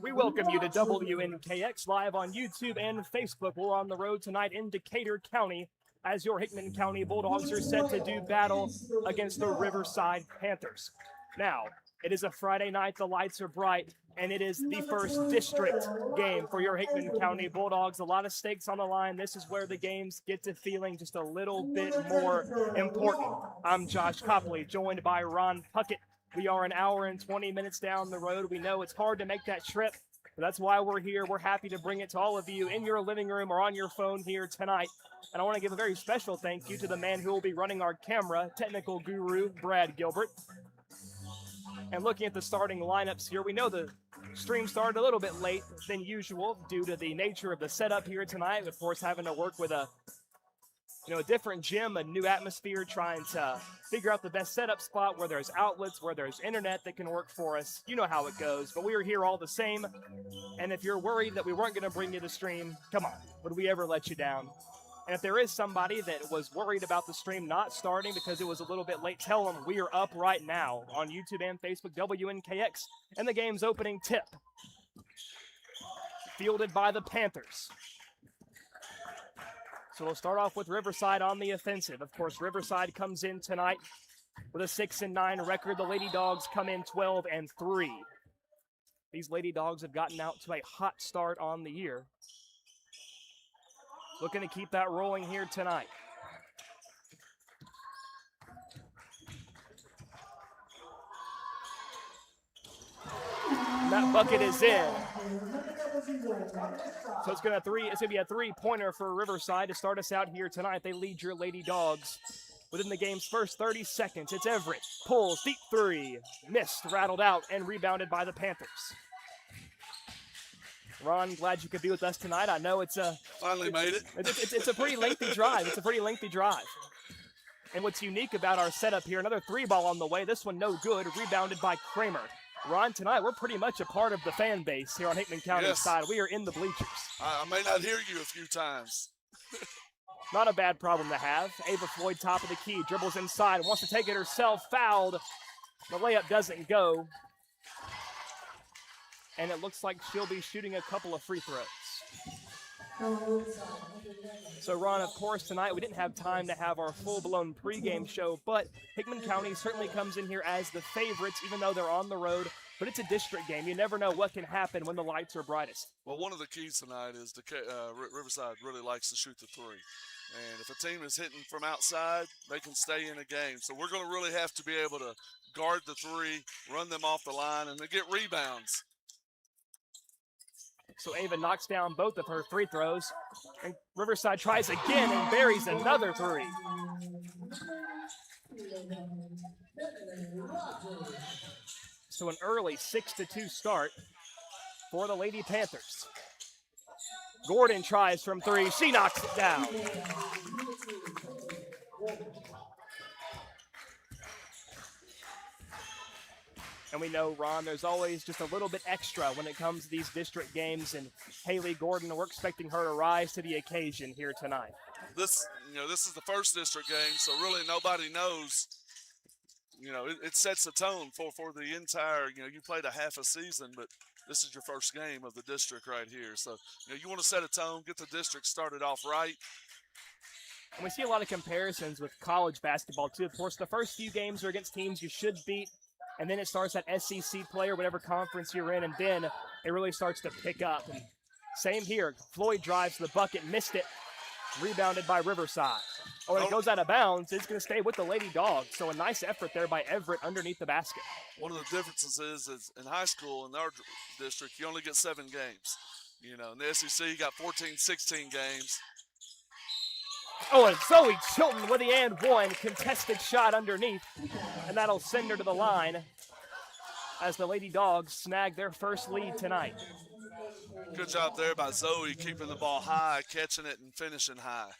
We welcome you to WNKX live on YouTube and Facebook. We're on the road tonight in Decatur County as your Hickman County Bulldogs are set to do battle against the Riverside Panthers. Now, it is a Friday night, the lights are bright, and it is the first district game for your Hickman County Bulldogs. A lot of stakes on the line. This is where the games get to feeling just a little bit more important. I'm Josh Copley, joined by Ron Puckett. We are an hour and 20 minutes down the road. We know it's hard to make that trip, but that's why we're here. We're happy to bring it to all of you in your living room or on your phone here tonight. And I want to give a very special thank you to the man who will be running our camera, technical guru Brad Gilbert. And looking at the starting lineups here, we know the stream started a little bit late than usual due to the nature of the setup here tonight. Of course, having to work with a different gym, a new atmosphere, trying to figure out the best setup spot where there's outlets, where there's internet that can work for us. You know how it goes, but we are here all the same. And if you're worried that we weren't going to bring you the stream, come on, would we ever let you down? And if there is somebody that was worried about the stream not starting because it was a little bit late, tell them we are up right now on YouTube and Facebook, WNKX, and the game's opening tip. Fielded by the Panthers. So we'll start off with Riverside on the offensive. Of course, Riverside comes in tonight with a 6-9 record. The Lady Dogs come in 12-3. These Lady Dogs have gotten out to a hot start on the year. Looking to keep that rolling here tonight. And that bucket is in. So it's gonna be a three-pointer for Riverside to start us out here tonight. They lead your Lady Dogs within the game's first 30 seconds. It's Everett, pulls, deep three, missed, rattled out, and rebounded by the Panthers. Ron, glad you could be with us tonight. I know finally made it. It's a pretty lengthy drive. It's a pretty lengthy drive. And what's unique about our setup here, another three ball on the way. This one no good, rebounded by Kramer. Ron, tonight we're pretty much a part of the fan base here on Hickman County's side. We are in the bleachers. I may not hear you a few times. Not a bad problem to have. Ava Floyd, top of the key, dribbles inside, wants to take it herself, fouled. The layup doesn't go. And it looks like she'll be shooting a couple of free throws. So, Ron, of course, tonight we didn't have time to have our full-blown pregame show, but Hickman County certainly comes in here as the favorites, even though they're on the road. But it's a district game. You never know what can happen when the lights are brightest. Well, one of the keys tonight is Riverside really likes to shoot the three. And if a team is hitting from outside, they can stay in a game. So we're going to really have to be able to guard the three, run them off the line, and then get rebounds. So Ava knocks down both of her free throws. And Riverside tries again and buries another three. So an early 6-2 start for the Lady Panthers. Gordon tries from three. She knocks it down. And we know, Ron, there's always just a little bit extra when it comes to these district games. And Haley Gordon, we're expecting her to rise to the occasion here tonight. This is the first district game, so really nobody knows. It sets the tone for the entire, you played a half a season, but this is your first game of the district right here. So, you want to set a tone, get the district started off right. And we see a lot of comparisons with college basketball, too. Of course, the first few games are against teams you should beat. And then it starts at SEC play or whatever conference you're in, and then it really starts to pick up. And same here. Floyd drives the bucket, missed it, rebounded by Riverside. Oh, and it goes out of bounds. It's going to stay with the Lady Dogs. So a nice effort there by Everett underneath the basket. One of the differences is in high school, in our district, you only get 7 games. In the SEC, you got 14, 16 games. Oh, and Zoe Chilton with the and one, contested shot underneath, and that'll send her to the line as the Lady Dogs snag their first lead tonight. Good job there by Zoe, keeping the ball high, catching it, and finishing high.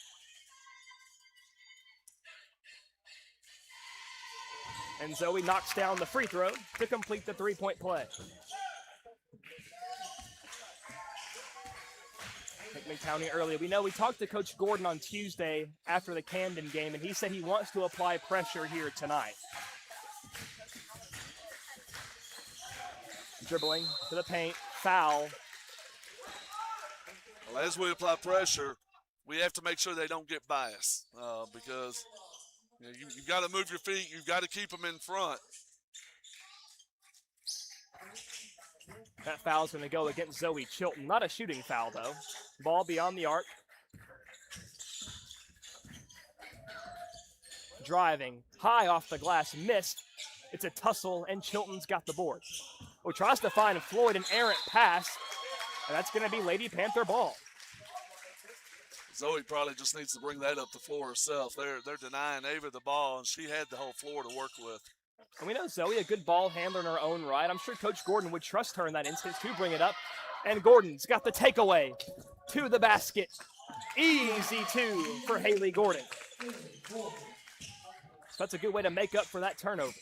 And Zoe knocks down the free throw to complete the three-point play. Hickman County earlier. We know we talked to Coach Gordon on Tuesday after the Camden game, and he said he wants to apply pressure here tonight. Dribbling to the paint, foul. Well, as we apply pressure, we have to make sure they don't get biased because you've got to move your feet. You've got to keep them in front. That foul's going to go against Zoe Chilton. Not a shooting foul, though. Ball beyond the arc. Driving, high off the glass, missed. It's a tussle, and Chilton's got the board. Who tries to find Floyd an errant pass, and that's going to be Lady Panther ball. Zoe probably just needs to bring that up the floor herself. They're denying Ava the ball, and she had the whole floor to work with. And we know Zoe, a good ball handler in her own right. I'm sure Coach Gordon would trust her in that instance to bring it up. And Gordon's got the takeaway to the basket. Easy two for Haley Gordon. So that's a good way to make up for that turnover.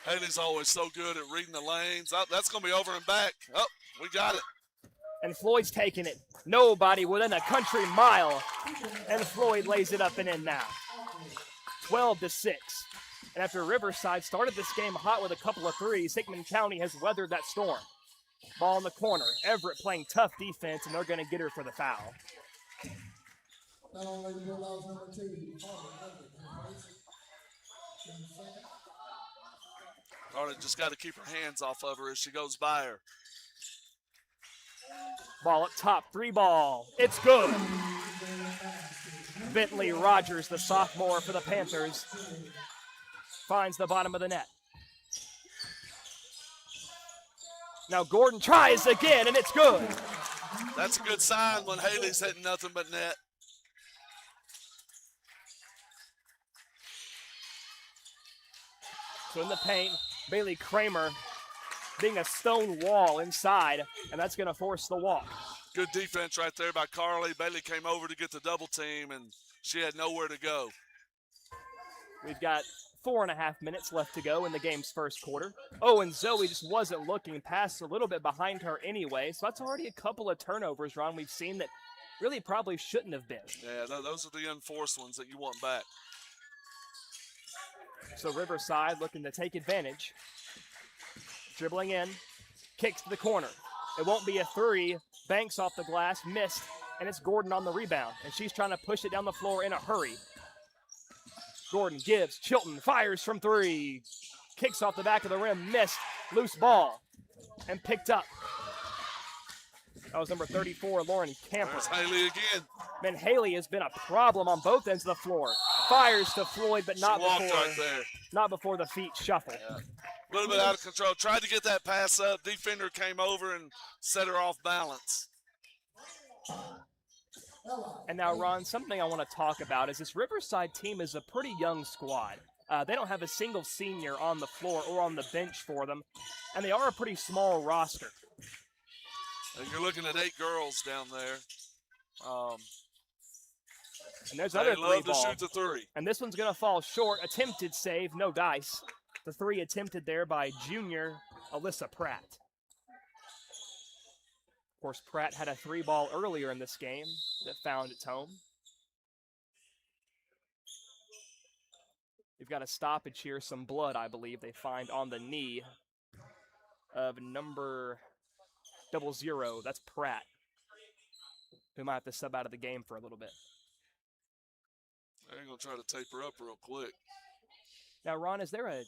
Haley's always so good at reading the lanes. Oh, that's going to be over and back. Oh, we got it. And Floyd's taking it. Nobody within a country mile. And Floyd lays it up and in now. 12-6. And after Riverside started this game hot with a couple of threes, Hickman County has weathered that storm. Ball in the corner. Everett playing tough defense, and they're going to get her for the foul. Carter just got to keep her hands off of her as she goes by her. Ball up top, three ball. It's good. Bentley Rogers, the sophomore for the Panthers, finds the bottom of the net. Now Gordon tries again, and it's good. That's a good sign when Haley's hitting nothing but net. So in the paint, Bailey Kramer being a stone wall inside, and that's going to force the walk. Good defense right there by Carly. Bailey came over to get the double team, and she had nowhere to go. We've got 4.5 minutes left to go in the game's first quarter. Oh, and Zoe just wasn't looking past, a little bit behind her anyway, so that's already a couple of turnovers, Ron, we've seen that really probably shouldn't have been. Yeah, those are the unforced ones that you want back. So Riverside looking to take advantage. Dribbling in, kicks to the corner. It won't be a three. Banks off the glass, missed, and it's Gordon on the rebound. And she's trying to push it down the floor in a hurry. Gordon gives, Chilton fires from three. Kicks off the back of the rim, missed, loose ball, and picked up. That was number 34, Lauren Camper. There's Haley again. Man, Haley has been a problem on both ends of the floor. Fires to Floyd, but not before the feet shuffle. Yeah. A little bit out of control. Tried to get that pass up. Defender came over and set her off balance. And now, Ron, something I want to talk about is this Riverside team is a pretty young squad. They don't have a single senior on the floor or on the bench for them, and they are a pretty small roster. And you're looking at 8 girls down there. And there's other they love to shoot the three. And this one's going to fall short. Attempted save, no dice. The three attempted there by junior Alyssa Pratt. Of course, Pratt had a 3-ball earlier in this game that found its home. You've got a stoppage here, some blood, I believe, they find on the knee of number 00. That's Pratt, who might have to sub out of the game for a little bit. They're going to try to tape her up real quick. Now, Ron, is there a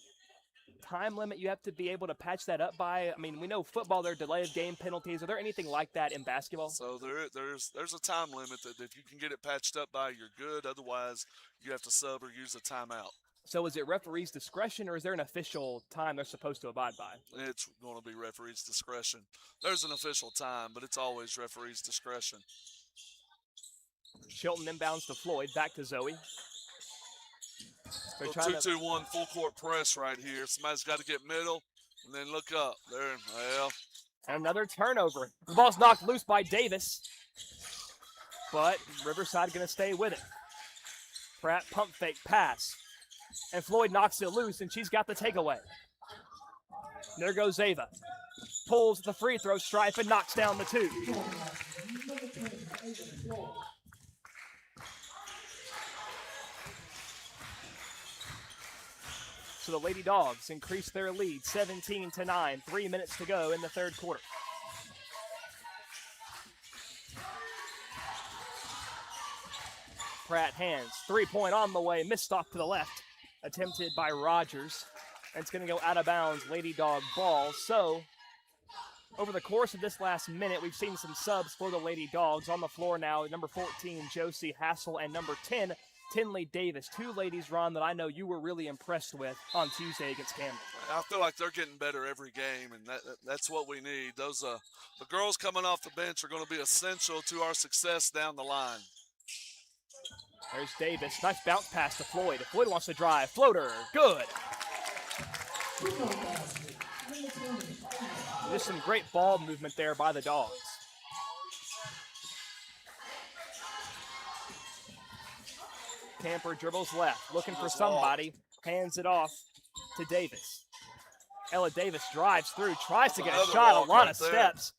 time limit you have to be able to patch that up by? I mean, we know football, there are delayed game penalties. Are there anything like that in basketball? So there's a time limit that if you can get it patched up by, you're good. Otherwise, you have to sub or use a timeout. So is it referee's discretion, or is there an official time they're supposed to abide by? It's going to be referee's discretion. There's an official time, but it's always referee's discretion. Chilton inbounds to Floyd, back to Zoe. 2-2-1 full court press right here. Somebody's got to get middle and then look up. There, well. And another turnover. The ball's knocked loose by Davis, but Riverside going to stay with it. Pratt pump fake pass. And Floyd knocks it loose, and she's got the takeaway. There goes Ava. Pulls the free throw stripe and knocks down the 2. So the Lady Dogs increase their lead 17-9, 3 minutes to go in the third quarter. Pratt hands, 3-point on the way, missed off to the left, attempted by Rogers. And it's going to go out of bounds, Lady Dog ball. So over the course of this last minute, we've seen some subs for the Lady Dogs. On the floor now, number 14, Josie Hassel, and number 10, Tinley Davis. Two ladies, Ron, that I know you were really impressed with on Tuesday against Camden. I feel like they're getting better every game, and that's what we need. Those the girls coming off the bench are going to be essential to our success down the line. There's Davis. Nice bounce pass to Floyd. Floyd wants to drive. Floater. Good. Just some great ball movement there by the Dogs. Camper dribbles left, looking for somebody. Hands it off to Davis. Ella Davis drives through, tries to get a shot, a lot of steps.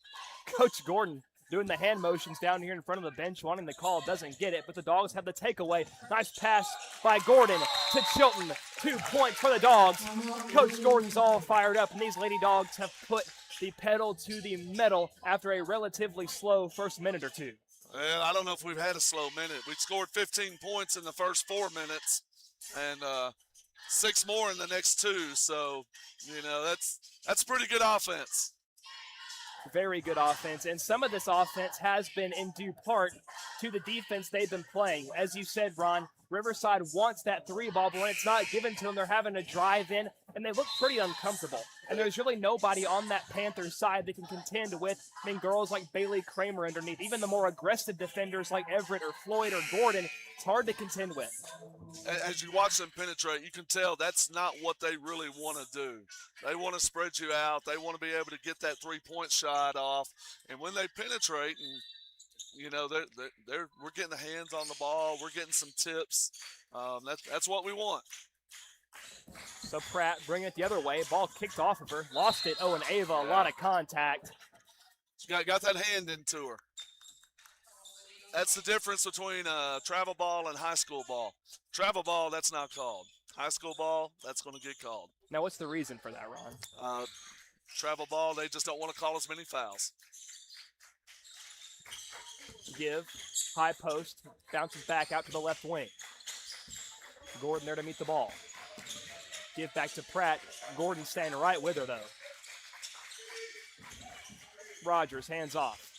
Coach Gordon doing the hand motions down here in front of the bench, wanting the call, doesn't get it, but the Dogs have the takeaway. Nice pass by Gordon to Chilton. 2 points for the Dogs. Coach Gordon's all fired up, and these Lady Dogs have put the pedal to the metal after a relatively slow first minute or two. Well, I don't know if we've had a slow minute. We scored 15 points in the first 4 minutes, and 6 more in the next 2. So, you know, that's pretty good offense. Very good offense, and some of this offense has been in due part to the defense they've been playing. As you said, Ron, Riverside wants that 3-ball, but when it's not given to them, they're having to drive in, and they look pretty uncomfortable. And there's really nobody on that Panthers side that can contend with, girls like Bailey Kramer underneath. Even the more aggressive defenders like Everett or Floyd or Gordon, it's hard to contend with. As you watch them penetrate, you can tell that's not what they really want to do. They want to spread you out. They want to be able to get that 3-point shot off. And when they penetrate, and you know, we're getting the hands on the ball. We're getting some tips. That's what we want. So Pratt bring it the other way. Ball kicked off of her. Lost it. Oh, and Ava, a lot of contact. She got that hand into her. That's the difference between travel ball and high school ball. Travel ball, that's not called. High school ball, that's going to get called. Now, what's the reason for that, Ron? Travel ball, they just don't want to call as many fouls. Give, high post, bounces back out to the left wing. Gordon there to meet the ball. Give back to Pratt. Gordon staying right with her, though. Rogers, hands off.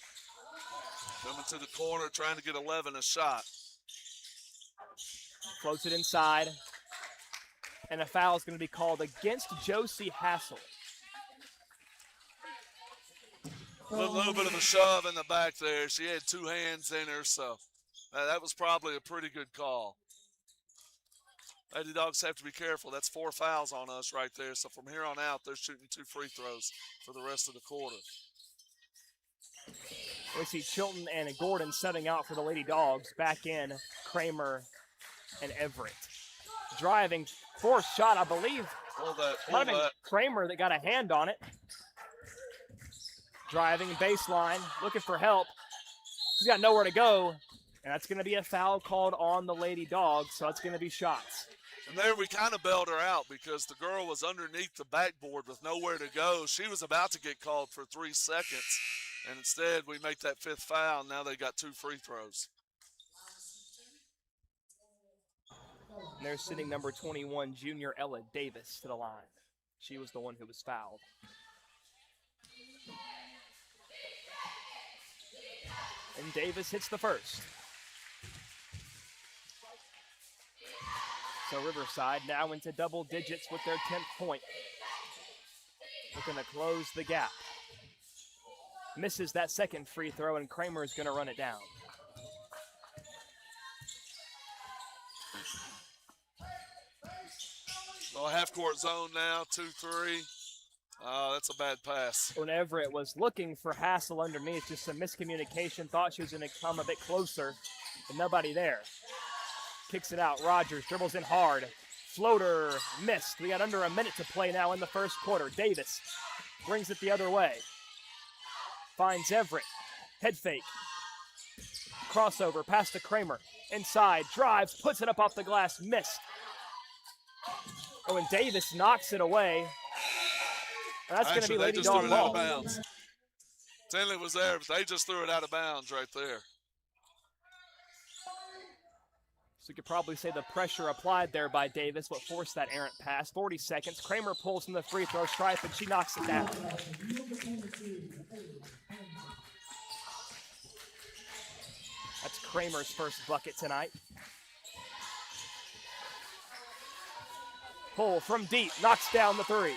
Coming to the corner, trying to get 11 a shot. Floats it inside. And a foul is going to be called against Josie Hassel. A little bit of a shove in the back there. She had 2 hands in her, so that was probably a pretty good call. Lady Dogs have to be careful. That's 4 fouls on us right there. So from here on out, they're shooting 2 free throws for the rest of the quarter. We see Chilton and Gordon setting out for the Lady Dogs. Back in Kramer and Everett. Driving, forced shot, I believe. Might have been Kramer that got a hand on it. Driving baseline, looking for help. She's got nowhere to go. And that's going to be a foul called on the Lady Dogs, so it's going to be shots. And there we kind of bailed her out because the girl was underneath the backboard with nowhere to go. She was about to get called for 3 seconds, and instead we make that 5th foul. Now they got 2 free throws. And they're sitting number 21, junior Ella Davis, to the line. She was the one who was fouled. And Davis hits the first. So Riverside now into double digits with their 10th point. Looking to close the gap. Misses that second free throw, and Kramer is going to run it down. Well, half-court zone now, 2-3. That's a bad pass. When Everett was looking for Hassel underneath, just some miscommunication, thought she was going to come a bit closer, but nobody there. Kicks it out. Rogers dribbles in hard. Floater missed. We got under a minute to play now in the first quarter. Davis brings it the other way. Finds Everett. Head fake. Crossover. Pass to Kramer. Inside. Drives. Puts it up off the glass. Missed. Oh, and Davis knocks it away. And that's going to be Lady Dog ball. Out of bounds. Tinley was there, but they just threw it out of bounds right there. So you could probably say the pressure applied there by Davis, what forced that errant pass. 40 seconds. Kramer pulls from the free throw stripe, and she knocks it down. That's Kramer's first bucket tonight. Pull from deep, knocks down the three.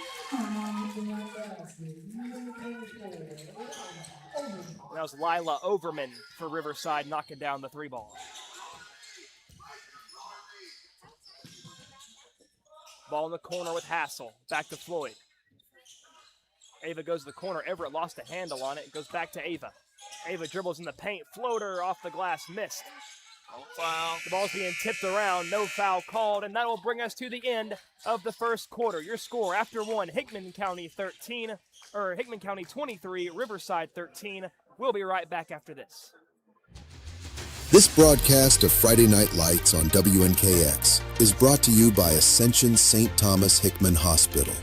That was Lila Overman for Riverside knocking down the three ball. Ball in the corner with Hassel. Back to Floyd. Ava goes to the corner. Everett lost a handle on it. It goes back to Ava. Ava dribbles in the paint. Floater off the glass. Missed. No foul. The ball's being tipped around. No foul called. And that will bring us to the end of the first quarter. Your score after one, Hickman County 23, Riverside 13. We'll be right back after this. This broadcast of Friday Night Lights on WNKX is brought to you by Ascension St. Thomas Hickman Hospital.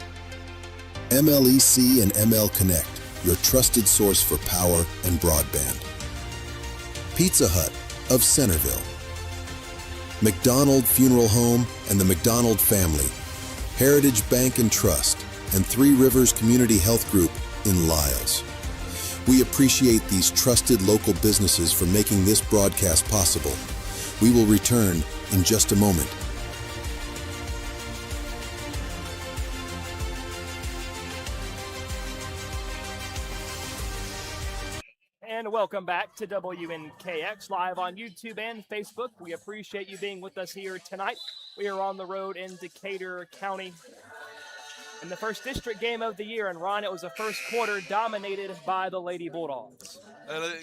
MLEC and ML Connect, your trusted source for power and broadband. Pizza Hut of Centerville. McDonald Funeral Home and the McDonald Family. Heritage Bank and Trust and Three Rivers Community Health Group in Lyles. We appreciate these trusted local businesses for making this broadcast possible. We will return in just a moment. And welcome back to WNKX live on YouTube and Facebook. We appreciate you being with us here tonight. We are on the road in Decatur County in the first district game of the year. And Ron, it was a first quarter dominated by the Lady Bulldogs. And,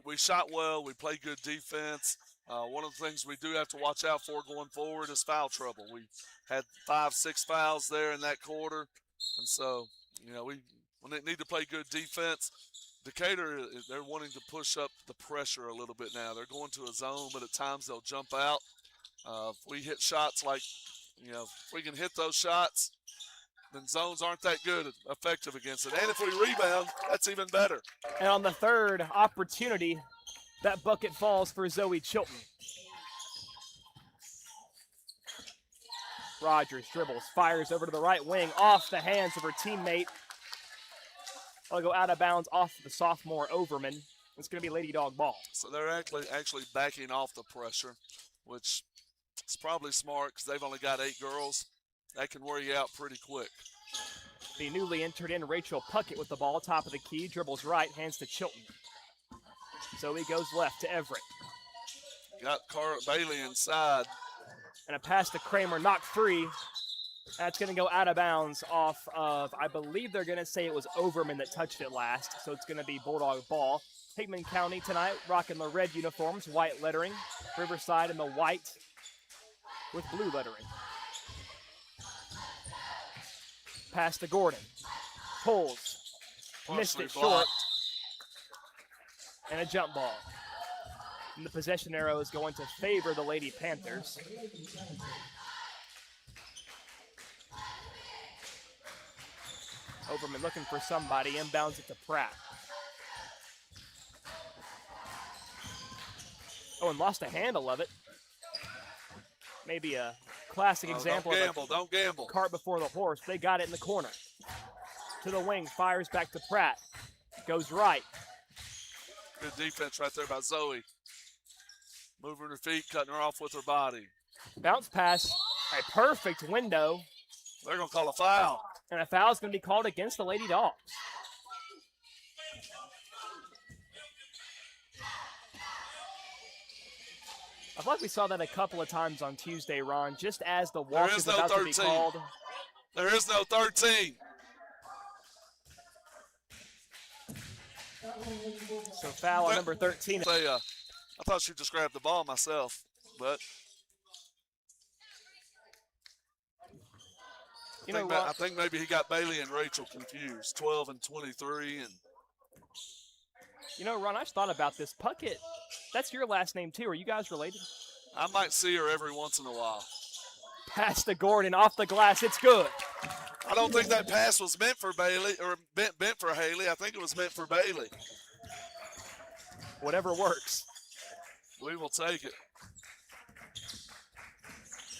we shot well. We played good defense. One of the things we do have to watch out for going forward is foul trouble. We had 5-6 fouls there in that quarter. And so, we need to play good defense. Decatur, they're wanting to push up the pressure a little bit now. They're going to a zone, but at times they'll jump out. If we hit shots like, if we can hit those shots, then zones aren't that good, effective against it. And if we rebound, that's even better. And on the third opportunity, that bucket falls for Zoe Chilton. Rogers dribbles, fires over to the right wing, off the hands of her teammate. I'll go out of bounds off the sophomore Overman. It's going to be Lady Dog ball. So they're actually backing off the pressure, which is probably smart because they've only got 8 girls. That can wear you out pretty quick. The newly entered in Rachel Puckett with the ball, top of the key, dribbles right, hands to Chilton. Zoe goes left to Everett. Got Bailey inside. And a pass to Kramer, knocked free. That's going to go out of bounds off of, I believe they're going to say it was Overman that touched it last, so it's going to be Bulldog ball. Hickman County tonight rocking the red uniforms, white lettering. Riverside in the white with blue lettering. Pass to Gordon. Pulls. Missed it short. And a jump ball. And the possession arrow is going to favor the Lady Panthers. Overman looking for somebody, inbounds it to Pratt. Oh, and lost a handle of it. Maybe a classic example don't gamble. Cart before the horse. They got it in the corner. To the wing, fires back to Pratt. Goes right. Good defense right there by Zoe. Moving her feet, cutting her off with her body. Bounce pass, a perfect window. They're going to call a foul. And a foul is going to be called against the Lady Dogs. I feel like we saw that a couple of times on Tuesday, Ron, just as the walk is about to be called. There is no 13. So foul on number 13. I thought she just grabbed the ball myself, but I think maybe he got Bailey and Rachel confused. 12 and 23, and Ron, I just thought about this. Puckett, that's your last name too. Are you guys related? I might see her every once in a while. Pass to Gordon off the glass. It's good. I don't think that pass was meant for Bailey or meant for Haley. I think it was meant for Bailey. Whatever works. We will take it.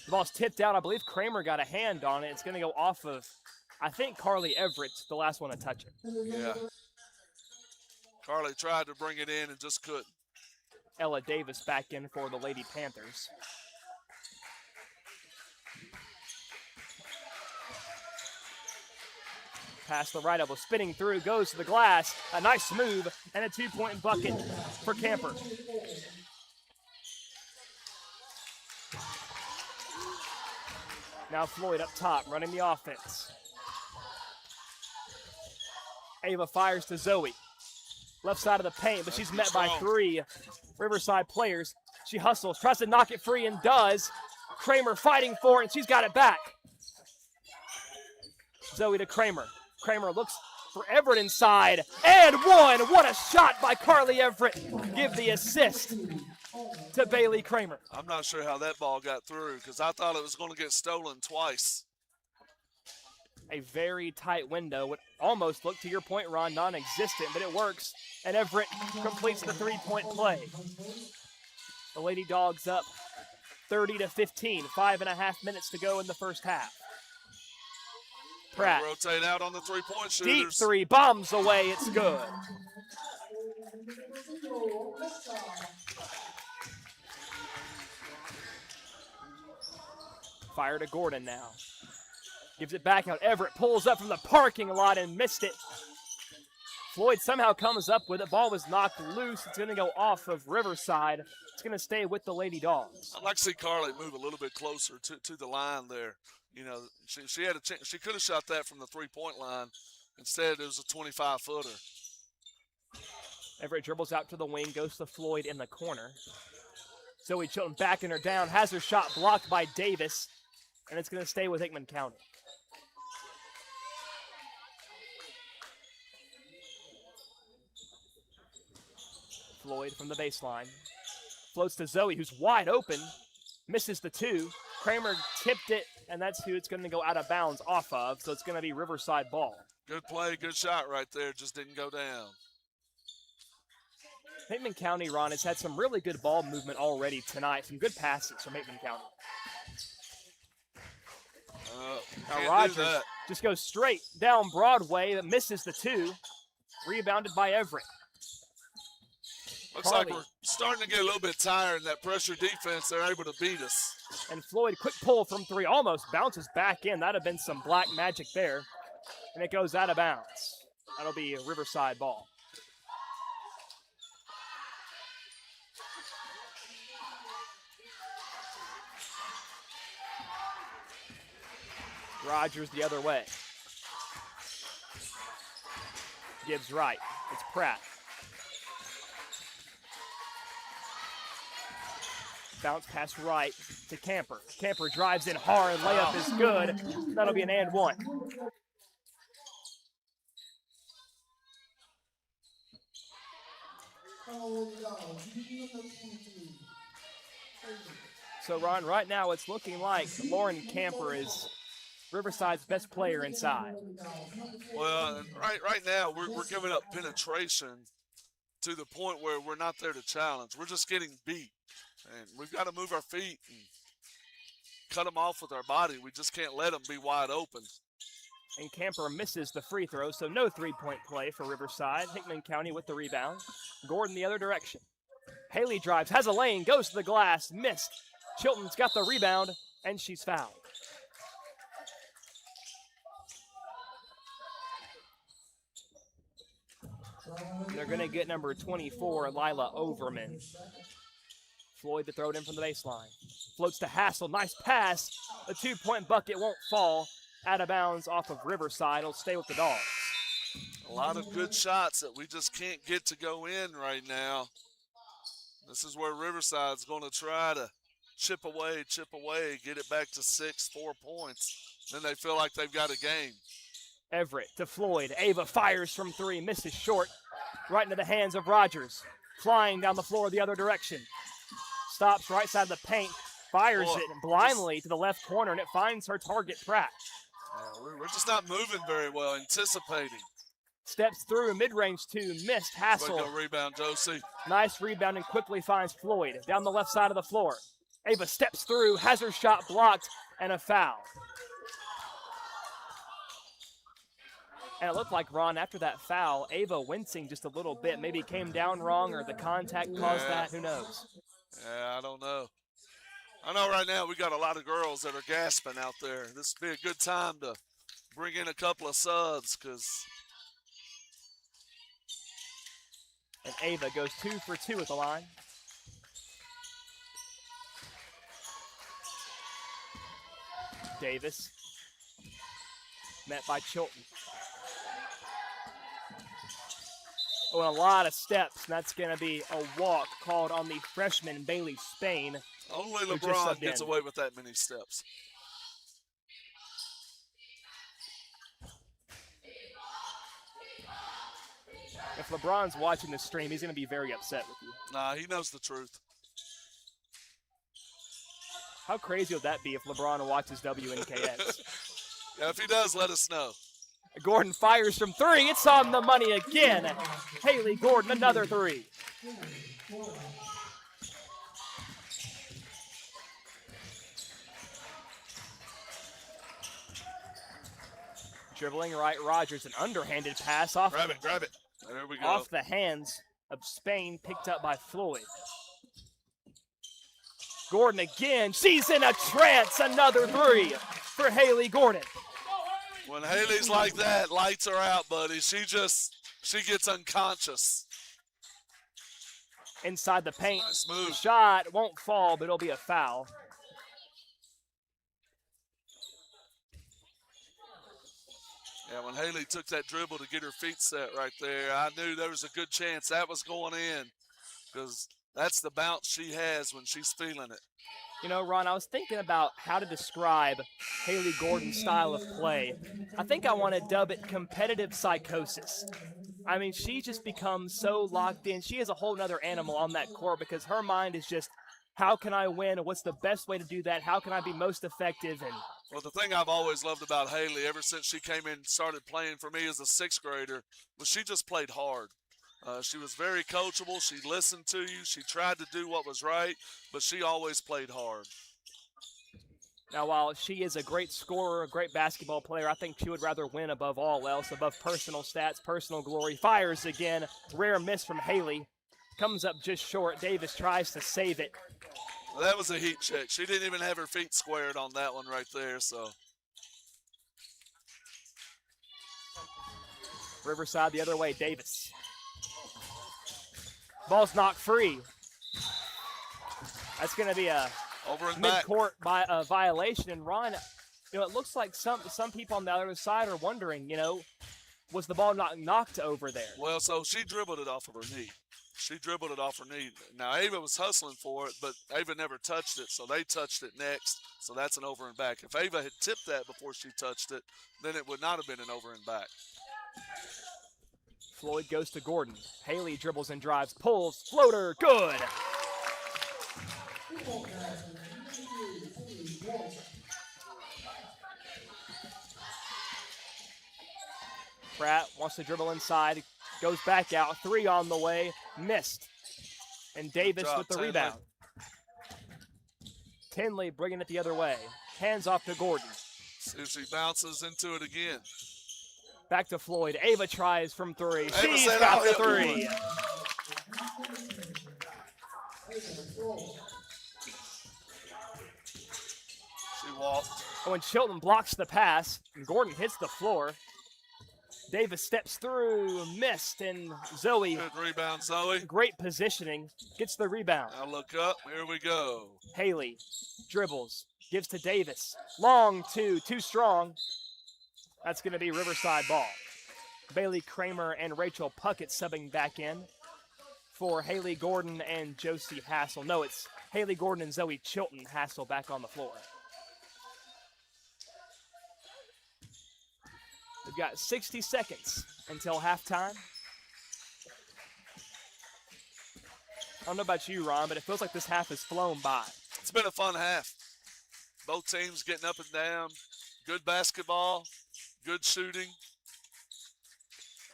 The ball's tipped out. I believe Kramer got a hand on it. It's going to go off of, I think, Carly Everett, the last one to touch it. Yeah. Carly tried to bring it in and just couldn't. Ella Davis back in for the Lady Panthers. Pass the right elbow, spinning through, goes to the glass. A nice move and a 2-point bucket for Camper. Now Floyd up top, running the offense. Ava fires to Zoe. Left side of the paint, but she's met by 3 Riverside players. She hustles, tries to knock it free and does. Kramer fighting for it, and she's got it back. Zoe to Kramer. Kramer looks for Everett inside, and one. What a shot by Carly Everett. Give the assist to Bailey Kramer. I'm not sure how that ball got through because I thought it was going to get stolen twice. A very tight window. Would almost look, to your point, Ron, non-existent, but it works. And Everett completes the 3-point play. The Lady Dogs up 30-15. 5.5 minutes to go in the first half. Pratt. Rotate out on the 3-point shooters. Deep 3, bombs away, it's good. Fire to Gordon now. Gives it back out. Everett pulls up from the parking lot and missed it. Floyd somehow comes up with it. Ball was knocked loose. It's going to go off of Riverside. It's going to stay with the Lady Dogs. I'd like to see Carly move a little bit closer to the line there. You know, she had a chance. She could have shot that from the 3-point line. Instead, it was a 25-footer. Everett dribbles out to the wing, goes to Floyd in the corner. Zoe Chilton backing her down, has her shot blocked by Davis, and it's going to stay with Hickman County. Floyd from the baseline. Floats to Zoe, who's wide open. Misses the 2. Kramer tipped it, and that's who it's going to go out of bounds off of, so it's going to be Riverside ball. Good play, good shot right there. Just didn't go down. Hickman County, Ron, has had some really good ball movement already tonight. Some good passes from Hickman County. Now Rogers just goes straight down Broadway, but misses the 2. Rebounded by Everett. Looks like we're starting to get a little bit tired in that pressure defense. They're able to beat us. And Floyd, quick pull from 3, almost bounces back in. That'd have been some black magic there. And it goes out of bounds. That'll be a Riverside ball. Rogers the other way. Gibbs right. It's Pratt. Bounce pass right to Camper. Camper drives in hard. Layup is good. That'll be an and 1. So, Ron, right now it's looking like Lauren Camper is Riverside's best player inside. Well, right now we're giving up penetration to the point where we're not there to challenge. We're just getting beat. And we've got to move our feet and cut them off with our body. We just can't let them be wide open. And Camper misses the free throw, so no 3-point play for Riverside. Hickman County with the rebound. Gordon the other direction. Haley drives, has a lane, goes to the glass, missed. Chilton's got the rebound, and she's fouled. They're going to get number 24, Lila Overman. Floyd to throw it in from the baseline. Floats to Hassel. Nice pass. The 2-point bucket won't fall. Out of bounds off of Riverside. It'll stay with the Dogs. A lot of good shots that we just can't get to go in right now. This is where Riverside's going to try to chip away, get it back to 4 points. Then they feel like they've got a game. Everett to Floyd. Ava fires from 3, misses short. Right into the hands of Rogers. Flying down the floor the other direction. Stops right side of the paint. Fires Boy, it blindly to the left corner, and it finds her target, Pratt. We're just not moving very well, anticipating. Steps through, mid-range two, missed. Way to Hassel. go rebound, Josie. Nice rebound and quickly finds Floyd down the left side of the floor. Ava steps through, has her shot blocked, and a foul. And it looked like, Ron, after that foul, Ava wincing just a little bit. Maybe came down wrong or the contact caused that. Who knows? Yeah, I don't know. I know right now we got a lot of girls that are gasping out there. This would be a good time to bring in a couple of subs because And Ava goes 2 for 2 at the line. Davis met by Chilton. Oh, and a lot of steps, and that's going to be a walk called on the freshman Bailey Spain. only who just LeBron subbed gets in. away with that many steps. If LeBron's watching this stream, he's going to be very upset with you. Nah, he knows the truth. How crazy would that be if LeBron watches WNKX? Yeah, if he does, let us know. Gordon fires from 3. It's on the money again. Haley Gordon, another 3. Dribbling right, Rogers, an underhanded pass off, Grab it, grab it. There we go. off the hands of Spain, picked up by Floyd. Gordon again, she's in a trance, another 3 for Haley Gordon. When Haley's like that, lights are out, buddy. She gets unconscious. Inside the paint, Nice move. shot won't fall, but it'll be a foul. Yeah, when Haley took that dribble to get her feet set right there, I knew there was a good chance that was going in because that's the bounce she has when she's feeling it. You know, Ron, I was thinking about how to describe Haley Gordon's style of play. I think I want to dub it competitive psychosis. I mean, she just becomes so locked in. She is a whole nother animal on that court because her mind is just, how can I win? What's the best way to do that? How can I be most effective? And Well, the thing I've always loved about Haley ever since she came in and started playing for me as a 6th grader was she just played hard. She was very coachable. She listened to you. She tried to do what was right, but she always played hard. now, while she is a great scorer, a great basketball player, I think she would rather win above all else, above personal stats, personal glory. Fires again. Rare miss from Haley. Comes up just short. Davis tries to save it. Well, that was a heat check. She didn't even have her feet squared on that one right there, so. Riverside the other way. Davis. Ball's knocked free. That's going to be a Over and back. mid-court violation. And Ron, you know, it looks like some people on the other side are wondering, you know, was the ball not knocked over there? Well, so she dribbled it off of her knee. She dribbled it off her knee. Now, Ava was hustling for it, but Ava never touched it, so they touched it next. So that's an over and back. If Ava had tipped that before she touched it, then it would not have been an over and back. Floyd goes to Gordon. Haley dribbles and drives, pulls, floater, good. Pratt wants to dribble inside, goes back out, 3 on the way, missed. And Davis job, with the Tinley. rebound. Tinley bringing it the other way. Hands off to Gordon. See if she bounces into it again. Back to Floyd. Ava tries from 3. She's said, got "I'll the hit 3. She walked. And when Chilton blocks the pass, and Gordon hits the floor, Davis steps through, missed, and Zoe, Good rebound, Zoe. great positioning, gets the rebound. Now look up. Here we go. Haley dribbles, gives to Davis. Long 2, too strong. That's going to be Riverside ball. Bailey Kramer and Rachel Puckett subbing back in for Haley Gordon and Josie Hassel. No, it's Haley Gordon and Zoe Chilton. Hassel back on the floor. We've got 60 seconds until halftime. I don't know about you, Ron, but it feels like this half has flown by. It's been a fun half. Both teams getting up and down. Good basketball, good shooting.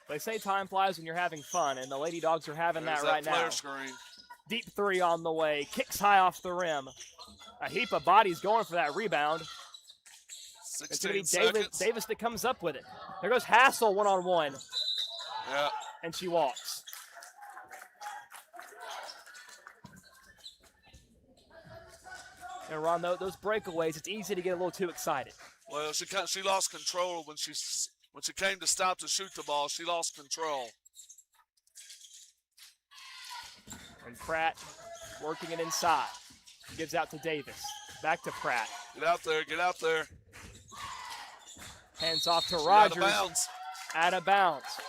They say time flies when you're having fun, and the Lady Dogs are having There's that right flare now. screen. Deep three on the way. Kicks high off the rim. A heap of bodies going for that rebound. It's going 16 to be seconds. Davis that comes up with it. There goes Hassel one-on-one. Yeah. And she walks. And Ron, those breakaways, it's easy to get a little too excited. Well, she lost control when she came to stop to shoot the ball. She lost control. And Pratt working it inside. Gives out to Davis. Back to Pratt. Get out there, get out there. Hands off to She Rogers. Out of bounds. Out of bounds.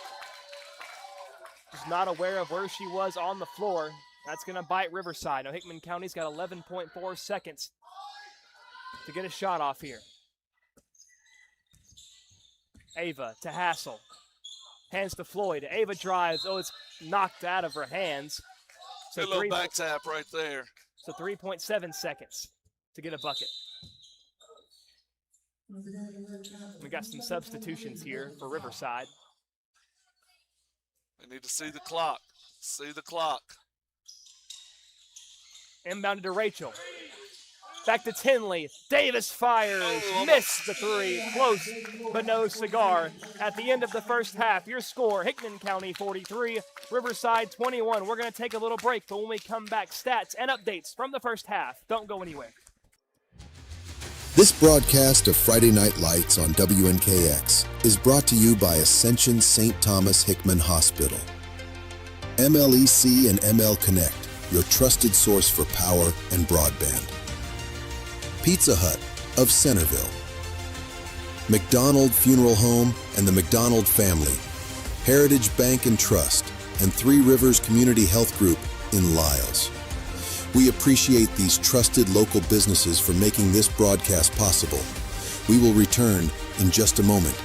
She's not aware of where she was on the floor. That's going to bite Riverside. Now Hickman County's got 11.4 seconds to get a shot off here. Ava to Hassel. Hands to Floyd. Ava drives. Oh, it's knocked out of her hands. Good little back tap right there. So 3.7 seconds to get a bucket. We got some substitutions here for Riverside. They need to see the clock. See the clock. Inbounded to Rachel. Back to Tinley. Davis fires. Oh, Missed the three. Close, but no cigar. At the end of the first half, your score, Hickman County 43, Riverside 21. We're going to take a little break, but when we come back, stats and updates from the first half. Don't go anywhere. This broadcast of Friday Night Lights on WNKX is brought to you by Ascension St. Thomas Hickman Hospital. MLEC and ML Connect, your trusted source for power and broadband. Pizza Hut of Centerville. McDonald Funeral Home and the McDonald Family. Heritage Bank and Trust and Three Rivers Community Health Group in Lyles. We appreciate these trusted local businesses for making this broadcast possible. We will return in just a moment.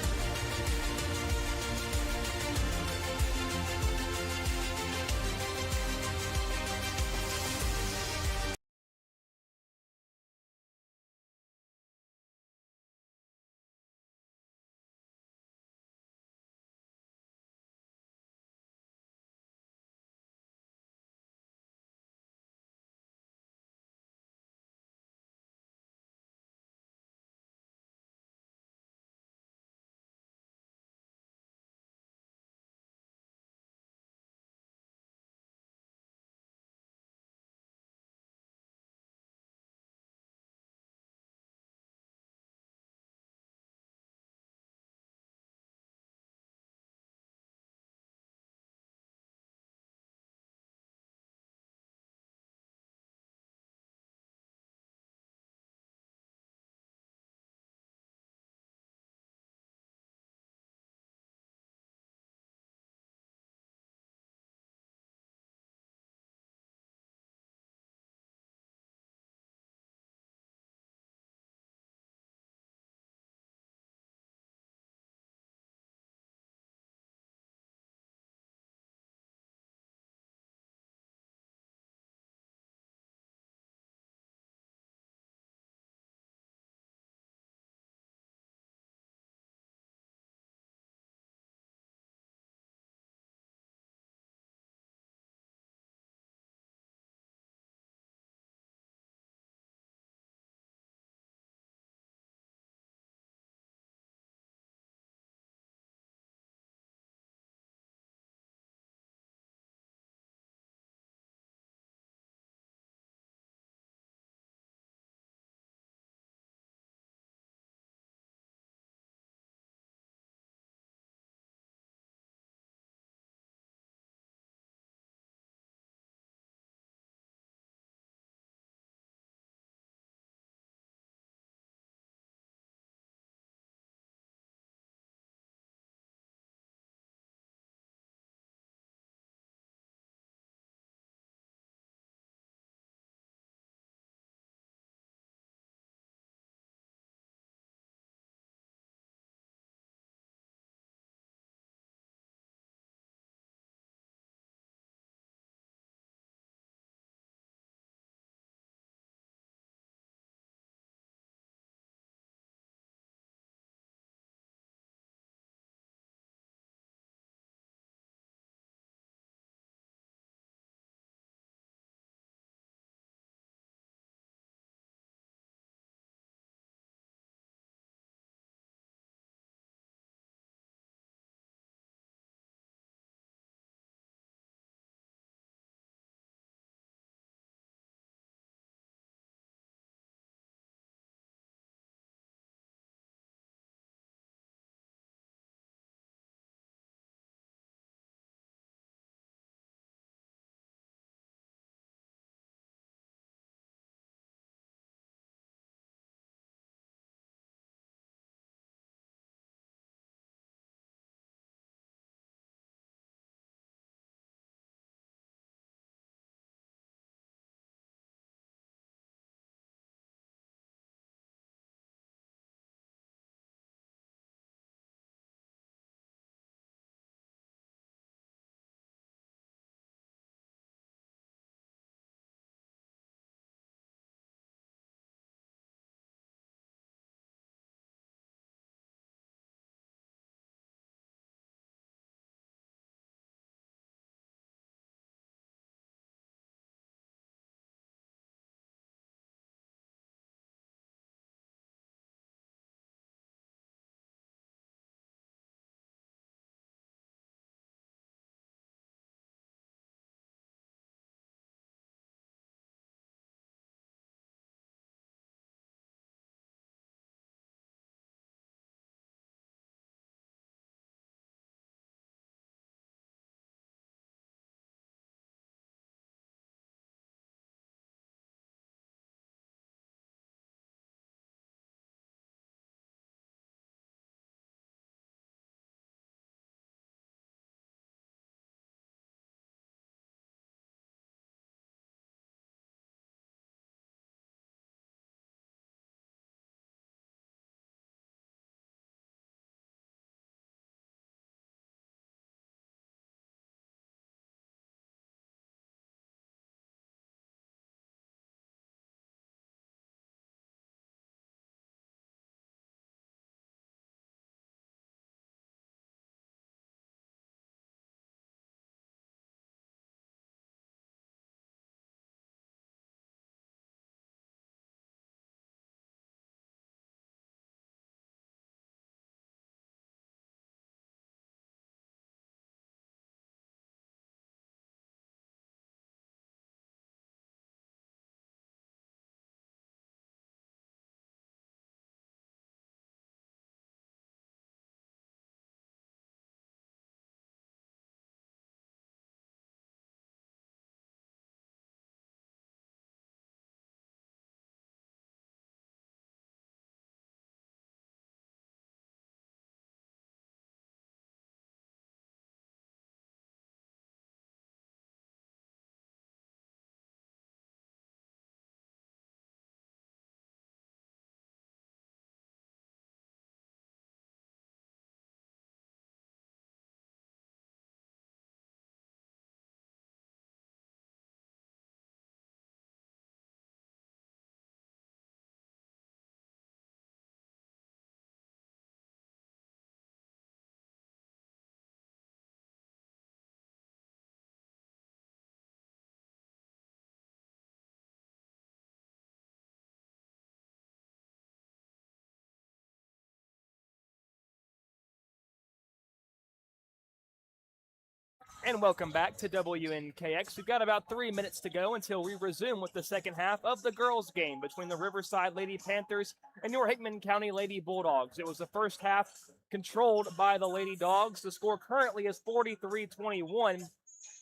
And welcome back to WNKX. We've got about 3 minutes to go until we resume with the second half of the girls' game between the Riverside Lady Panthers and your Hickman County Lady Bulldogs. It was the first half controlled by the Lady Dogs. The score currently is 43-21.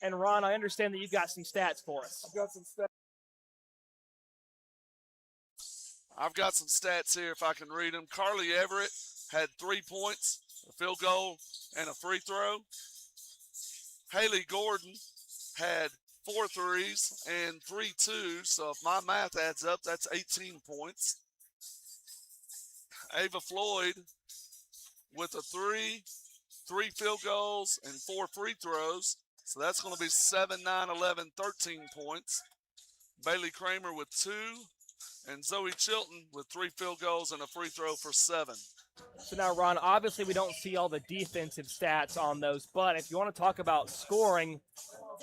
And Ron, I understand that you've got some stats for us. I've got some stats here if I can read them. Carly Everett had 3 points, a field goal, and a free throw. Haley Gordon had 4 threes and 3 twos, so if my math adds up, that's 18 points. Ava Floyd with a 3 field goals, and 4 free throws, so that's going to be 7, 9, 11, 13 points. Bailey Kramer with 2, and Zoe Chilton with 3 field goals and a free throw for 7. So now, Ron, obviously we don't see all the defensive stats on those, but if you want to talk about scoring,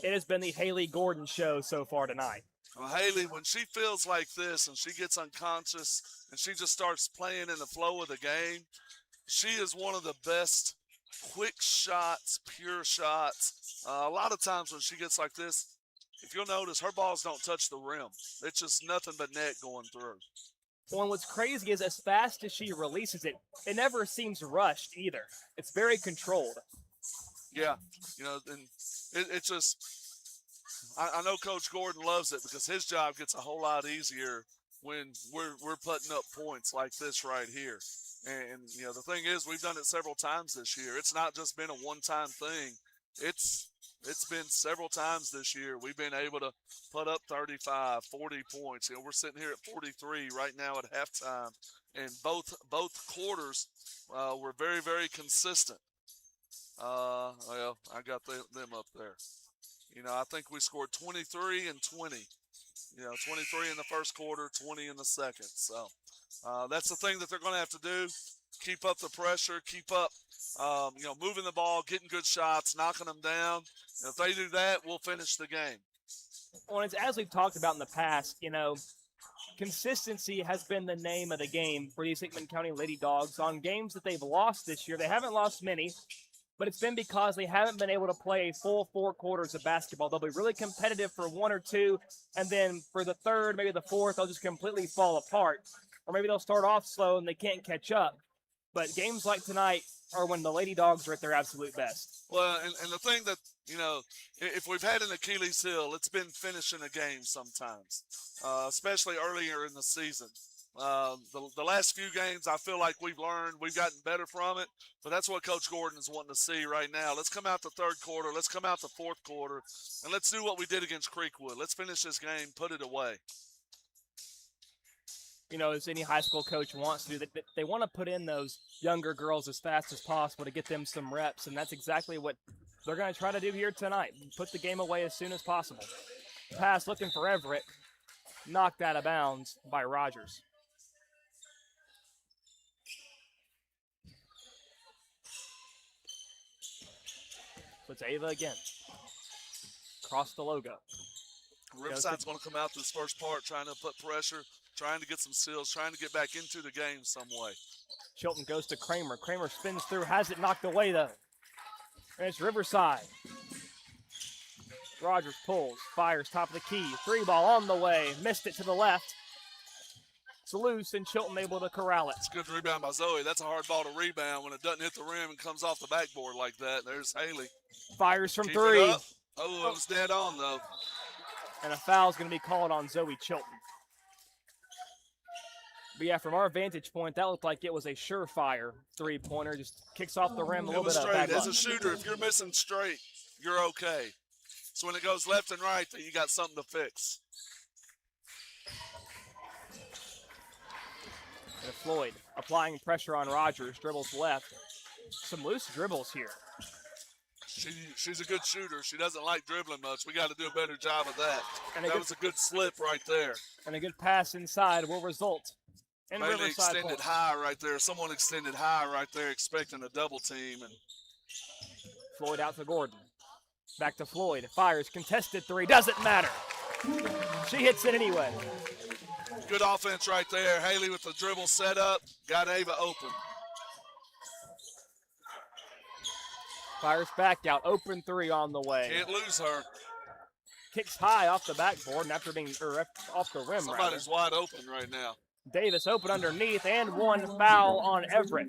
it has been the Haley Gordon show so far tonight. Well, Haley, when she feels like this and she gets unconscious and she just starts playing in the flow of the game, she is one of the best quick shots, pure shots. A lot of times when she gets like this, if you'll notice, her balls don't touch the rim. It's just nothing but net going through. Well, and what's crazy is as fast as she releases it, it never seems rushed either. It's very controlled. Yeah, you know, and it's just, I know Coach Gordon loves it because his job gets a whole lot easier when we're putting up points like this right here. And you know, the thing is, we've done it several times this year. It's not just been a one-time thing. It's been several times this year. We've been able to put up 35, 40 points. You know, we're sitting here at 43 right now at halftime, and both quarters were very, very consistent. Well, I got them up there. You know, I think we scored 23 and 20. You know, 23 in the first quarter, 20 in the second. So that's the thing that they're going to have to do. Keep up the pressure, keep up, you know, moving the ball, getting good shots, knocking them down. And if they do that, we'll finish the game. Well, it's, as we've talked about in the past, you know, consistency has been the name of the game for these Hickman County Lady Dogs. On games that they've lost this year, they haven't lost many, but it's been because they haven't been able to play a full 4 quarters of basketball. They'll be really competitive for 1 or 2, and then for the third, maybe the fourth, they'll just completely fall apart. Or maybe they'll start off slow and they can't catch up. But games like tonight are when the Lady Dogs are at their absolute best. Well, and the thing that, you know, if we've had an Achilles heel, it's been finishing a game sometimes, especially earlier in the season. The last few games, I feel like we've learned, we've gotten better from it, but that's what Coach Gordon is wanting to see right now. Let's come out the third quarter, let's come out the fourth quarter, and let's do what we did against Creekwood. Let's finish this game, put it away. You know, as any high school coach wants to do, they want to put in those younger girls as fast as possible to get them some reps, and that's exactly what they're going to try to do here tonight. Put the game away as soon as possible. Pass looking for Everett, knocked out of bounds by Rogers. So it's Ava again. Across the logo. Riverside's going to come out this first part trying to put pressure, trying to get some steals, trying to get back into the game some way. Chilton goes to Kramer. Kramer spins through, has it knocked away though. And it's Riverside. Rogers pulls, fires top of the key. 3 ball on the way, missed it to the left. It's loose and Chilton able to corral it. It's a good rebound by Zoe. That's a hard ball to rebound when it doesn't hit the rim and comes off the backboard like that. There's Haley. Fires from Keep 3. it up. Oh, it was dead on though. And a foul's going to be called on Zoe Chilton. But yeah, from our vantage point, that looked like it was a surefire 3-pointer. Just kicks off the rim a little bit of straight. back As up. a shooter, if you're missing straight, you're okay. So when it goes left and right, then you got something to fix. And Floyd applying pressure on Rogers, dribbles left. Some loose dribbles here. She's a good shooter. She doesn't like dribbling much. We got to do a better job of that. And that was a good slip right there. And a good pass inside will result in Bailey Riverside extended points. high right there. Someone extended high right there, expecting a double team. And Floyd out to Gordon. Back to Floyd. Fires, contested 3. Doesn't matter. She hits it anyway. good offense right there. Haley with the dribble set up, got Ava open. Fires back out. Open three on the way. Can't lose her. Kicks high off the backboard and off the rim. Somebody's wide open right now. Davis open underneath and one foul on Everett.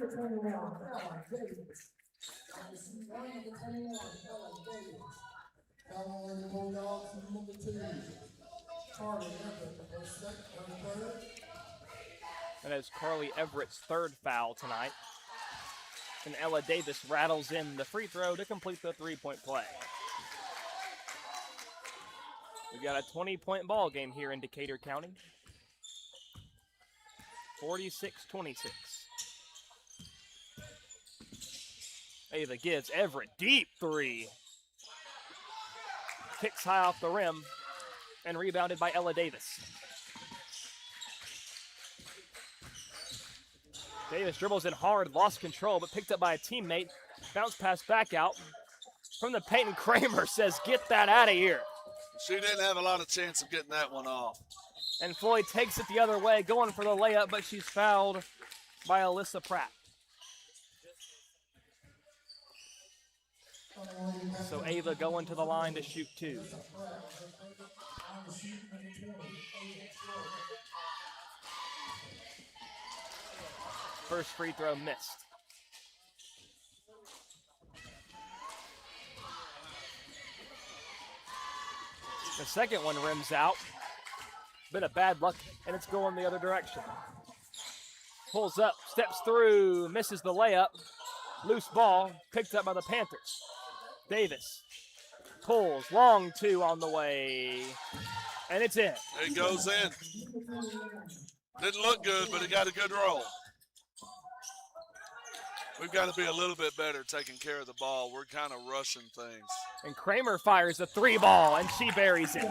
That is Carly Everett's third foul tonight. And Ella Davis rattles in the free throw to complete the three-point play. We got a 20-point ball game here in Decatur County. 46-26. Ava gives Everett deep three. Kicks high off the rim and rebounded by Ella Davis. Davis dribbles in hard, lost control, but picked up by a teammate. Bounce pass back out from the paint, and Kramer says, get that out of here. She didn't have a lot of chance of getting that one off. And Floyd takes it the other way, going for the layup, but she's fouled by Alyssa Pratt. So Ava going to the line to shoot two. First free throw missed. The second one rims out. Bit of bad luck, and it's going the other direction. Pulls up, steps through, misses the layup. Loose ball, picked up by the Panthers. Davis pulls, long two on the way, and it's in. It goes in. Didn't look good, but it got a good roll. We've got to be a little bit better taking care of the ball. We're kind of rushing things. And Kramer fires a three ball, and she buries it.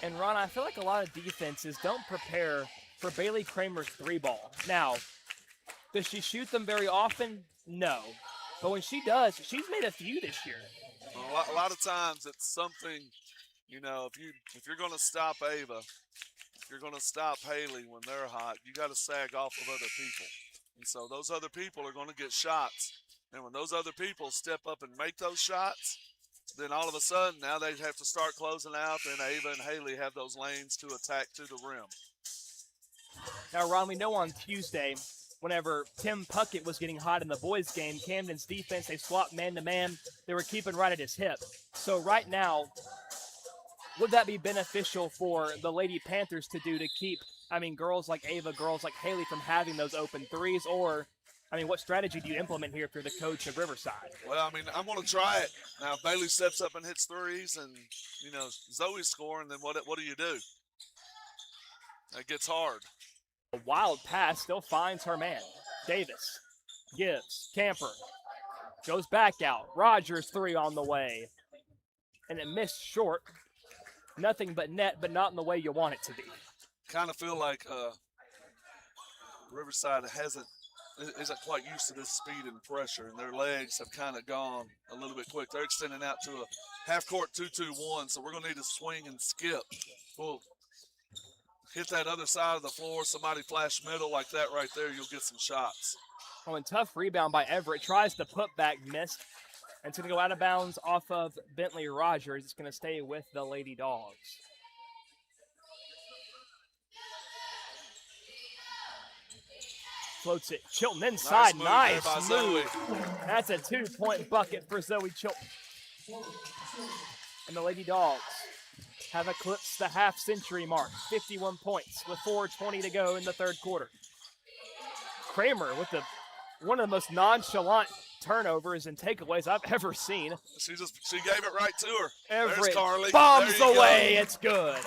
And Ron, I feel like a lot of defenses don't prepare for Bailey Kramer's three ball. Now, does she shoot them very often? No. But when she does, she's made a few this year. A lot of times it's something, you know, if you're going to stop Ava, if you're going to stop Haley when they're hot, you got to sag off of other people. And so those other people are going to get shots. And when those other people step up and make those shots, then all of a sudden now they have to start closing out, and Ava and Haley have those lanes to attack to the rim. Now, Ron, we know on Tuesday, whenever Tim Puckett was getting hot in the boys' game, Camden's defense, they swapped man-to-man. They were keeping right at his hip. So right now, would that be beneficial for the Lady Panthers to do to keep, girls like Ava, girls like Haley from having those open threes? Or, what strategy do you implement here if you're the coach of Riverside? Well, I'm going to try it. Now, if Bailey steps up and hits threes and, Zoe's scoring, then what do you do? That gets hard. A wild pass still finds her man. Davis gives. Camper goes back out. Rogers three on the way. And it missed short. Nothing but net, but not in the way you want it to be. Kind of feel like Riverside isn't quite used to this speed and pressure, and their legs have kind of gone a little bit quick. They're extending out to a half-court 2-2-1, so we're going to need to swing and skip. We'll hit that other side of the floor, somebody flash middle like that right there, you'll get some shots. Oh, and tough rebound by Everett. Tries the putback, missed. And it's going to go out of bounds off of Bentley Rogers. It's going to stay with the Lady Dogs. Floats it. Chilton inside. Nice move. That's a 2-point bucket for Zoe Chilton. And the Lady Dogs have eclipsed the half-century mark. 51 points with 4:20 to go in the third quarter. Kramer with one of the most nonchalant turnovers and takeaways I've ever seen. She gave it right to her. Everett Carly. bombs away. It's good.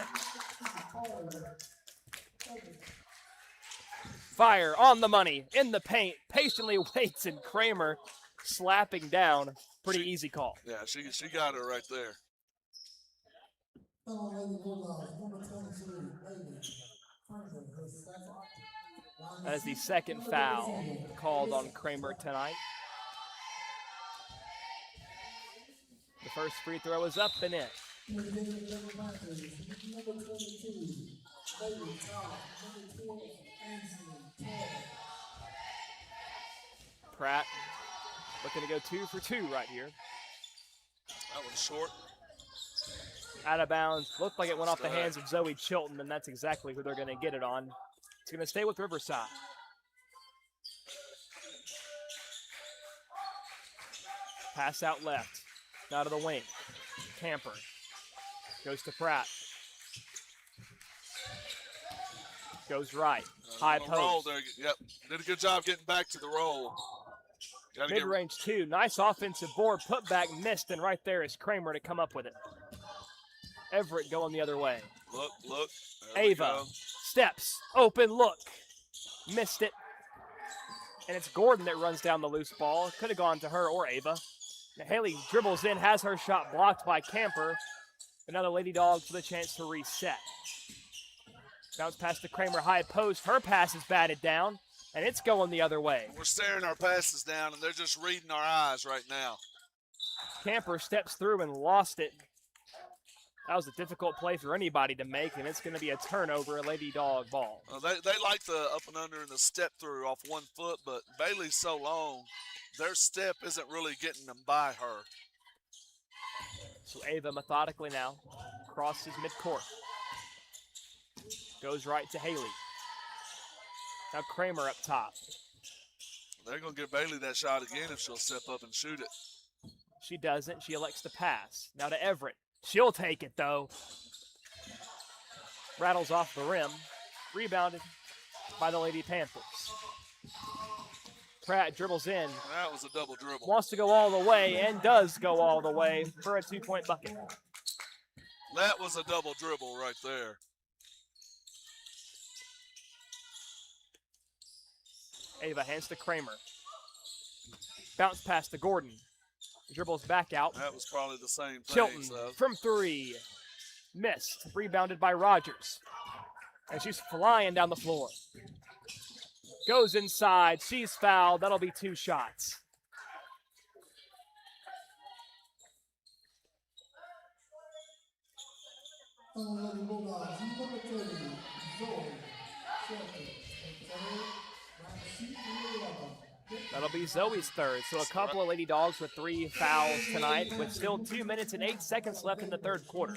Fire on the money, in the paint, patiently waits, and Kramer slapping down. Pretty easy call. Yeah, she got her right there. That is the second foul called on Kramer tonight. The first free throw is up and in. Pratt looking to go 2 for 2 right here. That one's short. Out of bounds. Looked like it went off the hands of Zoe Chilton, and that's exactly who they're going to get it on. It's going to stay with Riverside. Pass out left. Out of the wing. Camper. Goes to Pratt. Goes right. High post. Roll there. Yep. Did a good job getting back to the roll. Mid-range 2. Nice offensive board. Put back, missed, and right there is Kramer to come up with it. Everett going the other way. Look. Ava steps. Open look. Missed it. And it's Gordon that runs down the loose ball. Could have gone to her or Ava. Now Haley dribbles in, has her shot blocked by Camper. Another Lady Dogs with a chance to reset. Bounce past the Kramer high post. Her pass is batted down, and it's going the other way. We're staring our passes down, and they're just reading our eyes right now. Camper steps through and lost it. That was a difficult play for anybody to make, and it's going to be a turnover, a Lady Dog ball. They like the up and under and the step through off 1 foot, but Bailey's so long, their step isn't really getting them by her. So Ava methodically now crosses midcourt. Goes right to Haley. Now Kramer up top. They're going to give Bailey that shot again if she'll step up and shoot it. She doesn't. She elects to pass. Now to Everett. She'll take it, though. Rattles off the rim. Rebounded by the Lady Panthers. Pratt dribbles in. That was a double dribble. Wants to go all the way and does go all the way for a 2-point bucket. That was a double dribble right there. Ava hands to Kramer. Bounce pass to Gordon. Dribbles back out. That was probably the same thing. Chilton from 3. Missed. Rebounded by Rogers. And she's flying down the floor. Goes inside. She's fouled. That'll be 2 shots. That'll be Zoe's third. So a couple of Lady Dogs with 3 fouls tonight with still 2 minutes and 8 seconds left in the third quarter.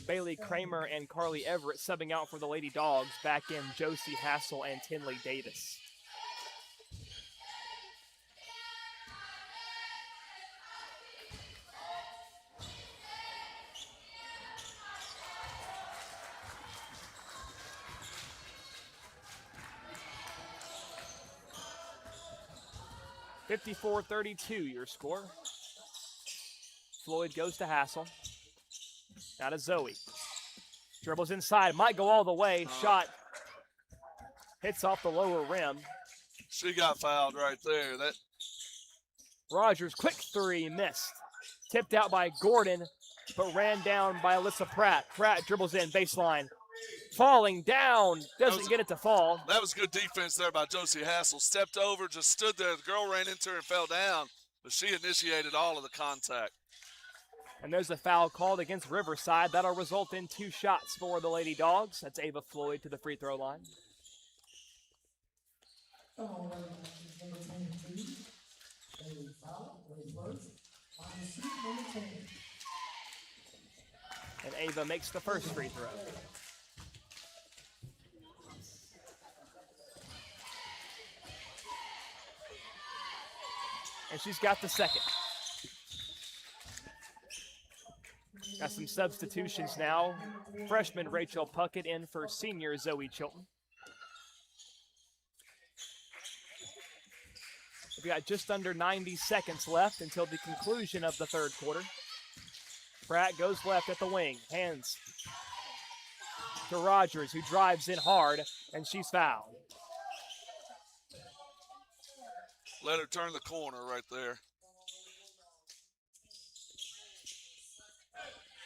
Bailey Kramer and Carly Everett subbing out for the Lady Dogs. Back in Josie Hassel and Tinley Davis. (54-32) your score. Floyd goes to Hassel. Now to Zoe. Dribbles inside, might go all the way. Shot hits off the lower rim. She got fouled right there. That Rogers, quick 3, missed. Tipped out by Gordon, but ran down by Alyssa Pratt. Pratt dribbles in, baseline. Falling down, doesn't get it to fall. That was good defense there by Josie Hassel. Stepped over, just stood there. The girl ran into her and fell down, but she initiated all of the contact. And there's a foul called against Riverside. That'll result in 2 shots for the Lady Dogs. That's Ava Floyd to the free throw line. And Ava makes the first free throw. And she's got the second. Got some substitutions now. Freshman Rachel Puckett in for senior Zoe Chilton. We've got just under 90 seconds left until the conclusion of the third quarter. Pratt goes left at the wing. Hands to Rogers, who drives in hard, and she's fouled. Let her turn the corner right there.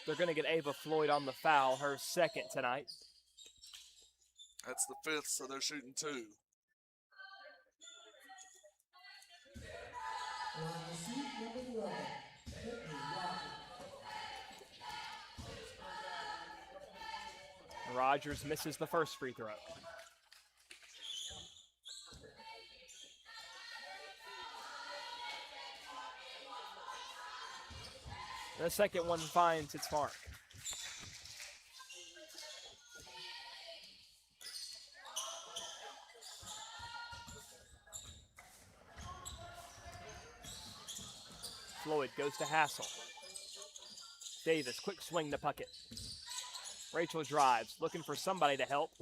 They're going to get Ava Floyd on the foul, her second tonight. That's the 5th, so they're shooting 2. Rogers misses the first free throw. The second one finds its mark. Floyd goes to Hassel. Davis, quick swing to Puckett. Rachel drives, looking for somebody to help,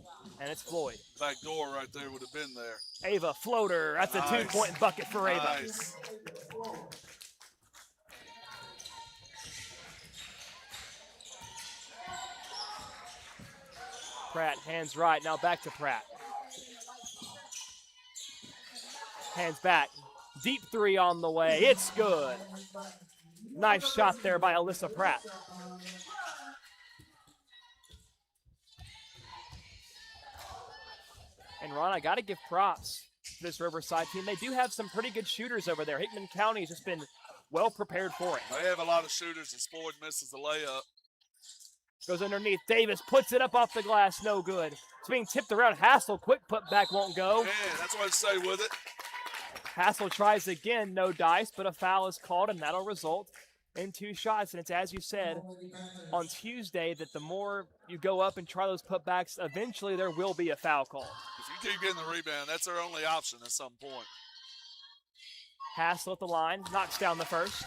and it's Floyd. Back door right there would have been there. Ava, floater. That's Nice. a two-point bucket for Ava. Nice. Pratt, hands right, now back to Pratt. Hands back, deep three on the way, it's good. Nice shot there by Alyssa Pratt. And Ron, I gotta give props to this Riverside team. They do have some pretty good shooters over there. Hickman County has just been well prepared for it. They have a lot of shooters, and Floyd misses the layup. Goes underneath, Davis puts it up off the glass, no good. It's being tipped around, Hassel, quick put back, won't go. Man, that's what I'd say with it. Hassel tries again, no dice, but a foul is called, and that'll result in 2 shots. And it's as you said on Tuesday that the more you go up and try those putbacks, eventually there will be a foul call. If you keep getting the rebound, that's their only option at some point. Hassel at the line, knocks down the first.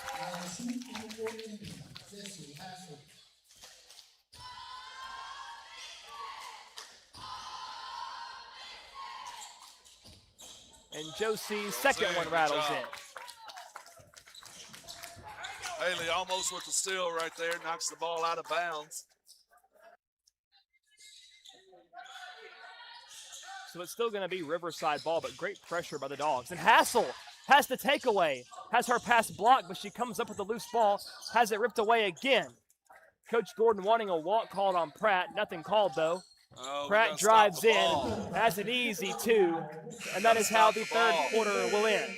And Josie's second one rattles in. Haley almost with the steal right there, knocks the ball out of bounds. So it's still going to be Riverside ball, but great pressure by the Dogs. And Hassel has the takeaway, has her pass blocked, but she comes up with the loose ball, has it ripped away again. Coach Gordon wanting a walk called on Pratt, nothing called though. Oh, Pratt drives in, has an easy 2, and that is how the third quarter will end.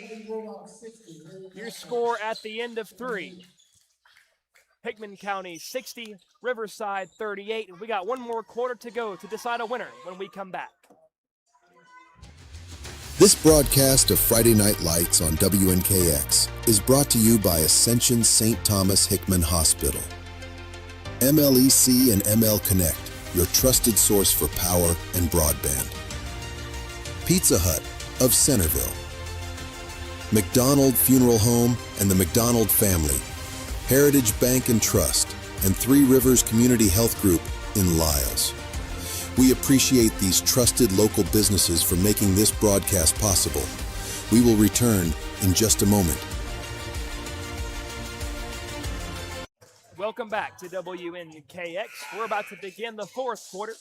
Your score at the end of 3. Hickman County 60, Riverside 38, and we got one more quarter to go to decide a winner when we come back. This broadcast of Friday Night Lights on WNKX is brought to you by Ascension St. Thomas Hickman Hospital. MLEC and ML Connect, your trusted source for power and broadband. Pizza Hut of Centerville. McDonald Funeral Home and the McDonald Family. Heritage Bank and Trust, and Three Rivers Community Health Group in Lyles. We appreciate these trusted local businesses for making this broadcast possible. We will return in just a moment. Welcome back to WNKX. We're about to begin the fourth quarter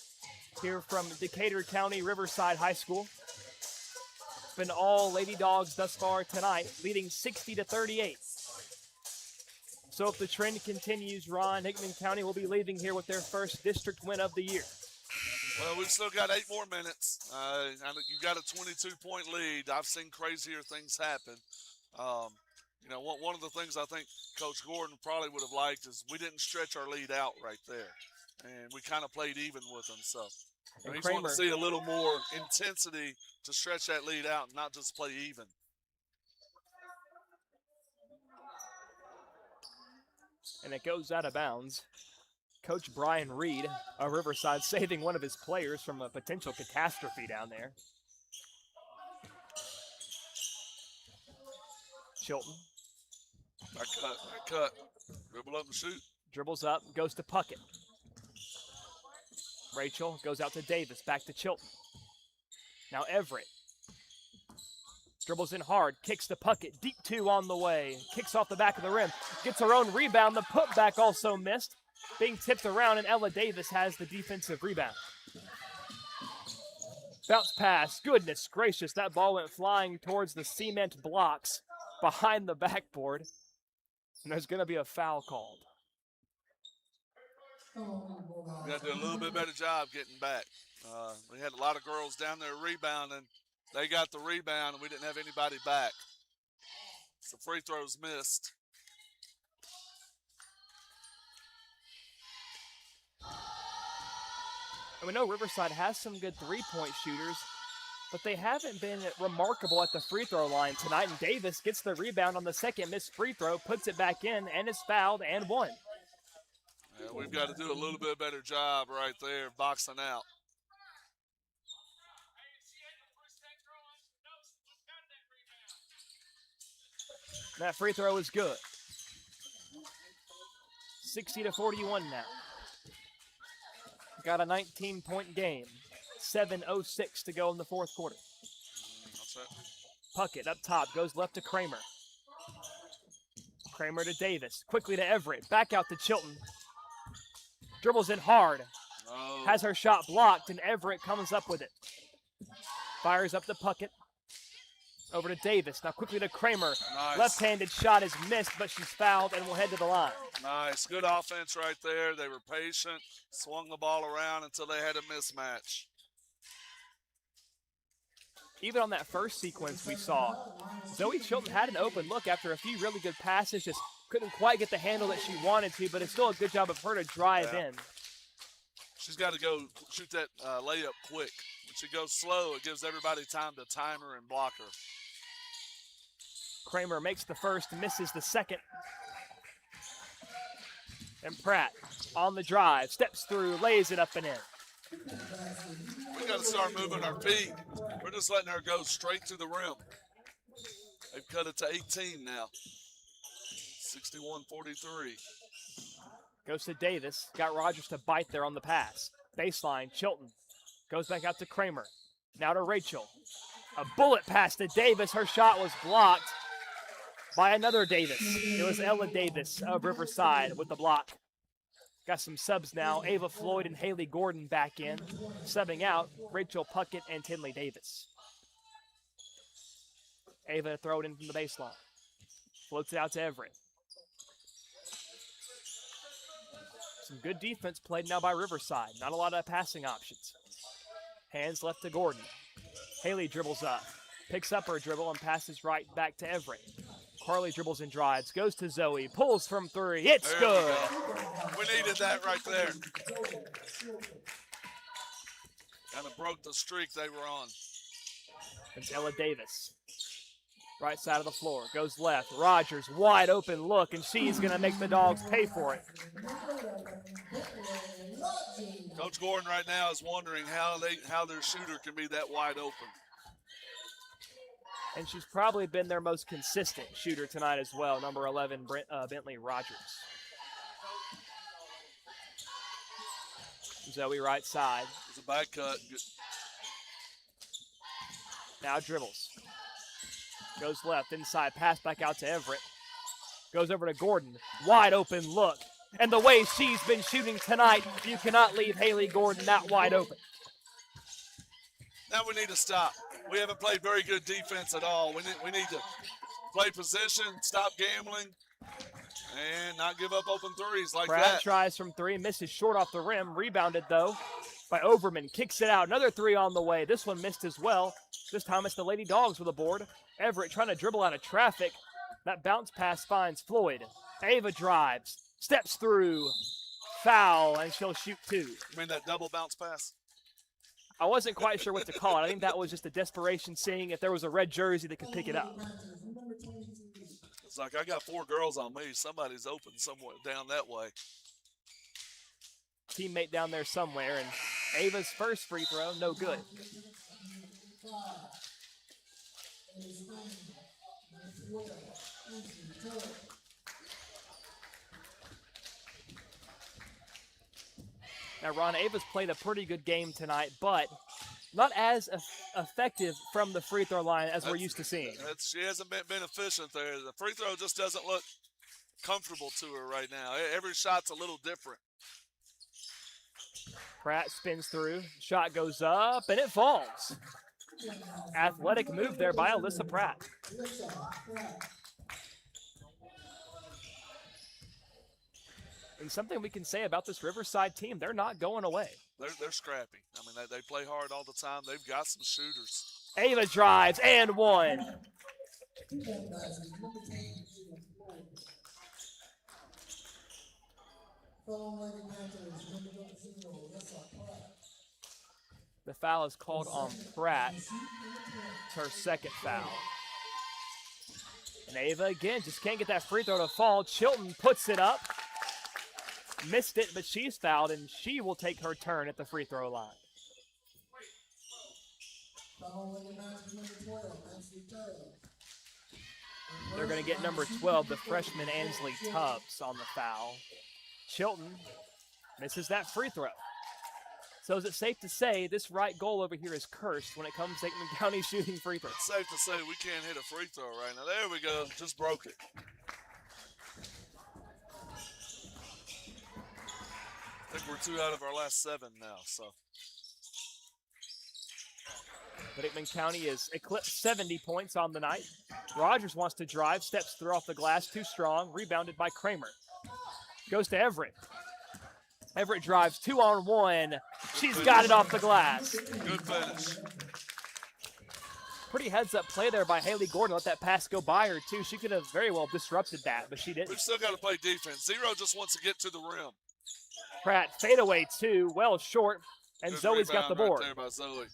here from Decatur County Riverside High School. It's been all Lady Dogs thus far tonight, leading 60-38. So if the trend continues, Ron, Hickman County will be leaving here with their first district win of the year. Well, we've still got 8 more minutes. You've got a 22-point lead. I've seen crazier things happen. You know, one of the things I think Coach Gordon probably would have liked is we didn't stretch our lead out right there. And we kind of played even with them. So he's wanting to see a little more intensity to stretch that lead out and not just play even. And it goes out of bounds. Coach Brian Reed of Riverside saving one of his players from a potential catastrophe down there. Chilton. Back cut. Dribble up and shoot. Dribbles up, goes to Puckett. Rachel goes out to Davis, back to Chilton. Now Everett. Dribbles in hard, kicks to Puckett, deep 2 on the way. Kicks off the back of the rim, gets her own rebound. The putback also missed. Being tipped around, and Ella Davis has the defensive rebound. Bounce pass, goodness gracious, that ball went flying towards the cement blocks behind the backboard. And there's going to be a foul called. We got to do a little bit better job getting back. We had a lot of girls down there rebounding. They got the rebound, and we didn't have anybody back. So free throws missed. And we know Riverside has some good three-point shooters, but they haven't been remarkable at the free throw line tonight. And Davis gets the rebound on the second missed free throw, puts it back in, and is fouled and one. Yeah, we've got to do a little bit better job right there, boxing out. That free throw is good. 60-41 now. Got a 19-point game. 7:06 to go in the fourth quarter. That's it. Puckett up top, goes left to Kramer. Kramer to Davis, quickly to Everett, back out to Chilton. Dribbles in hard, has her shot blocked, and Everett comes up with it. Fires up to Puckett. Over to Davis, now quickly to Kramer. Nice. Left-handed shot is missed, but she's fouled and will head to the line. Nice, good offense right there. They were patient, swung the ball around until they had a mismatch. Even on that first sequence we saw, Zoe Chilton had an open look after a few really good passes, just couldn't quite get the handle that she wanted to, but it's still a good job of her to drive in. She's got to go shoot that layup quick. When she goes slow, it gives everybody time to time her and block her. Kramer makes the first, misses the second. And Pratt on the drive, steps through, lays it up and in. We got to start moving our feet. We're just letting her go straight to the rim. They've cut it to 18 now. 61-43. Goes to Davis. Got Rogers to bite there on the pass. Baseline, Chilton. Goes back out to Kramer. Now to Rachel. A bullet pass to Davis. Her shot was blocked by another Davis. It was Ella Davis of Riverside with the block. Got some subs now. Ava Floyd and Haley Gordon back in. Subbing out, Rachel Puckett and Tinley Davis. Ava throw it in from the baseline. Floats it out to Everett. Some good defense played now by Riverside. Not a lot of passing options. Hands left to Gordon. Haley dribbles up. Picks up her dribble and passes right back to Everett. Carly dribbles and drives. Goes to Zoe. Pulls from three. It's good. We needed that right there. Kind of broke the streak they were on. It's Ella Davis. Right side of the floor. Goes left. Rogers, wide open look, and she's going to make the Dogs pay for it. Coach Gordon right now is wondering how their shooter can be that wide open. And she's probably been their most consistent shooter tonight as well, number 11, Bentley Rogers. Zoe right side. It's a back cut. Good. Now dribbles. Goes left, inside, pass back out to Everett. Goes over to Gordon. Wide open look. And the way she's been shooting tonight, you cannot leave Haley Gordon that wide open. Now we need to stop. We haven't played very good defense at all. We need to play position, stop gambling, and not give up open threes like Pratt that. Tries from three, misses short off the rim. Rebounded, though, by Overman. Kicks it out. Another three on the way. This one missed as well. This time it's the Lady Dogs with a board. Everett trying to dribble out of traffic. That bounce pass finds Floyd. Ava drives, steps through, foul, and she'll shoot two. You mean that double bounce pass? I wasn't quite sure what to call it. I think that was just a desperation, seeing if there was a red jersey that could pick it up. It's like, I got four girls on me. Somebody's open somewhere down that way. Teammate down there somewhere, and Ava's first free throw, no good. Now, Ron, Ava's played a pretty good game tonight, but not as effective from the free throw line as we're used to seeing. She hasn't been efficient there. The free throw just doesn't look comfortable to her right now. Every shot's a little different. Pratt spins through. Shot goes up, and it falls. Athletic move there by Alyssa Pratt. And something we can say about this Riverside team, they're not going away. They're scrappy. I mean, they play hard all the time. They've got some shooters. Ava drives and one. The foul is called on Pratt. It's her second foul. And Ava, again, just can't get that free throw to fall. Chilton puts it up. Missed it, but she's fouled, and she will take her turn at the free throw line. They're going to get number 12, the freshman Ansley Tubbs, on the foul. Chilton misses that free throw. So is it safe to say this right goal over here is cursed when it comes to Hickman County shooting free throws? It's safe to say we can't hit a free throw right now. There we go. Just broke it. I think we're 2 out of our last 7 now. So. But Hickman County has eclipsed 70 points on the night. Rogers wants to drive, steps through off the glass, too strong, rebounded by Kramer. Goes to Everett. Everett drives 2-on-1. She's got it off the glass. Good finish. Pretty heads-up play there by Haley Gordon. Let that pass go by her, too. She could have very well disrupted that, but she didn't. We've still got to play defense. Zero just wants to get to the rim. Pratt fadeaway, too, well short, and Good Zoe's got the board. Right there by Zoe.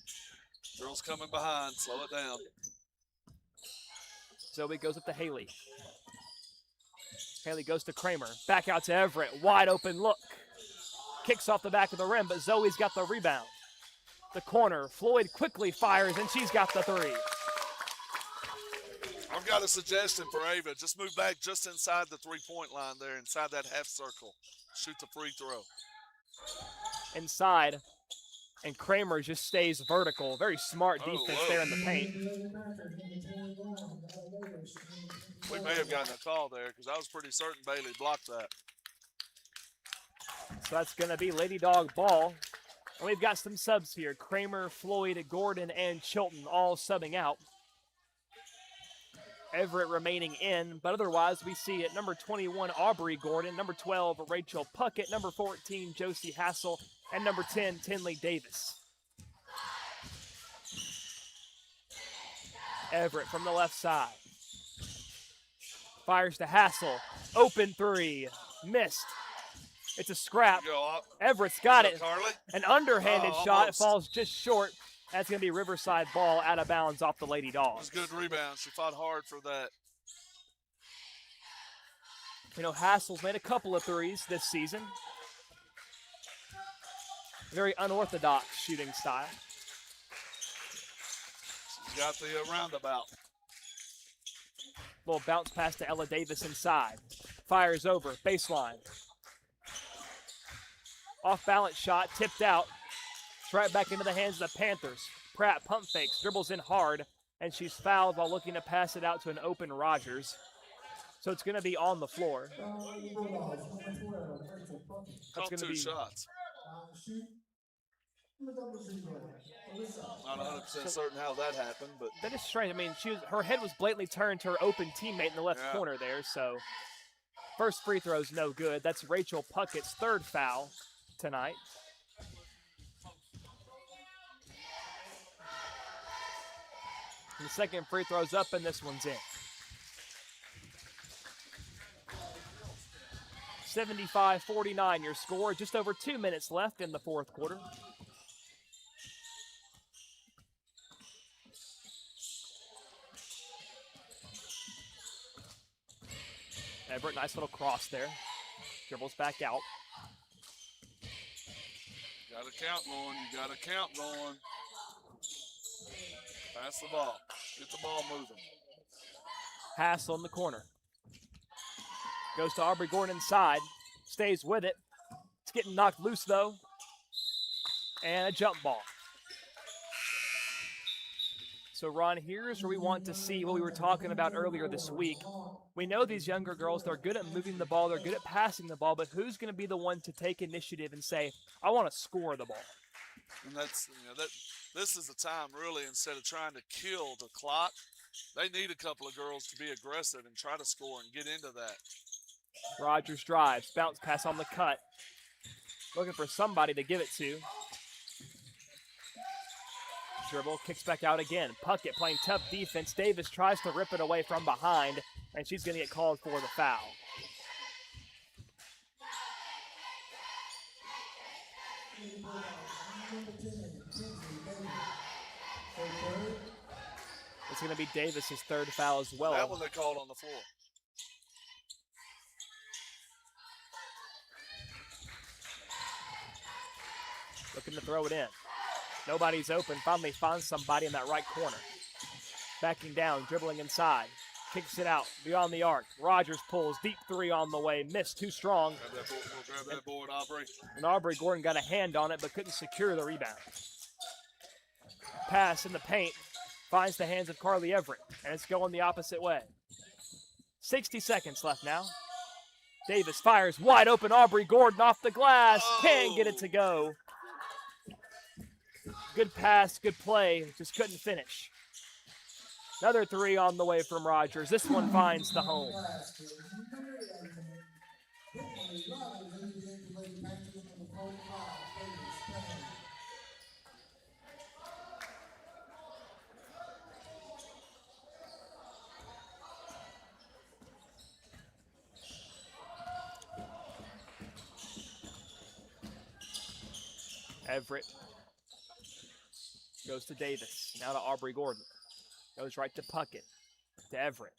Girls coming behind. Slow it down. Zoe goes up to Haley. Haley goes to Kramer. Back out to Everett. Wide open look. Kicks off the back of the rim, but Zoe's got the rebound. The corner. Floyd quickly fires, and she's got the three. I've got a suggestion for Ava. Just move back just inside the three-point line there, inside that half circle. Shoot the free throw. Inside, and Kramer just stays vertical. Very smart defense there in the paint. We may have gotten a call there because I was pretty certain Bailey blocked that. So that's going to be Lady Dog ball. And we've got some subs here. Kramer, Floyd, Gordon, and Chilton all subbing out. Everett remaining in, but otherwise we see at number 21, Aubrey Gordon, number 12, Rachel Puckett, number 14, Josie Hassel, and number 10, Tinley Davis. Everett from the left side. Fires to Hassel. Open three. Missed. It's a scrap. Everett's got it. Carly? An underhanded shot. It almost. falls just short. That's going to be Riverside ball out of bounds off the Lady Dogs. It was a good rebound. She fought hard for that. You know, Hassel's made a couple of threes this season. Very unorthodox shooting style. She's got the roundabout. Little bounce pass to Ella Davis inside. Fires over. Baseline. Off balance shot. Tipped out. Right back into the hands of the Panthers. Pratt pump fakes, dribbles in hard, and she's fouled while looking to pass it out to an open Rogers. So it's going to be on the floor. That's going to be shots. Not 100% certain how that happened, but that is strange. I mean, her head was blatantly turned to her open teammate in the left corner there. So first free throw's no good. That's Rachel Puckett's third foul tonight. The second free throw's up, and this one's in. 75-49 your score. Just over 2 minutes left in the fourth quarter. Everett, nice little cross there. Dribbles back out. got a count going. You got a count going. Pass the ball. Get the ball moving. Hassel in the corner. Goes to Aubrey Gordon inside. Stays with it. It's getting knocked loose, though. And a jump ball. So, Ron, here's where we want to see what we were talking about earlier this week. We know these younger girls, they're good at moving the ball, they're good at passing the ball, but who's going to be the one to take initiative and say, I want to score the ball? And that's, this is the time, really, instead of trying to kill the clock, they need a couple of girls to be aggressive and try to score and get into that. Rogers drives, bounce pass on the cut. Looking for somebody to give it to. Dribble, kicks back out again. Puckett playing tough defense. Davis tries to rip it away from behind, and she's going to get called for the foul. It's going to be Davis's third foul as well. That one they called on the floor. Looking to throw it in. Nobody's open. Finally finds somebody in that right corner. Backing down, dribbling inside. Kicks it out beyond the arc. Rogers pulls. Deep three on the way. Missed. Too strong. Grab that board, Aubrey. And Aubrey Gordon got a hand on it but couldn't secure the rebound. Pass in the paint. Finds the hands of Carly Everett. And it's going the opposite way. 60 seconds left now. Davis fires wide open. Aubrey Gordon off the glass. Can't get it to go. Good pass, good play. Just couldn't finish. Another three on the way from Rogers. This one finds the home. Everett goes to Davis. Now to Aubrey Gordon. Goes right to Puckett. To Everett.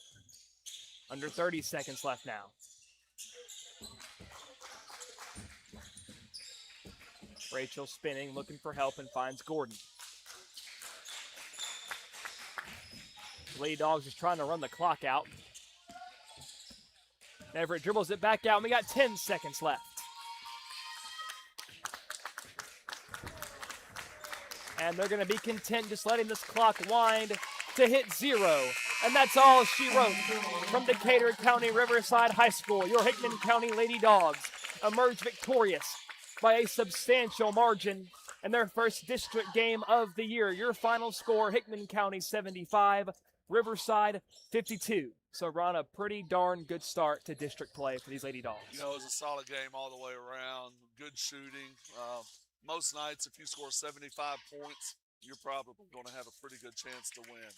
Under 30 seconds left now. Rachel spinning, looking for help, and finds Gordon. Lady Dogs is trying to run the clock out. Everett dribbles it back out, and we got 10 seconds left. And they're going to be content just letting this clock wind to hit 0. And that's all she wrote. From Decatur County Riverside High School, your Hickman County Lady Dogs emerged victorious by a substantial margin in their first district game of the year. Your final score, Hickman County 75, Riverside 52. So Ron, a pretty darn good start to district play for these Lady Dogs. You know, it was a solid game all the way around. Good shooting. Most nights, if you score 75 points, you're probably going to have a pretty good chance to win.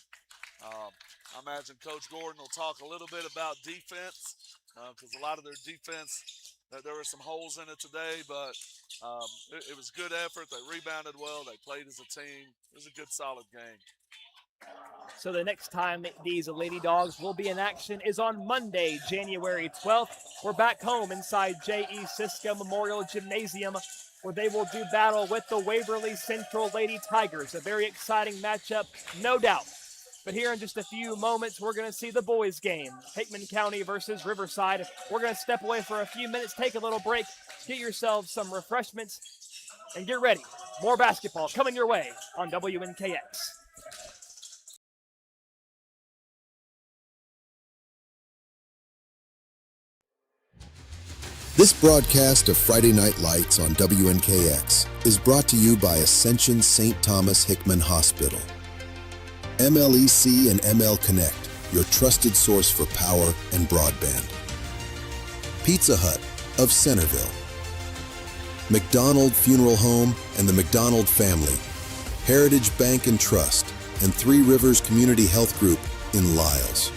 I imagine Coach Gordon will talk a little bit about defense because a lot of their defense, there were some holes in it today, but it was good effort. They rebounded well. They played as a team. It was a good, solid game. So the next time these Lady Dogs will be in action is on Monday, January 12th. We're back home inside J.E. Siska Memorial Gymnasium, where they will do battle with the Waverly Central Lady Tigers. A very exciting matchup, no doubt. But here in just a few moments, we're going to see the boys' game. Hickman County versus Riverside. We're going to step away for a few minutes, take a little break, get yourselves some refreshments, and get ready. More basketball coming your way on WNKX. This broadcast of Friday Night Lights on WNKX is brought to you by Ascension St. Thomas Hickman Hospital. MLEC and ML Connect, your trusted source for power and broadband. Pizza Hut of Centerville. McDonald Funeral Home and the McDonald Family. Heritage Bank and Trust, and Three Rivers Community Health Group in Lyles.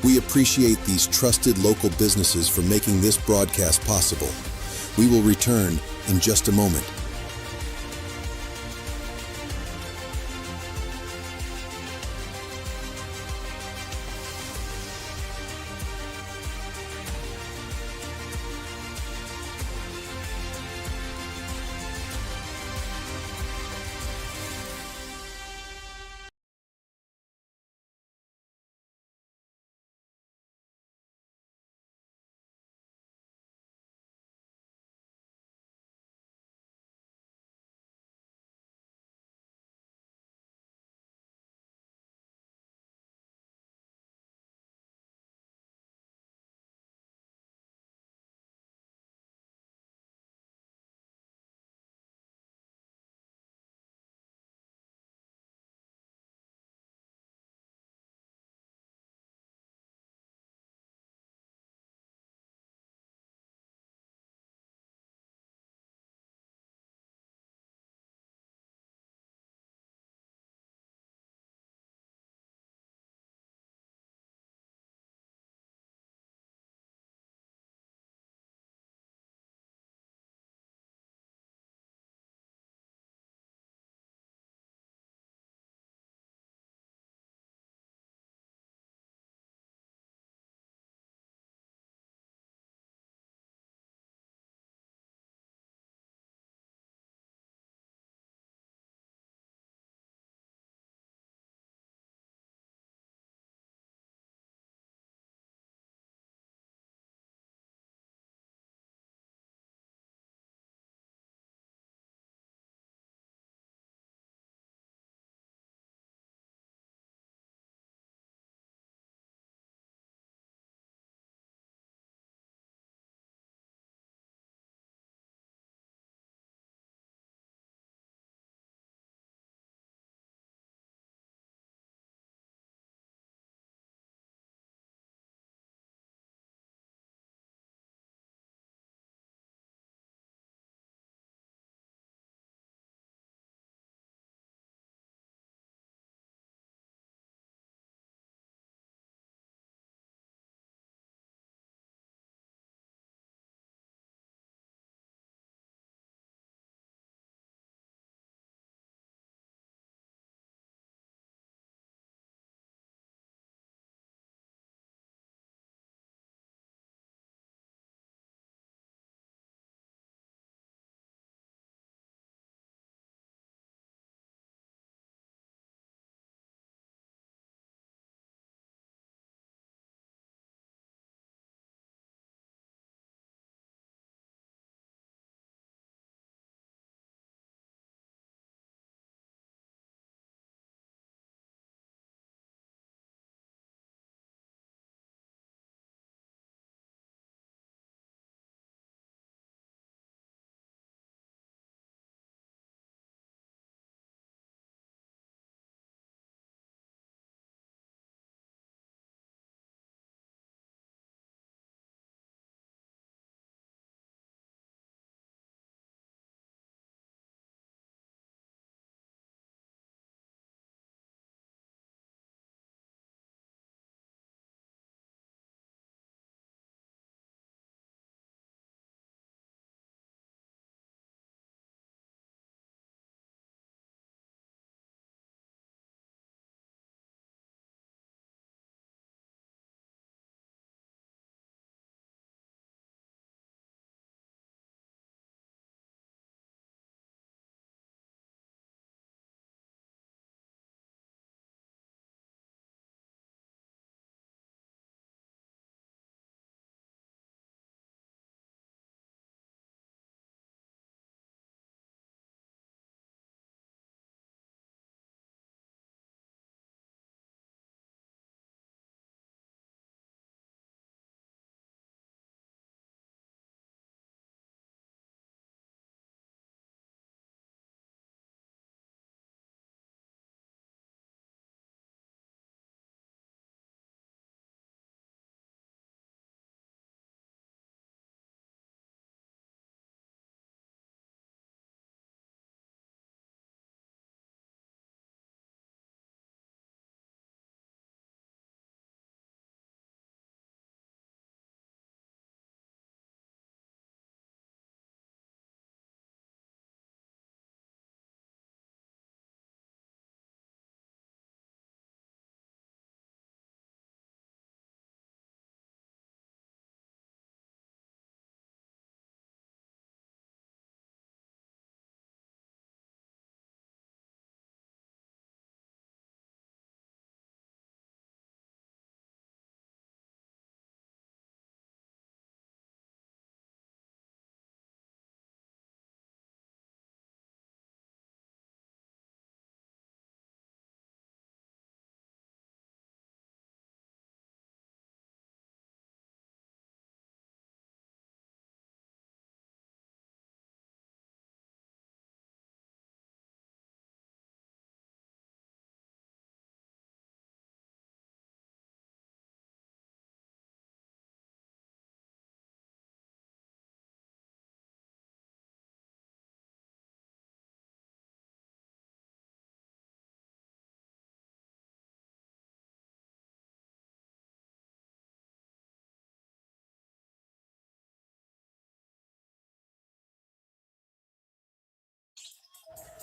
We appreciate these trusted local businesses for making this broadcast possible. We will return in just a moment.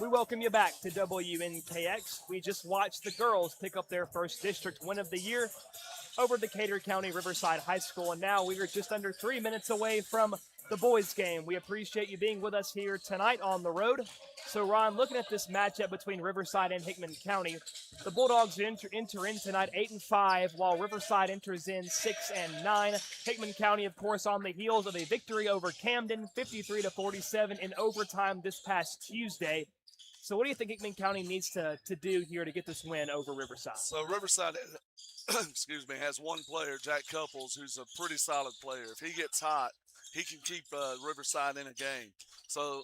We welcome you back to WNKX. We just watched the girls pick up their first district win of the year over Decatur County Riverside High School, and now we are just under 3 minutes away from the boys game. We appreciate you being with us here tonight on the road. So Ron, looking at this matchup between Riverside and Hickman County, the Bulldogs enter in tonight 8-5, while Riverside enters in 6-9. Hickman County, of course, on the heels of a victory over Camden, 53-47 in overtime this past Tuesday. So what do you think Hickman County needs to do here to get this win over Riverside? So Riverside, excuse me, has one player, Jack Couples, who's a pretty solid player. If he gets hot, he can keep Riverside in a game. So,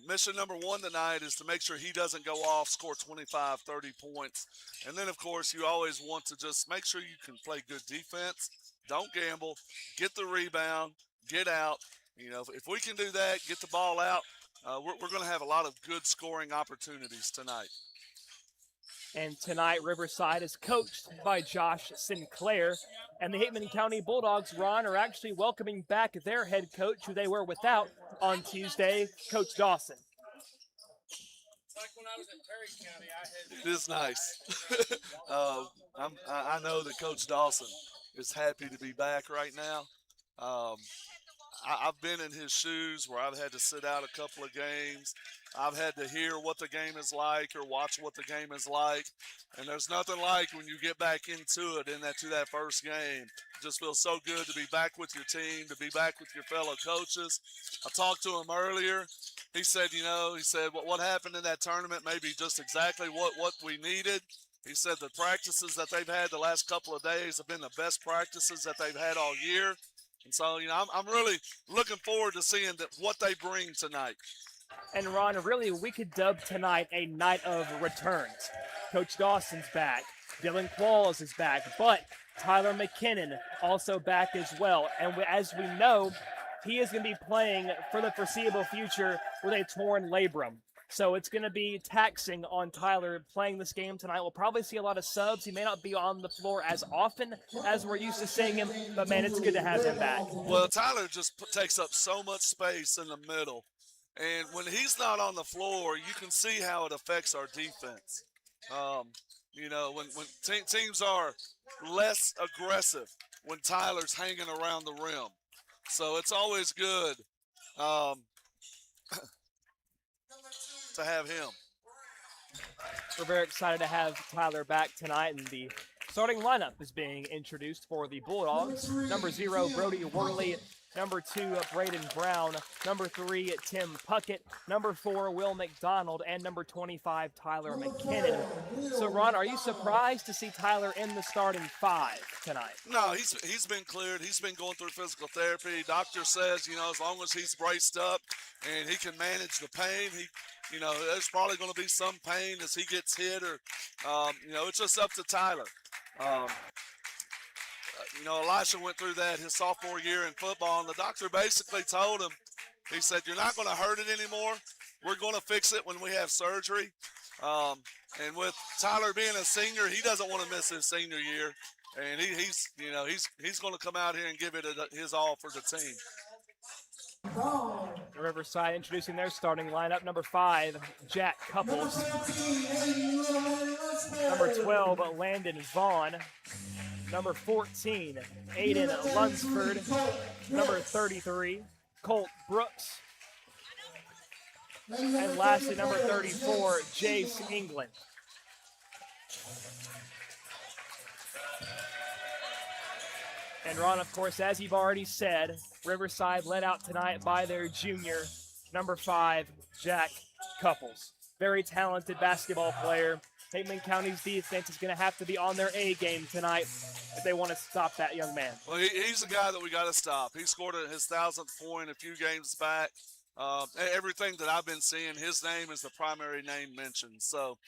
mission number one tonight is to make sure he doesn't go off, score 25, 30 points. And then, of course, you always want to just make sure you can play good defense. Don't gamble. Get the rebound. Get out. If we can do that, get the ball out, we're going to have a lot of good scoring opportunities tonight. And tonight, Riverside is coached by Josh Sinclair. And the Hickman County Bulldogs, Ron, are actually welcoming back their head coach, who they were without on Tuesday, Coach Dawson. Like when I was in Perry County, It is nice. I know that Coach Dawson is happy to be back right now. I've been in his shoes where I've had to sit out a couple of games. I've had to hear what the game is like or watch what the game is like. And there's nothing like when you get back into it to that first game. It just feels so good to be back with your team, to be back with your fellow coaches. I talked to him earlier. He said, what happened in that tournament may be just exactly what we needed. He said the practices that they've had the last couple of days have been the best practices that they've had all year. And so, I'm really looking forward to seeing what they bring tonight. And Ron, really, we could dub tonight a night of returns. Coach Dawson's back. Dylan Qualls is back. But Tyler McKinnon also back as well. And as we know, he is going to be playing for the foreseeable future with a torn labrum. So it's going to be taxing on Tyler playing this game tonight. We'll probably see a lot of subs. He may not be on the floor as often as we're used to seeing him, but, man, it's good to have him back. Well, Tyler just takes up so much space in the middle. And when he's not on the floor, you can see how it affects our defense. When teams are less aggressive when Tyler's hanging around the rim. So it's always good to have him. We're very excited to have Tyler back tonight, and the starting lineup is being introduced for the Bulldogs. Number 0, Brody Worley. Number 2, Braden Brown. Number 3, Tim Puckett. Number 4, Will McDonald. And number 25, Tyler McKinnon. So, Ron, are you surprised to see Tyler in the starting 5 tonight? No, he's been cleared. He's been going through physical therapy. Doctor says, as long as he's braced up and he can manage the pain, there's probably going to be some pain as he gets hit or, it's just up to Tyler. Elisha went through that his sophomore year in football, and the doctor basically told him, he said, you're not going to hurt it anymore. We're going to fix it when we have surgery. And with Tyler being a senior, he doesn't want to miss his senior year. And he's going to come out here and give it his all for the team. Riverside introducing their starting lineup. Number 5, Jack Couples. Number 12, Landon Vaughn. Number 14, Aiden Lunsford. Number 33, Colt Brooks. And lastly, number 34, Jace England. And Ron, of course, as you've already said, Riverside led out tonight by their junior, number 5, Jack Couples. Very talented basketball player. Hickman County's defense is going to have to be on their A game tonight if they want to stop that young man. Well, he's the guy that we got to stop. He scored his 1,000th point a few games back. Everything that I've been seeing, his name is the primary name mentioned. So,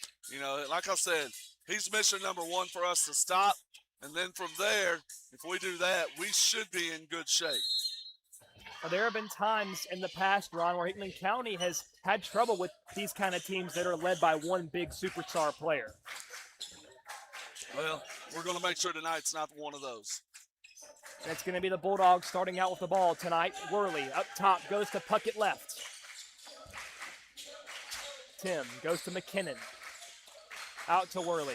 like I said, he's mission number 1 for us to stop. And then from there, if we do that, we should be in good shape. There have been times in the past, Ron, where Hickman County has had trouble with these kind of teams that are led by one big superstar player. Well, we're going to make sure tonight's not one of those. And it's going to be the Bulldogs starting out with the ball tonight. Worley up top goes to Puckett left. Tim goes to McKinnon. Out to Worley.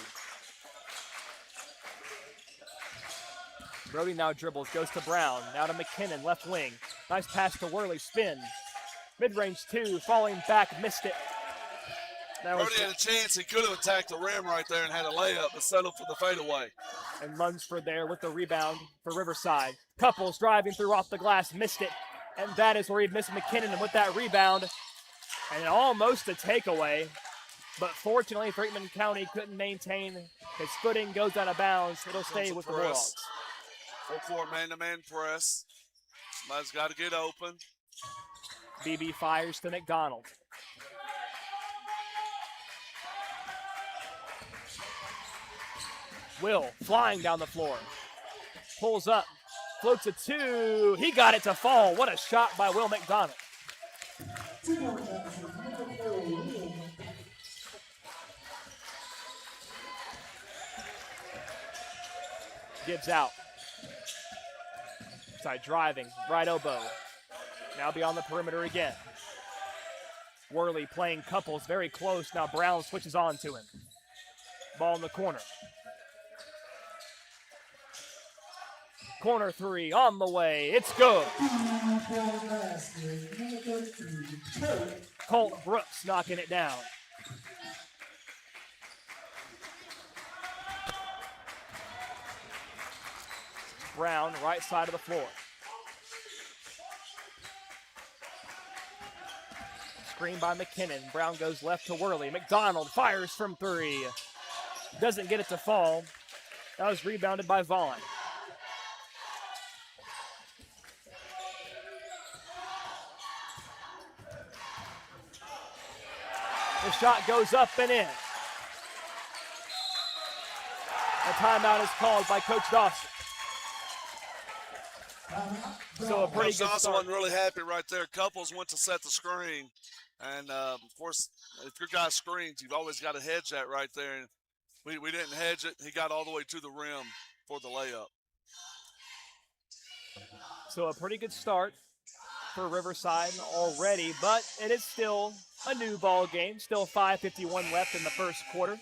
Brody now dribbles, goes to Brown. Now to McKinnon, left wing. Nice pass to Worley, spin. Mid-range 2, falling back, missed it. Brody had a chance. He could have attacked the rim right there and had a layup, but settled for the fadeaway. And Lunsford there with the rebound for Riverside. Couples driving through off the glass, missed it. And that is where he missed McKinnon, and with that rebound, and almost a takeaway. But fortunately for Hickman County, couldn't maintain his footing, goes out of bounds. It'll stay with the Bulldogs. Full court man-to-man press. Somebody's got to get open. BB fires to McDonald. Will flying down the floor. Pulls up. Floats a 2. He got it to fall. What a shot by Will McDonald. Gives out. Side driving. Right elbow. Now beyond the perimeter again. Worley playing couples very close. Now Brown switches on to him. Ball in the corner. Corner 3 on the way. It's good. Colt Brooks knocking it down. Brown, right side of the floor. Screen by McKinnon. Brown goes left to Worley. McDonald fires from 3. Doesn't get it to fall. That was rebounded by Vaughn. The shot goes up and in. A timeout is called by Coach Dawson. So a pretty Coach good Dawson start. wasn't really happy right there. Couples went to set the screen. And, of course, if your guy screens, you've always got to hedge that right there. And we didn't hedge it. He got all the way to the rim for the layup. So a pretty good start for Riverside already, but it is still a new ball game. Still 5:51 left in the first quarter.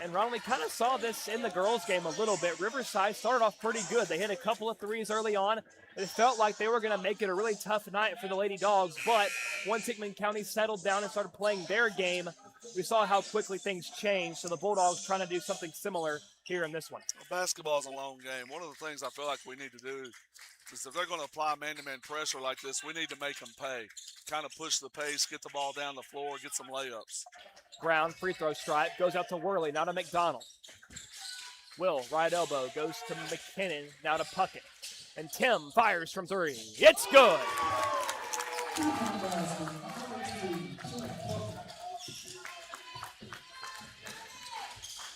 And Ron, we kind of saw this in the girls' game a little bit. Riverside started off pretty good. They hit a couple of threes early on. It felt like they were going to make it a really tough night for the Lady Dogs, but once Hickman County settled down and started playing their game, we saw how quickly things changed. So the Bulldogs trying to do something similar here in this one. Well, basketball's a long game. One of the things I feel like we need to do is if they're going to apply man-to-man pressure like this, we need to make them pay. Kind of push the pace, get the ball down the floor, get some layups. Brown, free throw stripe, goes out to Worley, now to McDonald. Will, right elbow, goes to McKinnon, now to Puckett. And Tim fires from 3. It's good!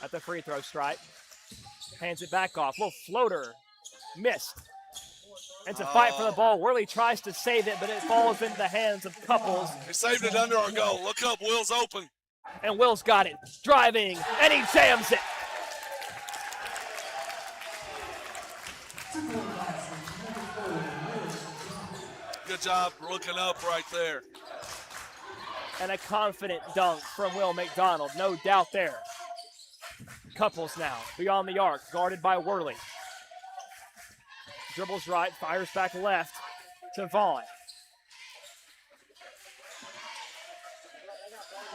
At the free throw stripe. Hands it back off. Little floater. Missed. And to fight for the ball. Worley tries to save it, but it falls into the hands of Couples. He saved it under our goal. Look up, Will's open. And Will's got it. Driving, and he jams it. Good job looking up right there. And a confident dunk from Will McDonald. No doubt there. Couples now, beyond the arc, guarded by Worley. Dribbles right, fires back left to Vaughn.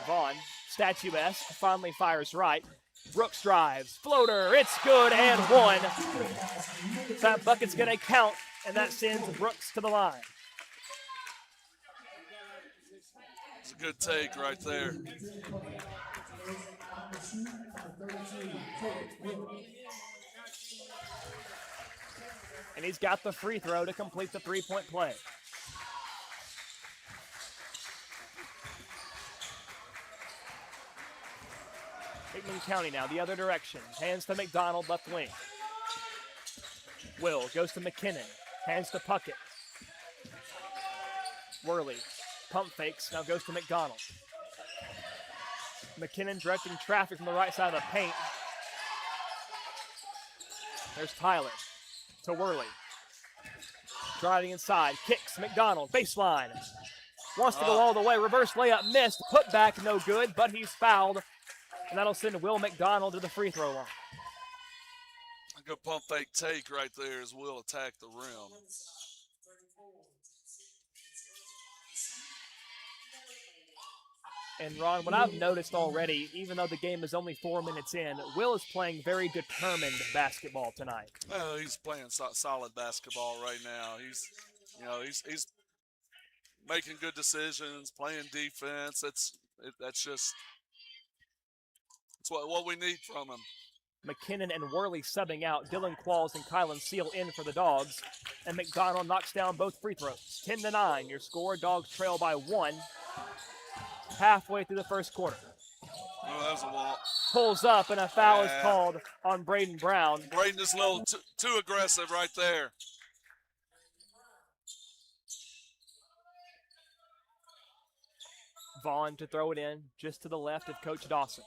Vaughn, statuesque, finally fires right. Brooks drives, floater, it's good, and 1. That bucket's gonna count, and that sends Brooks to the line. It's a good take right there. And he's got the free throw to complete the three-point play. Hickman County now the other direction. Hands to McDonald, left wing. Will goes to McKinnon. Hands to Puckett. Worley pump fakes, now goes to McDonald. McKinnon directing traffic from the right side of the paint. There's Tyler to Worley. Driving inside, kicks McDonald, baseline. Wants to go all the way. Reverse layup missed. Put back no good, but he's fouled. And that'll send Will McDonald to the free throw line. A good pump fake take right there as Will attack the rim. And Ron, what I've noticed already, even though the game is only 4 minutes in, Will is playing very determined basketball tonight. Well, he's playing solid basketball right now. He's making good decisions, playing defense. That's what we need from him. McKinnon and Worley subbing out. Dylan Qualls and Kylan Seal in for the Dogs. And McDonald knocks down both free throws. 10-9, your score. Dogs trail by 1. Halfway through the first quarter. Oh, that was a walk. Pulls up, and a foul is called on Braden Brown. Braden is a little too aggressive right there. Vaughn to throw it in, just to the left of Coach Dawson.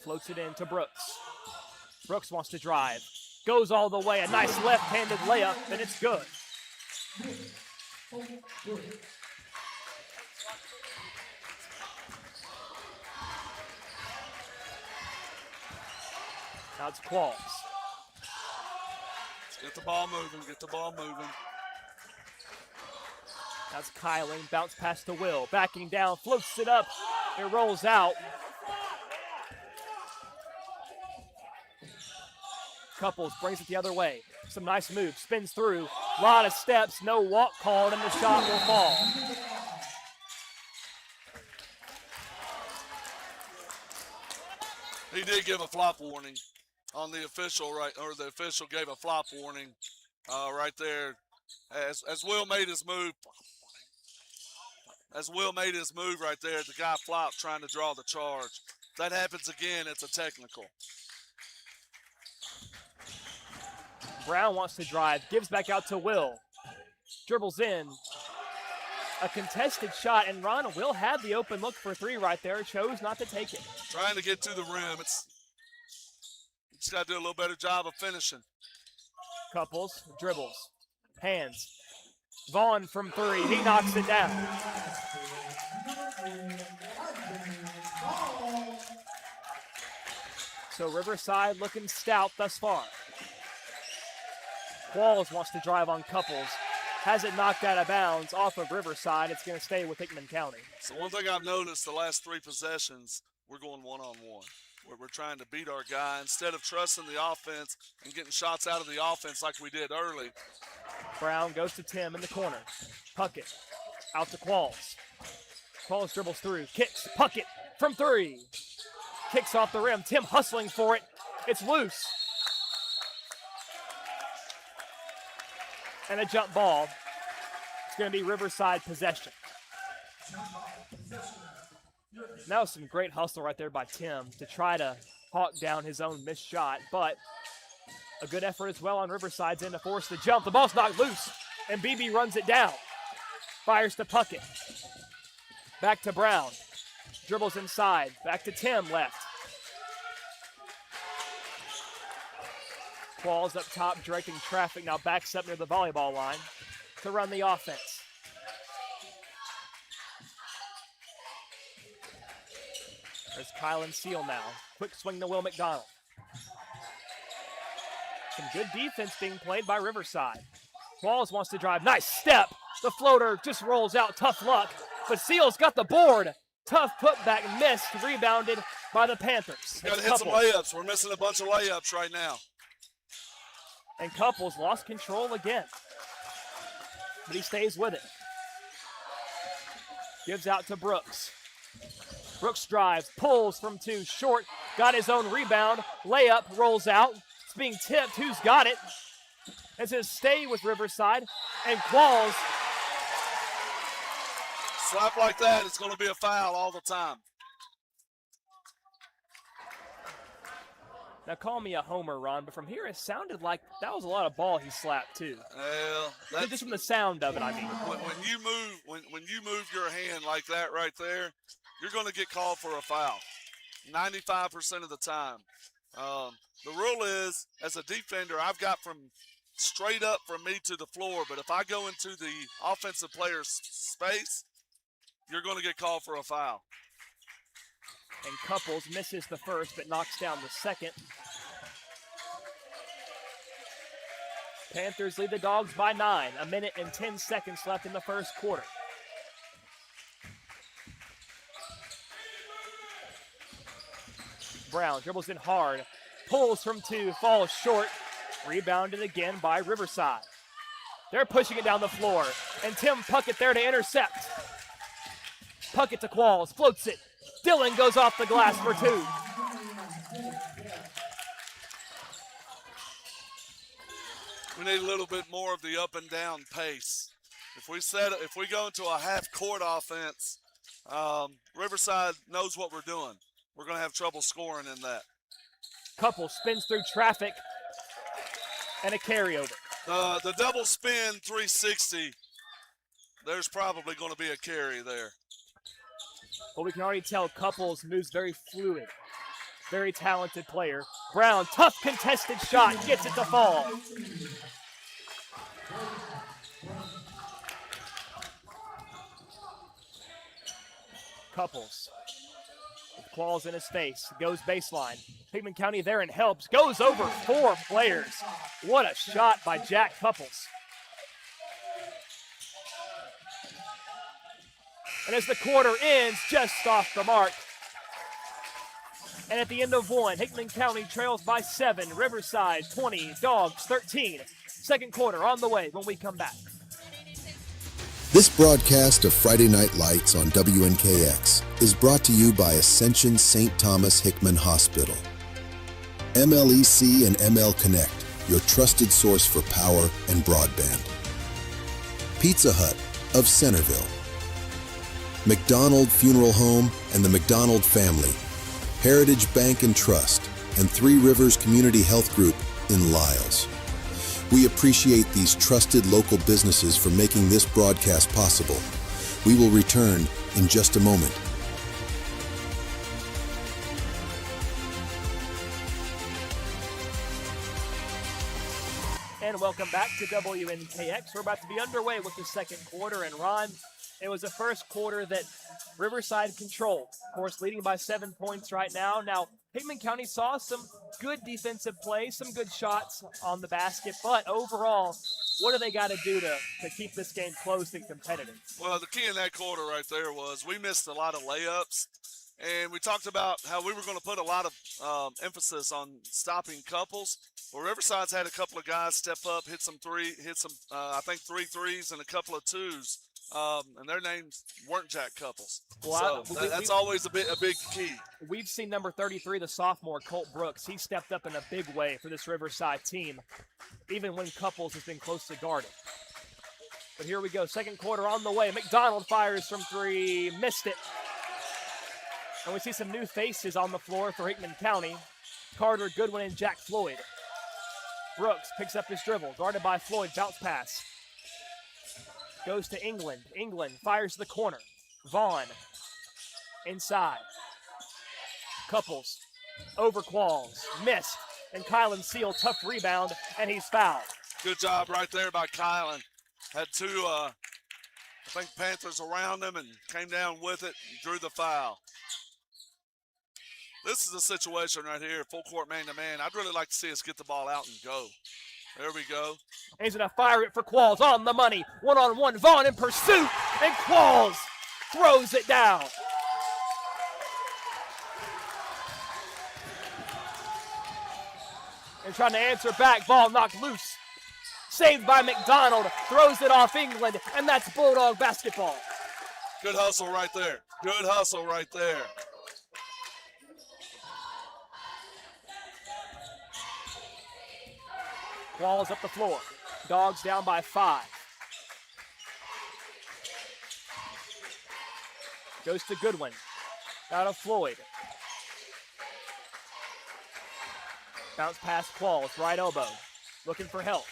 Floats it in to Brooks. Brooks wants to drive. Goes all the way, a nice left-handed layup, and it's good. Now it's Qualls. Let's get the ball moving, That's Kylan, bounce pass to Will. Backing down, floats it up. It rolls out. Couples brings it the other way. Some nice moves, spins through. Lot of steps, no walk called, and the shot will fall. He did give a flop warning on the official, the official gave a flop warning right there as Will made his move. As Will made his move right there, the guy flopped trying to draw the charge. If that happens again, it's a technical. Brown wants to drive, gives back out to Will. Dribbles in. A contested shot, and Ron Will had the open look for three right there, chose not to take it. Trying to get to the rim. Just got to do a little better job of finishing. Couples, dribbles, hands. Vaughn from three, he knocks it down. So Riverside looking stout thus far. Qualls wants to drive on Couples. Has it knocked out of bounds off of Riverside. It's going to stay with Hickman County. So one thing I've noticed the last three possessions, we're going one-on-one. Where we're trying to beat our guy instead of trusting the offense and getting shots out of the offense like we did early. Brown goes to Tim in the corner. Puckett out to Qualls. Qualls dribbles through, kicks, Puckett from three. Kicks off the rim. Tim hustling for it. It's loose. And a jump ball. It's going to be Riverside possession. Now some great hustle right there by Tim to try to hawk down his own missed shot, but a good effort as well on Riverside's end to force the jump. The ball's knocked loose, and BB runs it down. Fires to Puckett. Back to Brown. Dribbles inside. Back to Tim left. Qualls up top, directing traffic. Now backs up near the volleyball line to run the offense. There's Kylan Seal now. Quick swing to Will McDonald. Some good defense being played by Riverside. Qualls wants to drive. Nice step. The floater just rolls out. Tough luck. But Seal's got the board. Tough putback missed. Rebounded by the Panthers. Got to hit some layups. We're missing a bunch of layups right now. And Couples lost control again. But he stays with it. Gives out to Brooks. Brooks drives, pulls from two, short, got his own rebound, layup, rolls out. It's being tipped, who's got it? It's going to stay with Riverside, and Qualls. Slap like that, it's going to be a foul all the time. Now call me a homer, Ron, but from here it sounded like that was a lot of ball he slapped too. Well, just from the sound of it, I mean. When you move your hand like that right there, you're going to get called for a foul 95% of the time. The rule is, as a defender, I've got from straight up from me to the floor, but if I go into the offensive player's space, you're going to get called for a foul. And Couples misses the first but knocks down the second. Panthers lead the Dogs by 9. 1 minute and 10 seconds left in the first quarter. Brown dribbles in hard, pulls from 2, falls short. Rebounded again by Riverside. They're pushing it down the floor, and Tim Puckett there to intercept. Puckett to Qualls, floats it. Dillon goes off the glass for 2. We need a little bit more of the up and down pace. If we go into a half court offense, Riverside knows what we're doing. We're going to have trouble scoring in that. Couple spins through traffic and a carryover. The double spin 360, there's probably going to be a carry there. But we can already tell Couples moves very fluid. Very talented player. Brown, tough contested shot, gets it to fall. Couples. Claws in his face, goes baseline. Hickman County there and helps, goes over 4 players. What a shot by Jack Couples. And as the quarter ends, just off the mark. And at the end of 1, Hickman County trails by 7. Riverside 20, Dogs 13. Second quarter on the way when we come back. This broadcast of Friday Night Lights on WNKX is brought to you by Ascension St. Thomas Hickman Hospital. MLEC and ML Connect, your trusted source for power and broadband. Pizza Hut of Centerville. McDonald Funeral Home and the McDonald Family. Heritage Bank and Trust, and Three Rivers Community Health Group in Lyles. We appreciate these trusted local businesses for making this broadcast possible. We will return in just a moment. And welcome back to WNKX. We're about to be underway with the second quarter, and Ron, it was the first quarter that Riverside controlled. Of course, leading by 7 points right now. Now, Hickman County saw some good defensive plays, some good shots on the basket, but overall, what do they got to do to keep this game close and competitive? Well, the key in that quarter right there was we missed a lot of layups, and we talked about how we were going to put a lot of emphasis on stopping Couples. Well, Riverside's had a couple of guys step up, hit some I think 3 threes and a couple of 2s. And their names weren't Jack Couples. Well, so that's always a big key. We've seen number 33, the sophomore, Colt Brooks. He stepped up in a big way for this Riverside team, even when Couples has been closely guarded. But here we go, second quarter on the way. McDonald fires from 3, missed it. And we see some new faces on the floor for Hickman County. Carter Goodwin and Jack Floyd. Brooks picks up his dribble, guarded by Floyd, bounce pass. Goes to England. England fires the corner. Vaughn inside. Couples over Qualls. Missed. And Kylan Seal, tough rebound, and he's fouled. Good job right there by Kylan. Had 2, I think, Panthers around him and came down with it and drew the foul. This is a situation right here, full court man-to-man. I'd really like to see us get the ball out and go. There we go. He's going to fire it for Qualls on the money. One-on-one, Vaughn in pursuit, and Qualls throws it down. And trying to answer back, ball knocked loose. Saved by McDonald, throws it off England, and that's Bulldog basketball. Good hustle right there. Good hustle right there. Qualls up the floor. Dogs down by 5. Goes to Goodwin. Out of Floyd. Bounce pass Qualls, right elbow. Looking for help.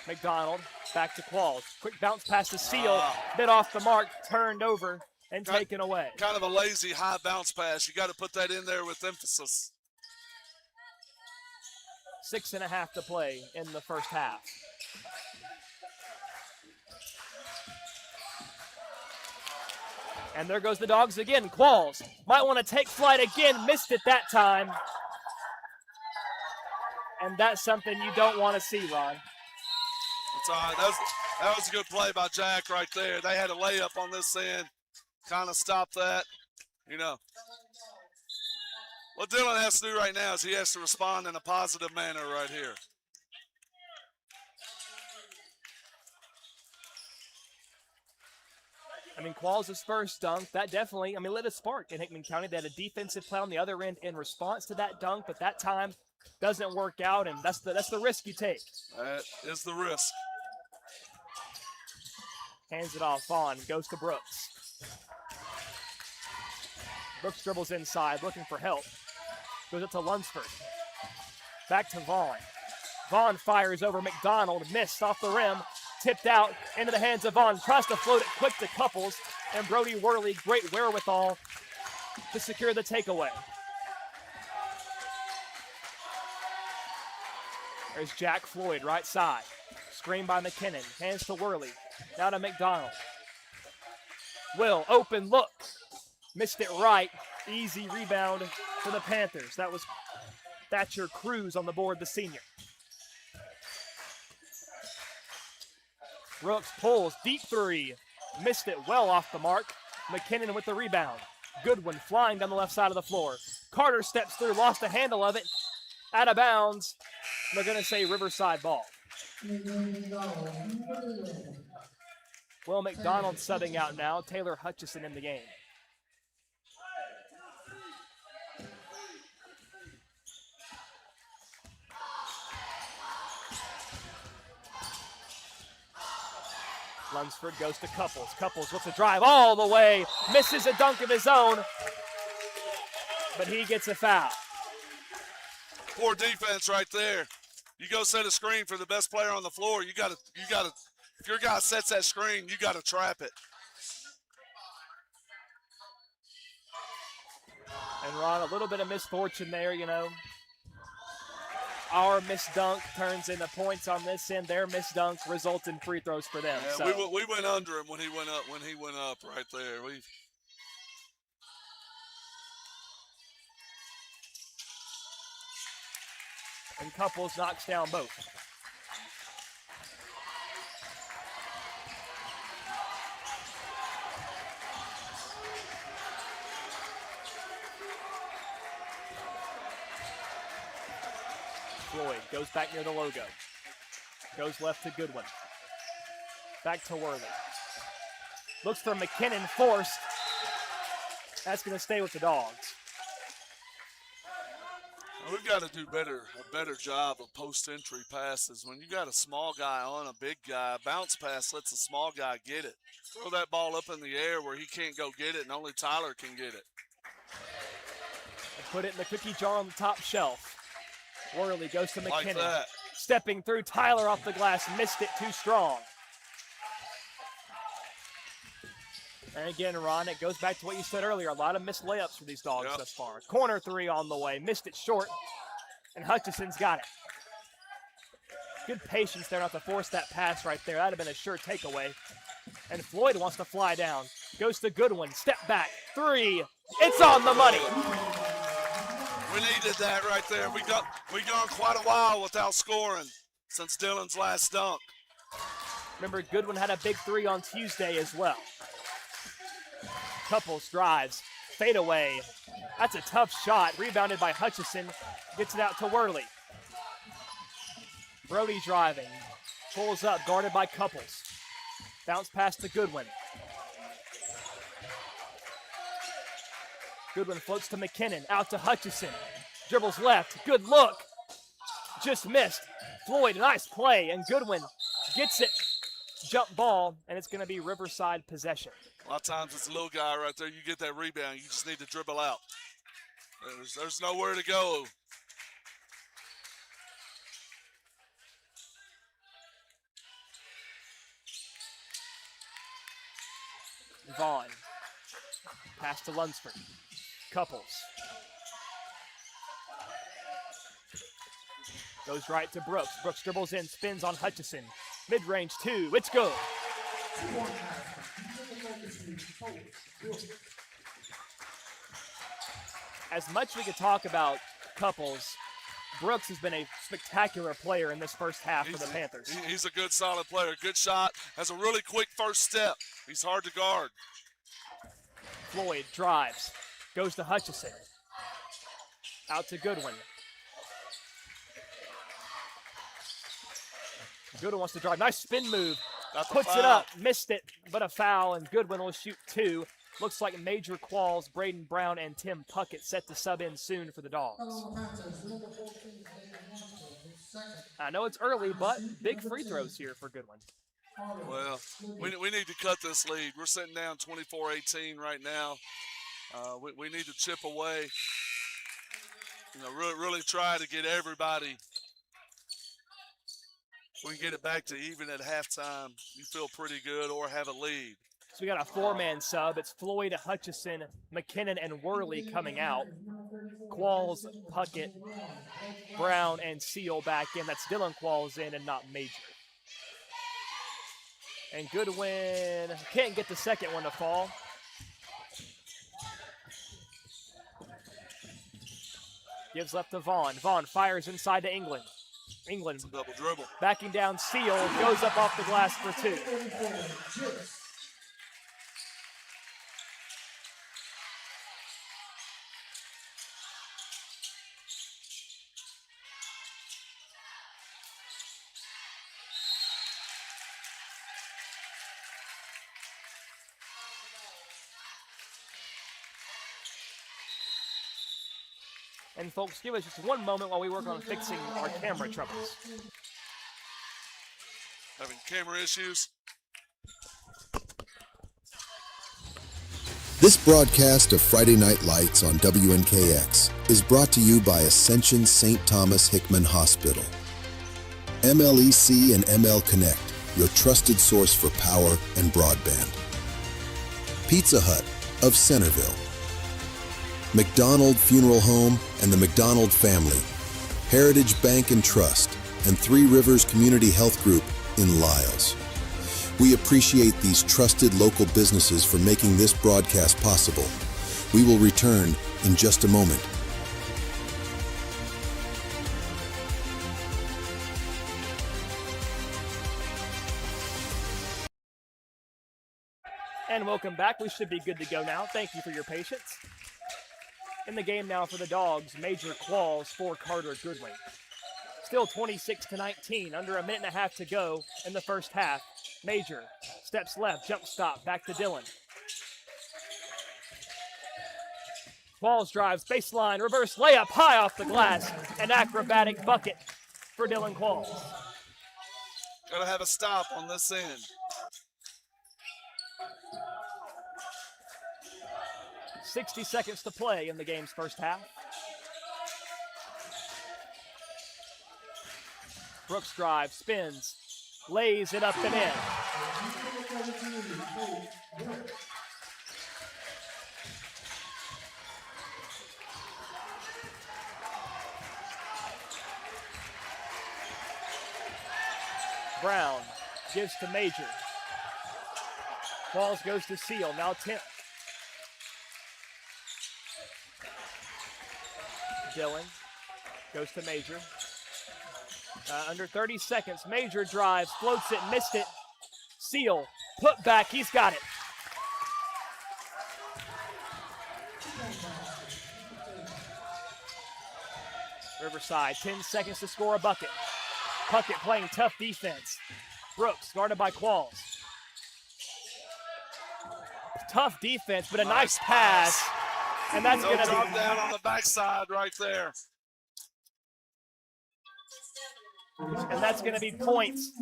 McDonald back to Qualls. Quick bounce pass to Seal. Bit off the mark, turned over and taken away. Kind of a lazy high bounce pass. You got to put that in there with emphasis. 6.5 to play in the first half. And there goes the Dogs again. Qualls might want to take flight again. Missed it that time. And that's something you don't want to see, Ron. That's all right. That was a good play by Jack right there. They had a layup on this end. Kind of stopped that. You know, what Dylan has to do right now is he has to respond in a positive manner right here. I mean, Qualls' first dunk, that definitely, lit a spark in Hickman County. They had a defensive play on the other end in response to that dunk, but that time doesn't work out, and that's the risk you take. That is the risk. Hands it off. Vaughn goes to Brooks. Brooks dribbles inside, looking for help. Goes up to Lunsford. Back to Vaughn. Vaughn fires over McDonald. Missed off the rim. Tipped out into the hands of Vaughn. Tries to float it quick to Couples. And Brody Worley, great wherewithal to secure the takeaway. There's Jack Floyd, right side. Screen by McKinnon. Hands to Worley. Now to McDonald. Will, open look. Missed it right. Easy rebound for the Panthers. That was Thatcher Cruz on the board, the senior. Brooks pulls, deep three. Missed it well off the mark. McKinnon with the rebound. Goodwin flying down the left side of the floor. Carter steps through, lost a handle of it. Out of bounds. They're going to say Riverside ball. Will McDonald subbing out now. Taylor Hutchison in the game. Lunsford goes to Couples. Couples looks to drive all the way. Misses a dunk of his own. But he gets a foul. Poor defense right there. You go set a screen for the best player on the floor. You gotta. If your guy sets that screen, you gotta trap it. And Ron, a little bit of misfortune there, you know. Our missed dunk turns into points on this end. Their missed dunk results in free throws for them. Yeah, so. we went under him when he went up right there. And Couples knocks down both. Floyd goes back near the logo. Goes left to Goodwin. Back to Worley. Looks for McKinnon, forced. That's going to stay with the Dogs. We've got to do a better job of post-entry passes. When you got a small guy on a big guy, bounce pass lets a small guy get it. Throw that ball up in the air where he can't go get it and only Tyler can get it. And put it in the cookie jar on the top shelf. Worley goes to McKinnon. Like that. Stepping through, Tyler off the glass, missed it too strong. And again, Ron, it goes back to what you said earlier. A lot of missed layups for these Dogs thus far. Corner three on the way. Missed it short. And Hutchison's got it. Good patience there not to force that pass right there. That would have been a sure takeaway. And Floyd wants to fly down. Goes to Goodwin. Step back. Three. It's on the money. We needed that right there. We've gone quite a while without scoring since Dylan's last dunk. Remember, Goodwin had a big three on Tuesday as well. Couples drives, fade away. That's a tough shot. Rebounded by Hutchison. Gets it out to Worley. Brody driving. Pulls up, guarded by Couples. Bounce pass to Goodwin. Goodwin floats to McKinnon. Out to Hutchison. Dribbles left. Good look. Just missed. Floyd, nice play. And Goodwin gets it. Jump ball, and it's going to be Riverside possession. A lot of times it's a little guy right there. You get that rebound. You just need to dribble out. There's nowhere to go. Vaughn. Pass to Lunsford. Couples. Goes right to Brooks. Brooks dribbles in, spins on Hutchison. Mid-range 2, it's good. As much as we could talk about couples, Brooks has been a spectacular player in this first half for the Panthers. He's a good, solid player. Good shot. Has a really quick first step. He's hard to guard. Floyd drives. Goes to Hutchison. Out to Goodwin. Goodwin wants to drive. Nice spin move. Puts it up. Missed it, but a foul, and Goodwin will shoot 2. Looks like Major Qualls, Braden Brown, and Tim Puckett set to sub in soon for the Dogs. I know it's early, but big free throws here for Goodwin. Well, we need to cut this lead. We're sitting down 24-18 right now. We need to chip away. Really try to get everybody. If we can get it back to even at halftime, you feel pretty good, or have a lead. So we got a 4-man sub. It's Floyd, Hutchison, McKinnon, and Worley coming out. Qualls, Puckett, Brown, and Seal back in. That's Dylan Qualls in and not Major. And Goodwin can't get the second one to fall. Gives left to Vaughn. Vaughn fires inside to England. England double dribble. Backing down Seal. Goes up off the glass for 2. And folks, give us just one moment while we work on fixing our camera troubles. Having camera issues. This broadcast of Friday Night Lights on WNKX is brought to you by Ascension St. Thomas Hickman Hospital. MLEC and ML Connect, your trusted source for power and broadband. Pizza Hut of Centerville. McDonald Funeral Home and the McDonald Family, Heritage Bank and Trust, and Three Rivers Community Health Group in Lyles. We appreciate these trusted local businesses for making this broadcast possible. We will return in just a moment. And welcome back. We should be good to go now. Thank you for your patience. In the game now for the Dogs, Major Qualls for Carter Goodwin. Still 26-19, under a minute and a half to go in the first half. Major steps left, jump stop, back to Dylan. Qualls drives, baseline, reverse layup, high off the glass. An acrobatic bucket for Dylan Qualls. Gotta have a stop on this end. .60 seconds to play in the game's first half. Brooks drives, spins, lays it up and in. Brown gives to Major. Qualls goes to Seal, now Tim. Dylan goes to Major. Under 30 seconds, Major drives, floats it, missed it. Seal, put back, he's got it. Riverside, 10 seconds to score a bucket. Puckett playing tough defense. Brooks guarded by Qualls. Tough defense, but a nice pass. And that's going to drop be down on the backside right there. And that's going to be points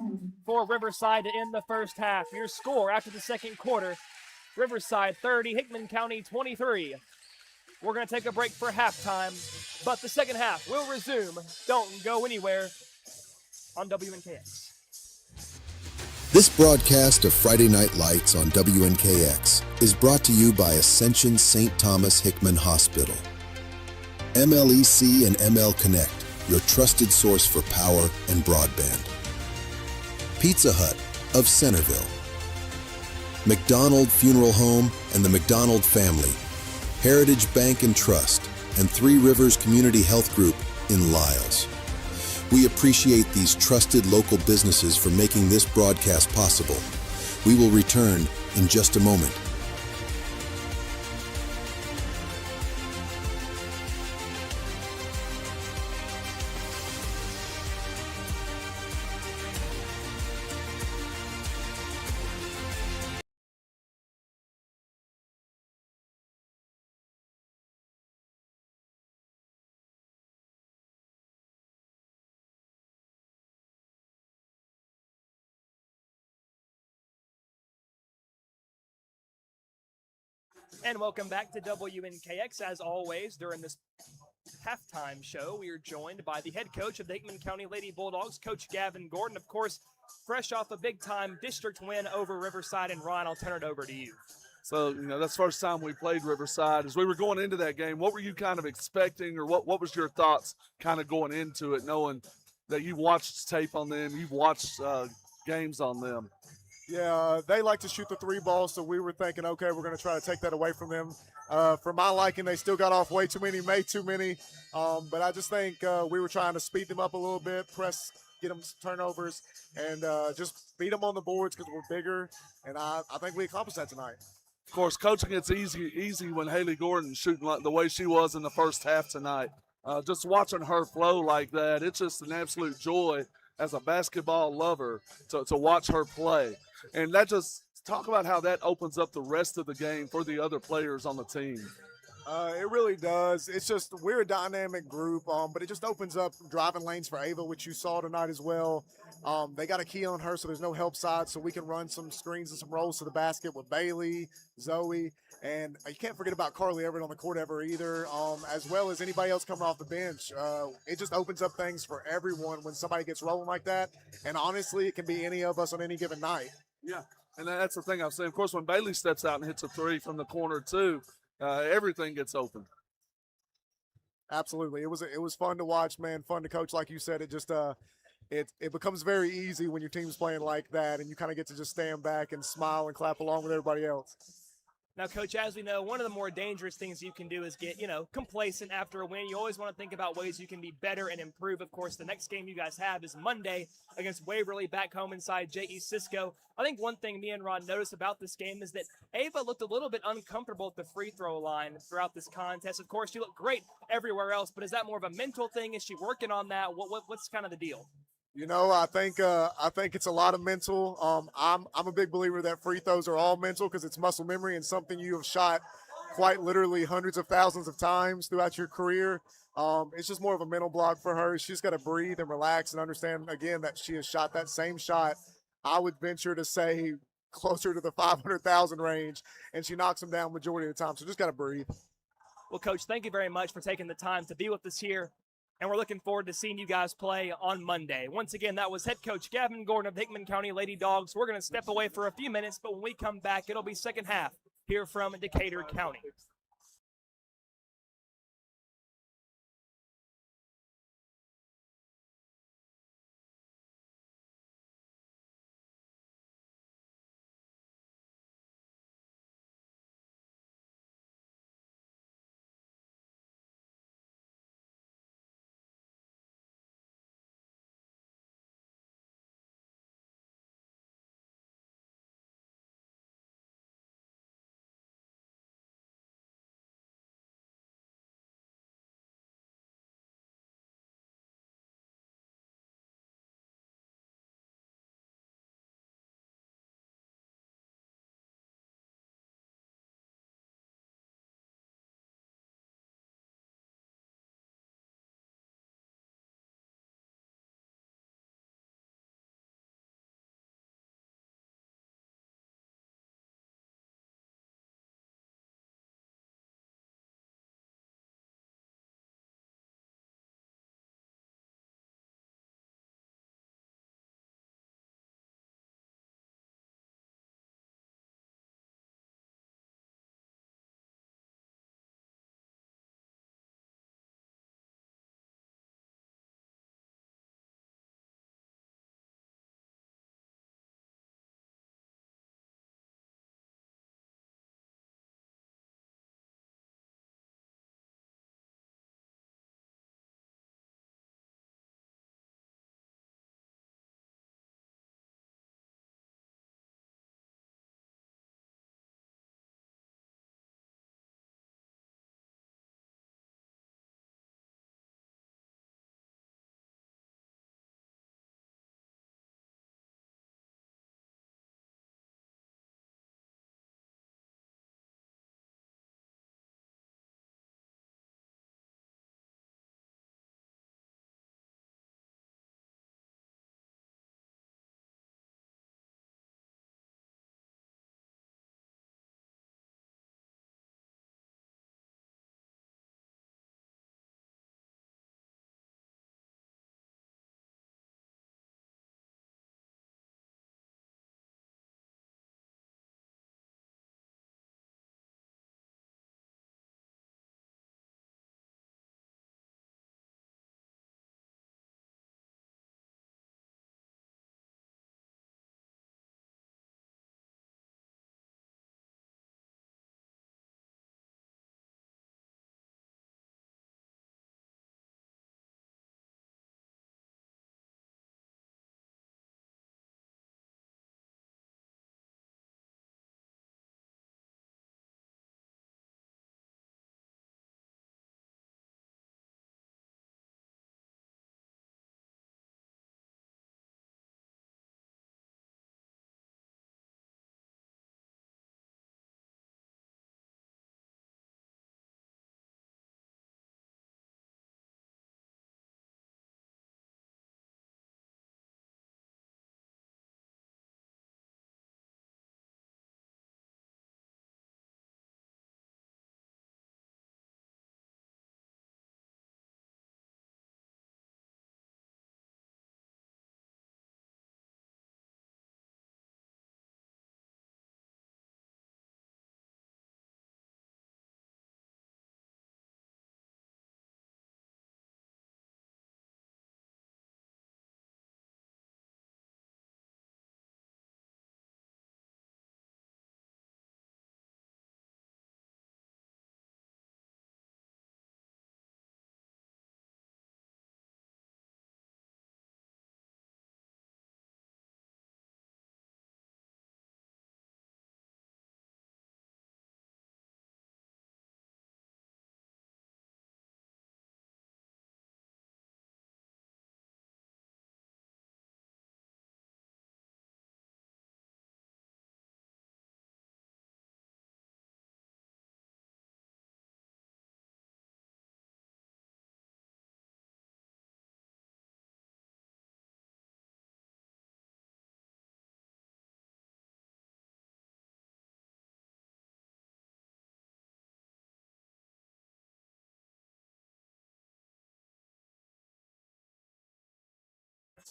for Riverside to end the first half. Your score after the second quarter, Riverside 30, Hickman County 23. We're going to take a break for halftime, but the second half will resume. Don't go anywhere on WNKX. This broadcast of Friday Night Lights on WNKX is brought to you by Ascension St. Thomas Hickman Hospital. MLEC and ML Connect, your trusted source for power and broadband. Pizza Hut of Centerville. McDonald Funeral Home and the McDonald family. Heritage Bank and Trust, and Three Rivers Community Health Group in Lyles. We appreciate these trusted local businesses for making this broadcast possible. We will return in just a moment. And welcome back to WNKX. As always, during this halftime show, we are joined by the head coach of the Hickman County Lady Bulldogs, Coach Gavin Gordon. Of course, fresh off a big-time district win over Riverside. And Ron, I'll turn it over to you. So, that's the first time we played Riverside. As we were going into that game, what were you kind of expecting, or what was your thoughts kind of going into it, knowing that you watched tape on them, you've watched games on them? Yeah, they like to shoot the three ball, so we were thinking, okay, we're going to try to take that away from them. For my liking, they still got off way too many, made too many. But I just think we were trying to speed them up a little bit, press, get them some turnovers, and just beat them on the boards because we're bigger. And I think we accomplished that tonight. Of course, coaching gets easy when Haley Gordon's shooting like the way she was in the first half tonight. Just watching her flow like that, it's just an absolute joy as a basketball lover to watch her play. And that just talk about how that opens up the rest of the game for the other players on the team. It really does. It's just we're a dynamic group, but it just opens up driving lanes for Ava, which you saw tonight as well. They got a key on her, so there's no help side, so we can run some screens and some rolls to the basket with Bailey, Zoe, and you can't forget about Carly Everett on the court ever either, as well as anybody else coming off the bench. It just opens up things for everyone when somebody gets rolling like that, and honestly, it can be any of us on any given night. Yeah, and that's the thing I'm saying. Of course, when Bailey steps out and hits a three from the corner too, everything gets open. Absolutely, it was fun to watch, man. Fun to coach, like you said. It just it becomes very easy when your team's playing like that, and you kind of get to just stand back and smile and clap along with everybody else. Now, Coach, as we know, one of the more dangerous things you can do is get, complacent after a win. You always want to think about ways you can be better and improve. Of course, the next game you guys have is Monday against Waverly back home inside J.E. Cisco. I think one thing me and Ron noticed about this game is that Ava looked a little bit uncomfortable at the free throw line throughout this contest. Of course, she looked great everywhere else, but is that more of a mental thing? Is she working on that? What's kind of the deal? I think it's a lot of mental. I'm a big believer that free throws are all mental because it's muscle memory and something you have shot quite literally hundreds of thousands of times throughout your career. It's just more of a mental block for her. She's got to breathe and relax and understand again that she has shot that same shot. I would venture to say closer to the 500,000 range, and she knocks them down majority of the time. So just got to breathe. Well, Coach, thank you very much for taking the time to be with us here. And we're looking forward to seeing you guys play on Monday. Once again, that was head coach Gavin Gordon of the Hickman County Lady Dogs. We're going to step away for a few minutes, but when we come back, it'll be second half here from Decatur County.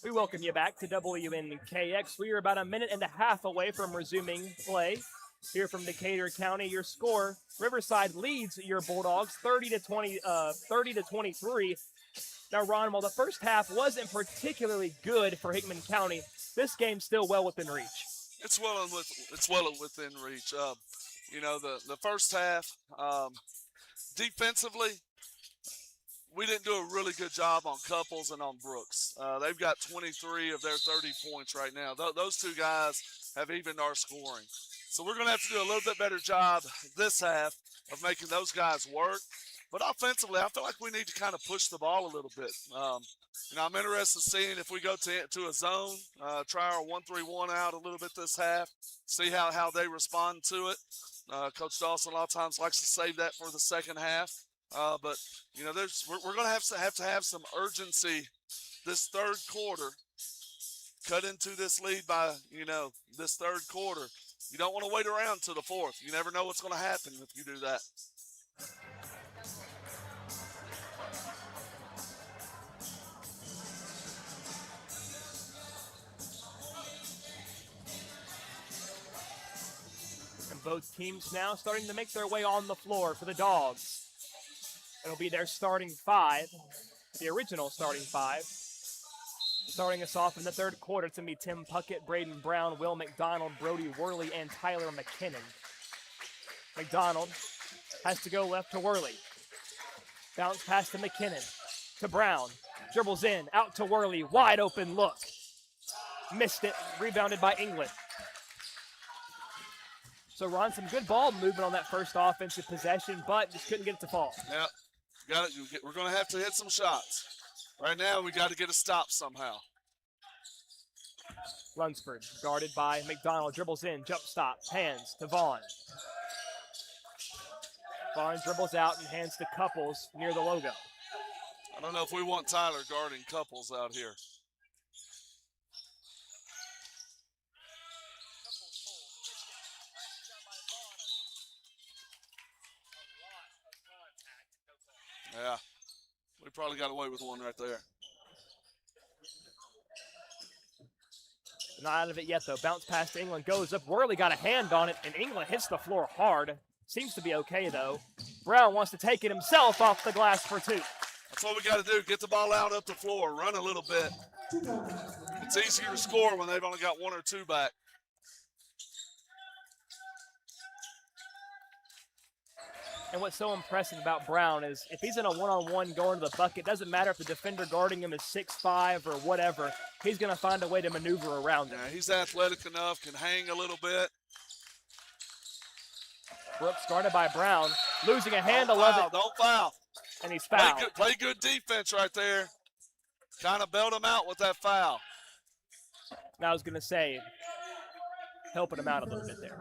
We welcome you back to WNKX. We are about a minute and a half away from resuming play here from Decatur County. Your score: Riverside leads your Bulldogs 30 to 23. Now, Ron, while the first half wasn't particularly good for Hickman County, this game's still well within reach. It's well within reach. The first half, defensively, we didn't do a really good job on Couples and on Brooks. They've got 23 of their 30 points right now. Those two guys have evened our scoring. So we're going to have to do a little bit better job this half of making those guys work. But offensively, I feel like we need to kind of push the ball a little bit. I'm interested in seeing if we go to a zone, try our 1-3-1 out a little bit this half, see how they respond to it. Coach Dawson a lot of times likes to save that for the second half. But we're going to have some urgency this third quarter. Cut into this lead by this third quarter. You don't want to wait around till the fourth. You never know what's going to happen if you do that. And both teams now starting to make their way on the floor for the Dogs. It'll be their starting five, the original starting five. Starting us off in the third quarter, it's going to be Tim Puckett, Braden Brown, Will McDonald, Brody Worley, and Tyler McKinnon. McDonald has to go left to Worley. Bounce pass to McKinnon, to Brown. Dribbles in, out to Worley, wide open look. Missed it, rebounded by England. So Ron, some good ball movement on that first offensive possession, but just couldn't get it to fall. Yeah, we're going to have to hit some shots. Right now, we got to get a stop somehow. Lunsford, guarded by McDonald, dribbles in, jump stop, hands to Vaughn. Vaughn dribbles out and hands to Couples near the logo. I don't know if we want Tyler guarding Couples out here. Yeah, we probably got away with one right there. Not out of it yet, though. Bounce pass to England, goes up. Worley got a hand on it, and England hits the floor hard. Seems to be okay, though. Brown wants to take it himself off the glass for two. That's what we got to do, get the ball out up the floor, run a little bit. It's easier to score when they've only got one or two back. And what's so impressive about Brown is if he's in a one-on-one going to the bucket, doesn't matter if the defender guarding him is 6'5" or whatever, he's going to find a way to maneuver around him. Yeah, he's athletic enough, can hang a little bit. Brooks guarded by Brown, losing a handle Don't of foul, it. don't foul. And he's fouled. Play good defense right there. Kind of bailed him out with that foul. Now I was going to say, helping him out a little bit there.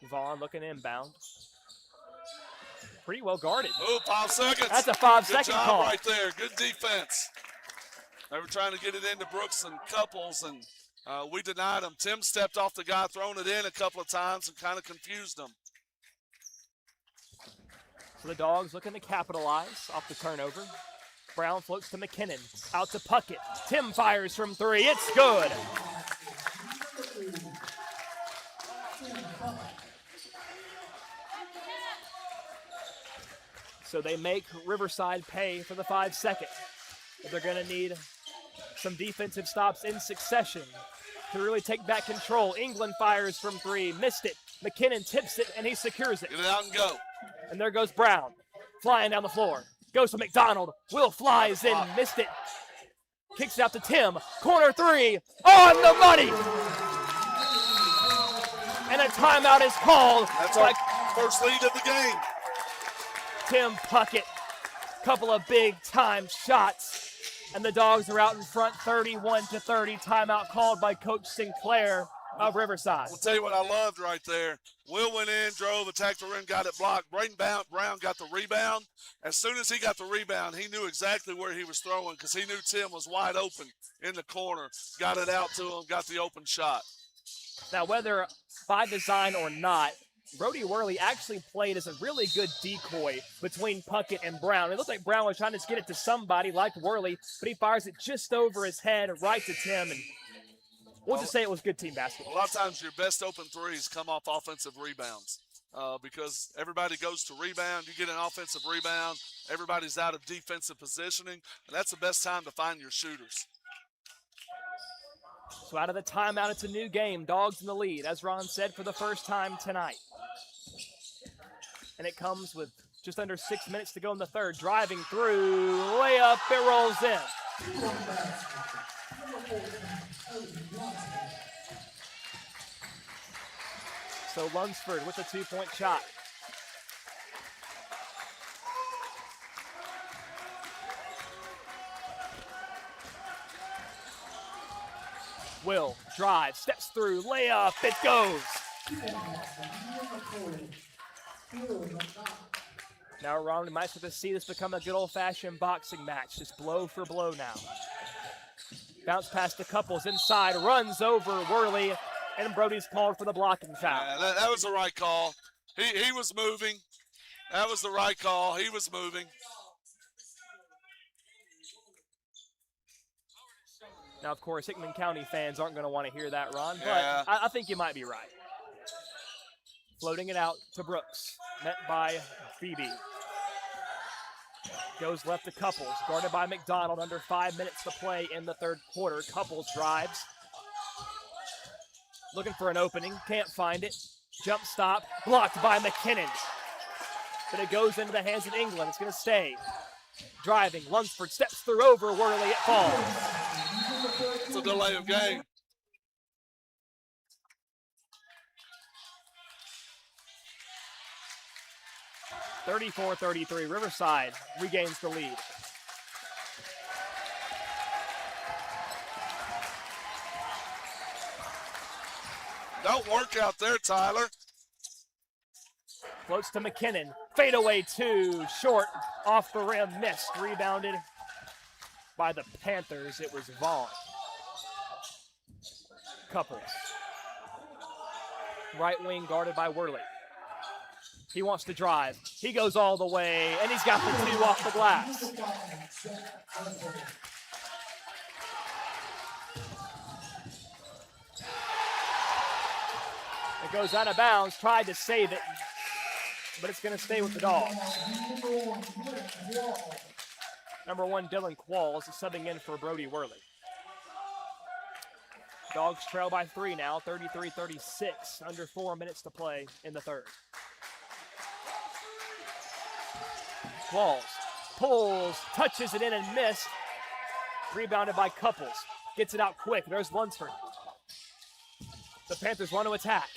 Vaughn looking inbound. Pretty well guarded. Oh, 5 seconds. That's a 5-second Good job call. right there. Good defense. They were trying to get it into Brooks and Couples, and we denied them. Tim stepped off the guy, thrown it in a couple of times, and kind of confused them. So the Dogs looking to capitalize off the turnover. Brown floats to McKinnon. Out to Puckett. Tim fires from three. It's good. So they make Riverside pay for the 5 seconds. But they're going to need some defensive stops in succession to really take back control. England fires from three, missed it. McKinnon tips it, and he secures it. Get it out and go. And there goes Brown, flying down the floor. Goes to McDonald. Will flies in, missed it. Kicks it out to Tim. Corner three, on the money. And a timeout is called. That's our first lead of the game. Tim Puckett, couple of big-time shots, and the Dogs are out in front 31-30. Timeout called by Coach Sinclair of Riverside. I'll tell you what I loved right there. Will went in, drove, attacked the rim, got it blocked. Braden Brown got the rebound. As soon as he got the rebound, he knew exactly where he was throwing because he knew Tim was wide open in the corner. Got it out to him, got the open shot. Now, whether by design or not, Brody Worley actually played as a really good decoy between Puckett and Brown. It looked like Brown was trying to get it to somebody like Worley, but he fires it just over his head right to Tim, and we'll just say it was good team basketball. A lot of times your best open threes come off offensive rebounds because everybody goes to rebound. You get an offensive rebound, everybody's out of defensive positioning, and that's the best time to find your shooters. So out of the timeout, it's a new game. Dogs in the lead, as Ron said, for the first time tonight. And it comes with just under 6 minutes to go in the third. Driving through, layup, it rolls in. So Lunsford with a 2-point shot. Will drive, steps through, layup, it goes. Now, Ron, we might start to see this become a good old-fashioned boxing match, just blow for blow now. Bounce pass to Couples inside, runs over Worley, and Brody's called for the blocking foul. Yeah, that was the right call. He was moving. That was the right call. He was moving. Now, of course, Hickman County fans aren't going to want to hear that, Ron, but Yeah. I think you might be right. Floating it out to Brooks, met by Beebe. Goes left to Couples, guarded by McDonald, under 5 minutes to play in the third quarter. Couples drives. Looking for an opening, can't find it. Jump stop, blocked by McKinnon. But it goes into the hands of England, it's going to stay. Driving, Lunsford steps through over Worley, it falls. It's a delay of game. (34-33), Riverside regains the lead. Don't work out there, Tyler. Floats to McKinnon. Fadeaway two, short, off the rim, missed. Rebounded by the Panthers. It was Vaughn. Couples. Right wing guarded by Worley. He wants to drive. He goes all the way, and he's got the two off the glass. It goes out of bounds, tried to save it, but it's going to stay with the Dogs. Number 1, Dylan Qualls is subbing in for Brody Worley. Dogs trail by 3 now, 33-36, under 4 minutes to play in the third. Qualls pulls, touches it in and missed. Rebounded by Couples. Gets it out quick. There's Lunsford. The Panthers want to attack.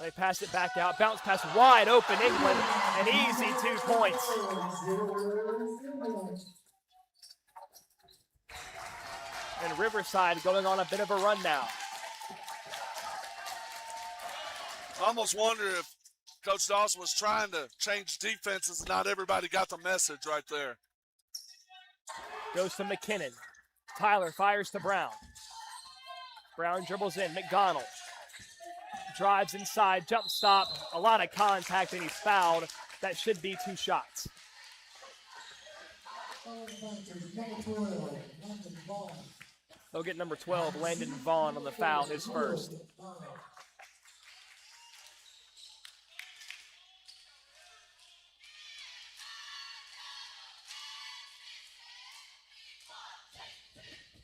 They pass it back out. Bounce pass wide open. England. An easy 2 points. And Riverside going on a bit of a run now. I almost wonder if Coach Dawson was trying to change defenses and not everybody got the message right there. Goes to McKinnon. Tyler fires to Brown. Brown dribbles in. McDonald drives inside. Jump stop. A lot of contact, and he's fouled. That should be 2 shots. They'll get number 12, Landon Vaughn, on the foul, his first.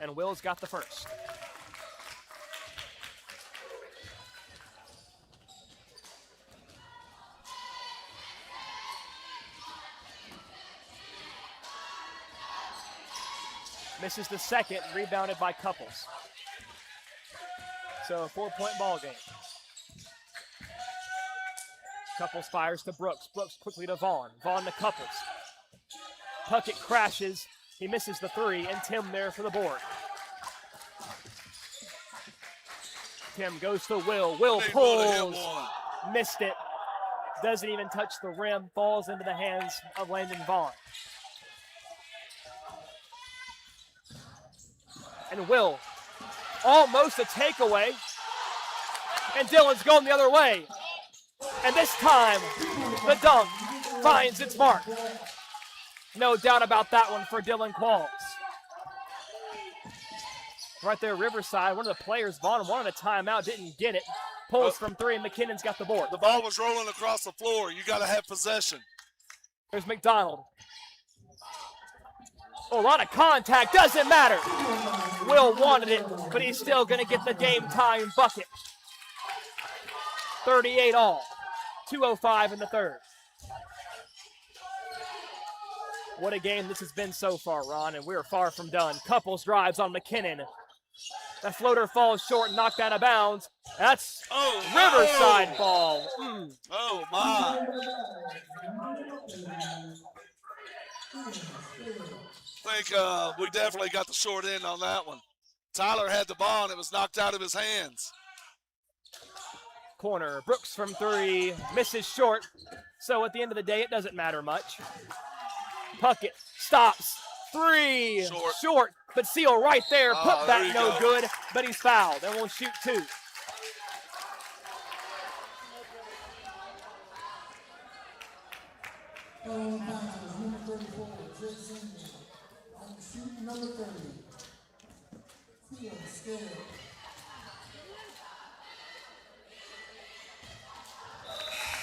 And Will's got the first. Misses the second, rebounded by Couples. So a 4-point ball game. Couples fires to Brooks. Brooks quickly to Vaughn. Vaughn to Couples. Puckett crashes. He misses the 3, and Tim there for the board. Tim goes to Will. Will pulls. Missed it. Doesn't even touch the rim. Falls into the hands of Landon Vaughn. And Will, almost a takeaway. And Dylan's going the other way. And this time, the dunk finds its mark. No doubt about that one for Dylan Qualls. Right there, Riverside, one of the players, Vaughn, wanted a timeout, didn't get it. Pulls from three, and McKinnon's got the board. The ball was rolling across the floor. You got to have possession. There's McDonald. Oh, a lot of contact, doesn't matter. Will wanted it, but he's still going to get the game time bucket. 38 all, 2:05 in the third. What a game this has been so far, Ron, and we're far from done. Couples drives on McKinnon. That floater falls short, knocked out of bounds. That's Riverside ball. Oh, my. I think we definitely got the short end on that one. Tyler had the ball, and it was knocked out of his hands. Corner, Brooks from three, misses short. So at the end of the day, it doesn't matter much. Puckett stops, three, short, but Seal right there, put back no good, but he's fouled and will shoot two.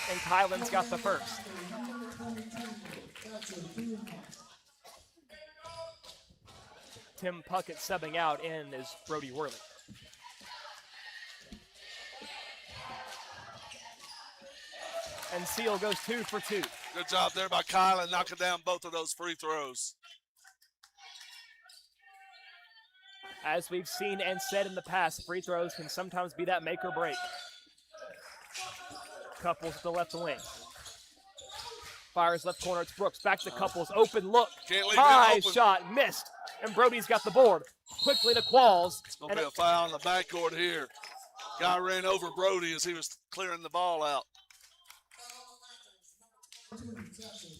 And Kylan's got the first. Tim Puckett subbing out in is Brody Worley. And Seal goes 2 for 2. Good job there by Kylan, knocking down both of those free throws. As we've seen and said in the past, free throws can sometimes be that make or break. Couples to the left wing. Fires left corner, it's Brooks. Back to Couples, open look. High shot, missed. And Brody's got the board. Quickly to Qualls. It's going to be a foul on the backcourt here. Guy ran over Brody as he was clearing the ball out.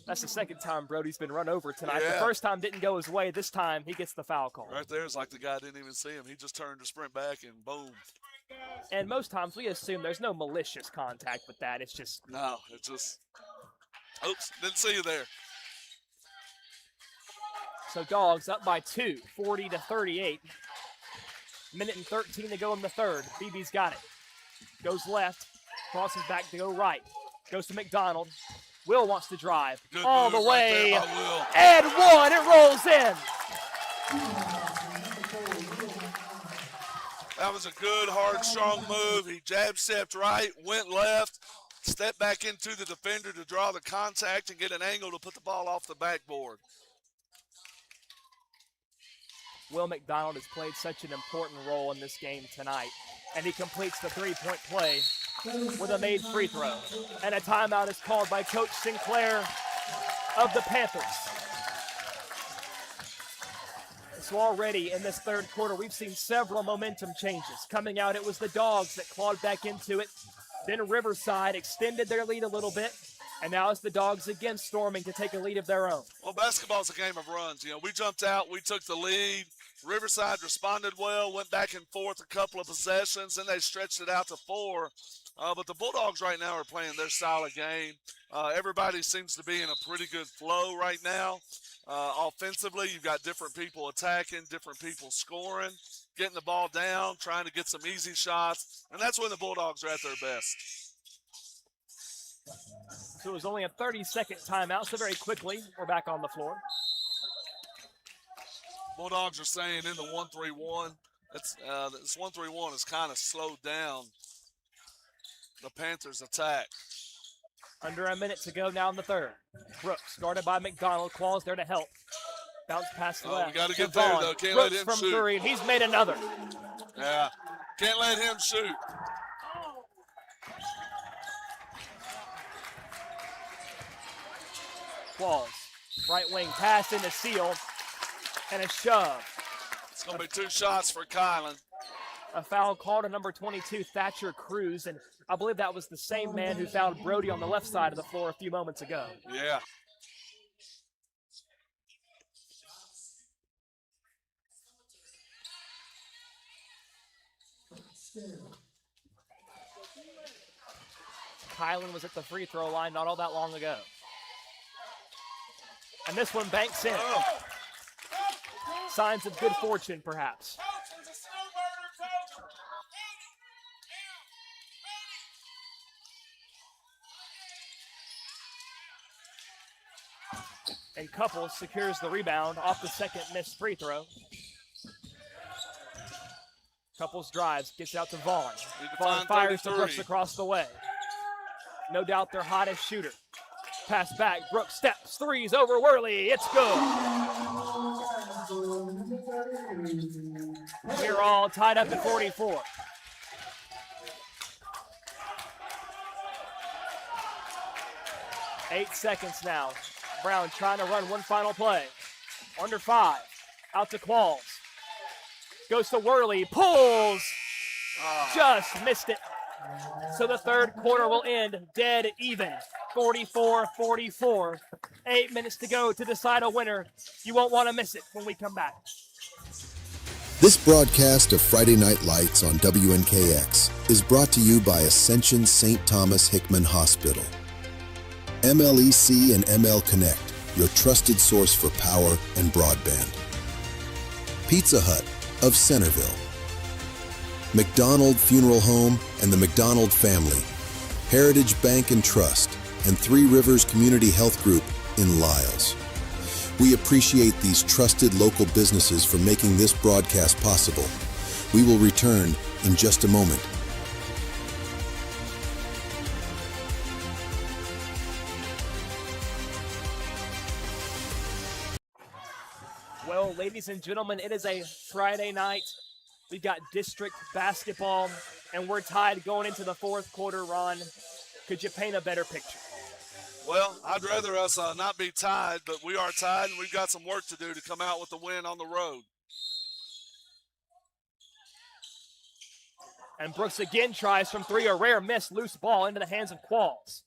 That's the second time Brody's been run over tonight. Yeah. The first time didn't go his way. This time he gets the foul call. Right there, it's like the guy didn't even see him. He just turned to sprint back and boom. And most times we assume there's no malicious contact with that. It's just. No, it's just. Oops, didn't see you there. So Dogs up by 2, 40-38. Minute and 13 to go in the third. BB's got it. Goes left, crosses back to go right. Goes to McDonald. Will wants to drive. Good all the way. Right there by Will. And one, it rolls in. That was a good, hard, strong move. He jab stepped right, went left, stepped back into the defender to draw the contact and get an angle to put the ball off the backboard. Will McDonald has played such an important role in this game tonight, and he completes the three-point play with a made free throw. And a timeout is called by Coach Sinclair of the Panthers. So already in this third quarter, we've seen several momentum changes. Coming out, it was the Dogs that clawed back into it. Then Riverside extended their lead a little bit. And now it's the Dogs again storming to take a lead of their own. Well, basketball's a game of runs. You know, we jumped out, we took the lead. Riverside responded well, went back and forth a couple of possessions, then they stretched it out to 4. But the Bulldogs right now are playing their style of game. Everybody seems to be in a pretty good flow right now. Offensively, you've got different people attacking, different people scoring, getting the ball down, trying to get some easy shots, and that's when the Bulldogs are at their best. So it was only a 30-second timeout, so very quickly we're back on the floor. Bulldogs are saying in the 1-3-1, this 1-3-1 has kind of slowed down the Panthers' attack. Under a minute to go now in the third. Brooks guarded by McDonald. Qualls there to help. Bounce past the left. We got to get there, though. Can't let him from shoot. 3, and he's made another. Yeah, can't let him shoot. Qualls, right wing pass into Seal, and a shove. It's going to be 2 shots for Kylan. A foul called to number 22, Thatcher Cruz, and I believe that was the same man who fouled Brody on the left side of the floor a few moments ago. Yeah. Kylan was at the free throw line not all that long ago. And this one banks in. Signs of good fortune, perhaps. And Couples secures the rebound off the second missed free throw. Couples drives, gets out to Vaughn. Vaughn fires to Brooks across the way. No doubt their hottest shooter. Pass back, Brooks steps, threes over Worley, it's good. We're all tied up at 44. Eight seconds now. Brown trying to run one final play. Under 5, out to Qualls. Goes to Worley, pulls, just missed it. So the third quarter will end dead even, 44-44. 8 minutes to go to decide a winner. You won't want to miss it when we come back. This broadcast of Friday Night Lights on WNKX is brought to you by Ascension St. Thomas Hickman Hospital. MLEC and ML Connect, your trusted source for power and broadband. Pizza Hut of Centerville. McDonald Funeral Home and the McDonald Family. Heritage Bank and Trust and Three Rivers Community Health Group in Lyles. We appreciate these trusted local businesses for making this broadcast possible. We will return in just a moment. Well, ladies and gentlemen, it is a Friday night. We've got district basketball, and we're tied going into the fourth quarter, Ron. Could you paint a better picture? Well, I'd rather us not be tied, but we are tied, and we've got some work to do to come out with the win on the road. And Brooks again tries from 3, a rare miss, loose ball into the hands of Qualls.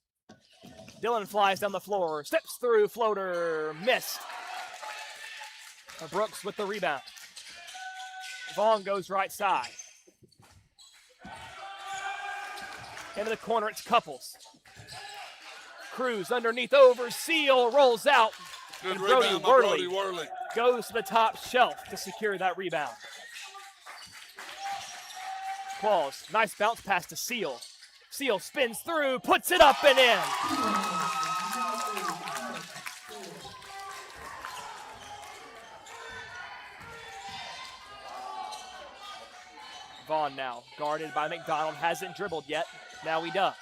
Dillon flies down the floor, steps through, floater, missed. Brooks with the rebound. Vaughn goes right side. Into the corner, it's Couples. Cruz underneath over, Seal rolls out. Good and rebound by Brody Worley. Goes to the top shelf to secure that rebound. Qualls, nice bounce pass to Seal. Seal spins through, puts it up and in. Vaughn now, guarded by McDonald, hasn't dribbled yet. Now he does.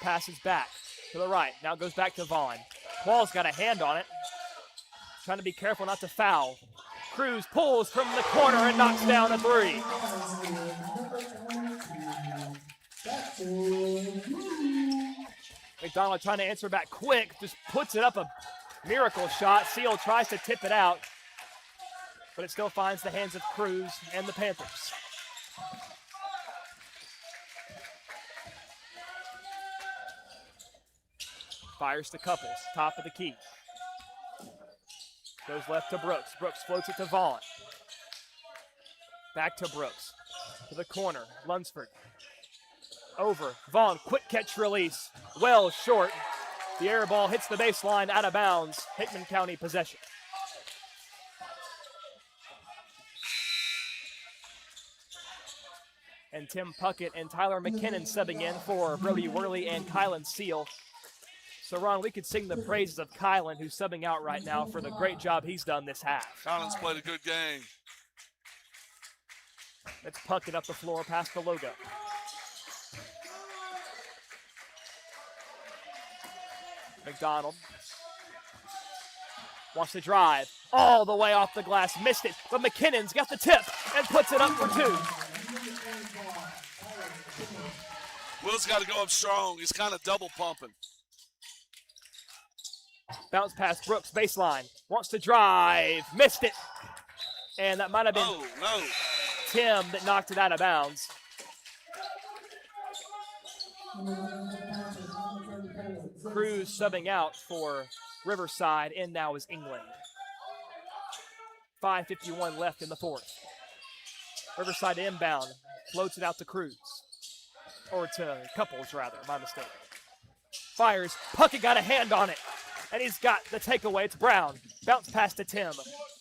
Passes back to the right, now goes back to Vaughn. Qualls got a hand on it. Trying to be careful not to foul. Cruz pulls from the corner and knocks down a 3. McDonald trying to answer back quick, just puts it up, a miracle shot. Seal tries to tip it out, but it still finds the hands of Cruz and the Panthers. Fires to Couples, top of the key. Goes left to Brooks. Brooks floats it to Vaughn. Back to Brooks. To the corner, Lunsford. Over, Vaughn, quick catch release. Well short. The air ball hits the baseline, out of bounds. Hickman County possession. And Tim Puckett and Tyler McKinnon subbing in for Brody Worley and Kylan Seal. So, Ron, we could sing the praises of Kylan, who's subbing out right now, for the great job he's done this half. Kylan's played a good game. Let's Puckett up the floor past the logo. McDonald wants to drive all the way off the glass, missed it, but McKinnon's got the tip and puts it up for 2. Will's got to go up strong. He's kind of double pumping. Bounce pass, Brooks, baseline. Wants to drive, missed it. And that might have been Tim that knocked it out of bounds. Cruz subbing out for Riverside, and now is England. 5:51 left in the fourth. Riverside inbound, floats it out to Cruz. or to Couples, rather, my mistake. Fires. Puckett got a hand on it, and he's got the takeaway. It's Brown. Bounce pass to Tim.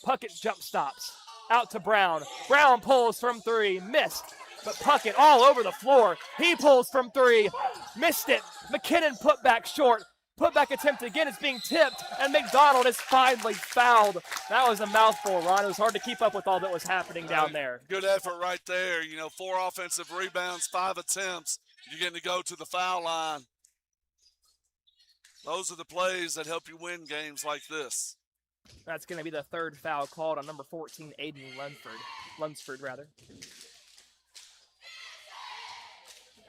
Puckett jump stops. Out to Brown. Brown pulls from three. Missed. But Puckett all over the floor. He pulls from three. Missed it. McKinnon put back short. Put back attempt again. It's being tipped, and McDonald is finally fouled. That was a mouthful, Ron. It was hard to keep up with all that was happening down there. Good effort right there. 4 offensive rebounds, 5 attempts. You're getting to go to the foul line. Those are the plays that help you win games like this. That's going to be the third foul called on number 14, Aiden Lunsford.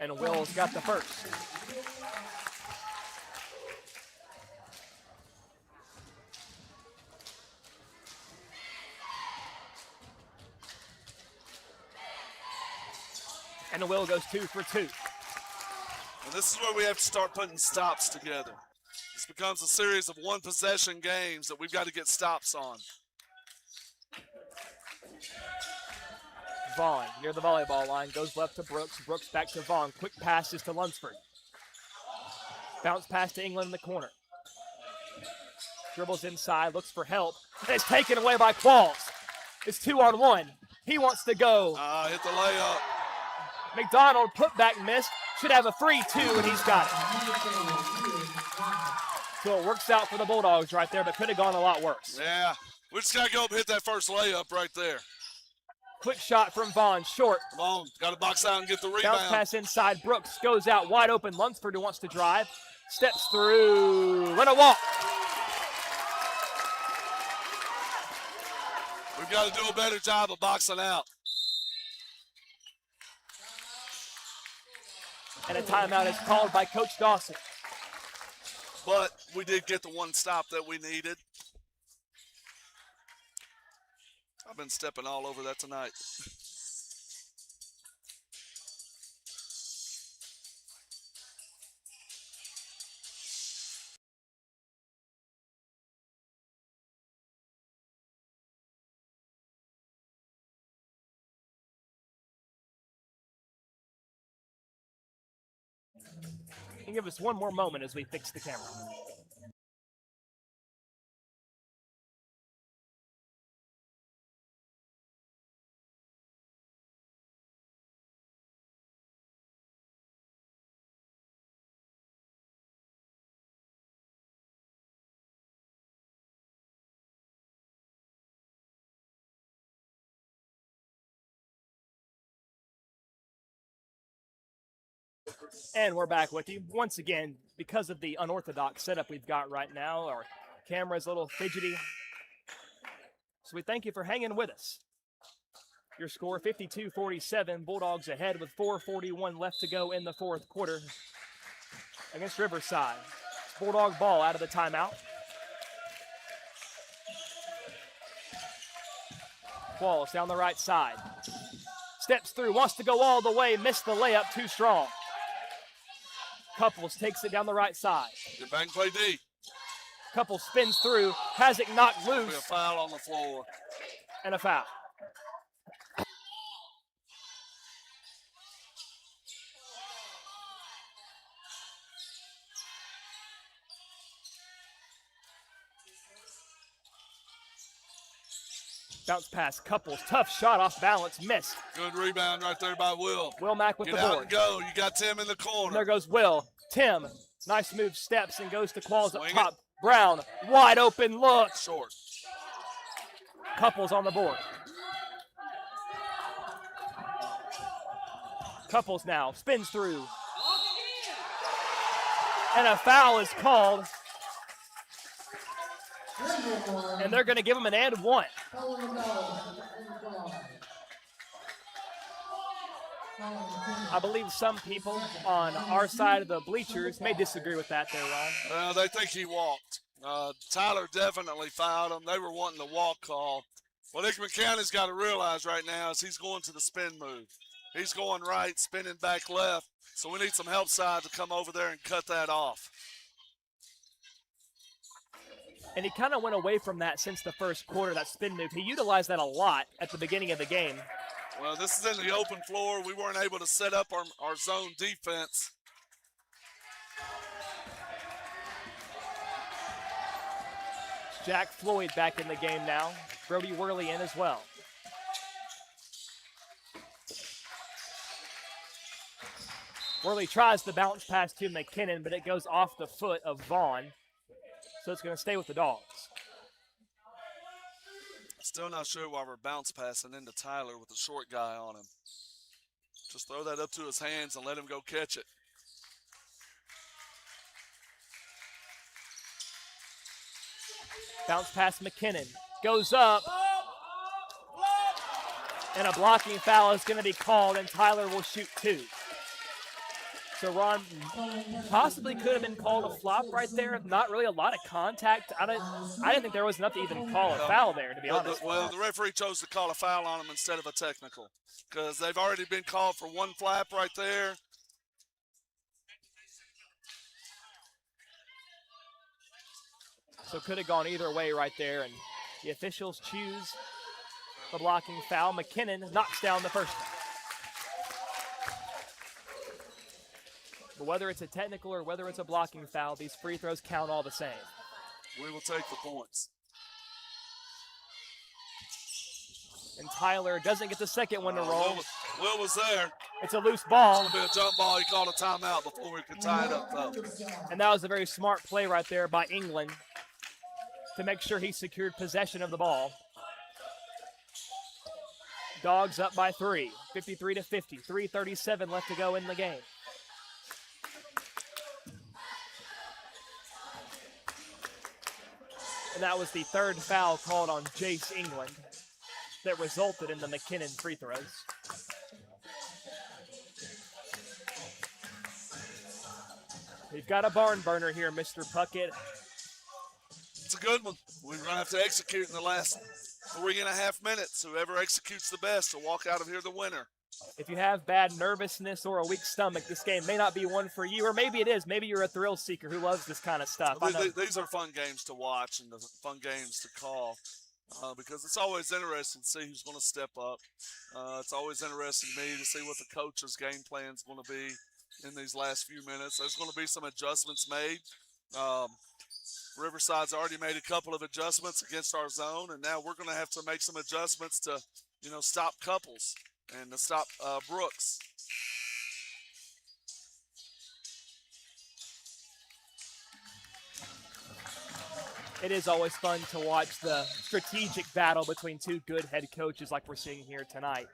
And Will's got the first. And Will goes 2 for 2. And this is where we have to start putting stops together. This becomes a series of one-possession games that we've got to get stops on. Vaughn near the volleyball line, goes left to Brooks. Brooks back to Vaughn. Quick passes to Lunsford. Bounce pass to England in the corner. Dribbles inside, looks for help. And it's taken away by Qualls. It's 2-on-1. He wants to go. Hit the layup. McDonald put back missed. Should have a free 2, and he's got it. So it works out for the Bulldogs right there, but could have gone a lot worse. Yeah, we just got to go up and hit that first layup right there. Quick shot from Vaughn, short. Come on, got to box out and get the rebound. Bounce pass inside. Brooks goes out wide open. Lunsford, who wants to drive, steps through. And a walk. We've got to do a better job of boxing out. And a timeout is called by Coach Dawson. But we did get the one stop that we needed. I've been stepping all over that tonight. You can give us one more moment as we fix the camera. And we're back with you. Once again, because of the unorthodox setup we've got right now, our camera's a little fidgety. So we thank you for hanging with us. Your score, 52-47. Bulldogs ahead with 4:41 left to go in the fourth quarter against Riverside. Bulldog ball out of the timeout. Qualls down the right side. Steps through, wants to go all the way, missed the layup, too strong. Couples takes it down the right side. Get back and play D. Couples spins through, has it knocked loose. A foul on the floor. And a foul. Bounce pass, Couples, tough shot off balance, missed. Good rebound right there by Will. Will Mack with Get the out board. and go. You got Tim in the corner. And there goes Will. Tim, nice move, steps and goes to Qualls up Swing top. Brown, wide open look. Short. Couples on the board. Couples now, spins through. And a foul is called. And they're going to give him an and one. I believe some people on our side of the bleachers may disagree with that there, Ron. They think he walked. Tyler definitely fouled him. They were wanting the walk call. What Hickman County's got to realize right now is he's going to the spin move. He's going right, spinning back left. So we need some help side to come over there and cut that off. And he kind of went away from that since the first quarter, that spin move. He utilized that a lot at the beginning of the game. Well, this is in the open floor. We weren't able to set up our zone defense. Jack Floyd back in the game now. Brody Worley in as well. Worley tries the bounce pass to McKinnon, but it goes off the foot of Vaughn. So it's going to stay with the Dogs. Still not sure why we're bounce passing into Tyler with the short guy on him. Just throw that up to his hands and let him go catch it. Bounce pass McKinnon. Goes up. And a blocking foul is going to be called, and Tyler will shoot 2. So Ron possibly could have been called a flop right there. Not really a lot of contact. I didn't think there was enough to even call a foul there, to be honest. Well, the referee chose to call a foul on him instead of a technical because they've already been called for one flap right there. So could have gone either way right there, and the officials choose the blocking foul. McKinnon knocks down the first one. But whether it's a technical or whether it's a blocking foul, these free throws count all the same. We will take the points. And Tyler doesn't get the second one to roll. Will was there. It's a loose ball. It's going to be a jump ball. He called a timeout before we could tie it up, though. And that was a very smart play right there by England to make sure he secured possession of the ball. Dogs up by 3, 53-50, 3:37 left to go in the game. And that was the third foul called on Jace England that resulted in the McKinnon free throws. We've got a barn burner here, Mr. Puckett. It's a good one. We're going to have to execute in the last 3.5 minutes. Whoever executes the best will walk out of here the winner. If you have bad nervousness or a weak stomach, this game may not be one for you, or maybe it is. Maybe you're a thrill seeker who loves this kind of stuff. These are fun games to watch and fun games to call because it's always interesting to see who's going to step up. It's always interesting to me to see what the coach's game plan is going to be in these last few minutes. There's going to be some adjustments made. Riverside's already made a couple of adjustments against our zone, and now we're going to have to make some adjustments to, stop Couples and to stop Brooks. It is always fun to watch the strategic battle between two good head coaches like we're seeing here tonight.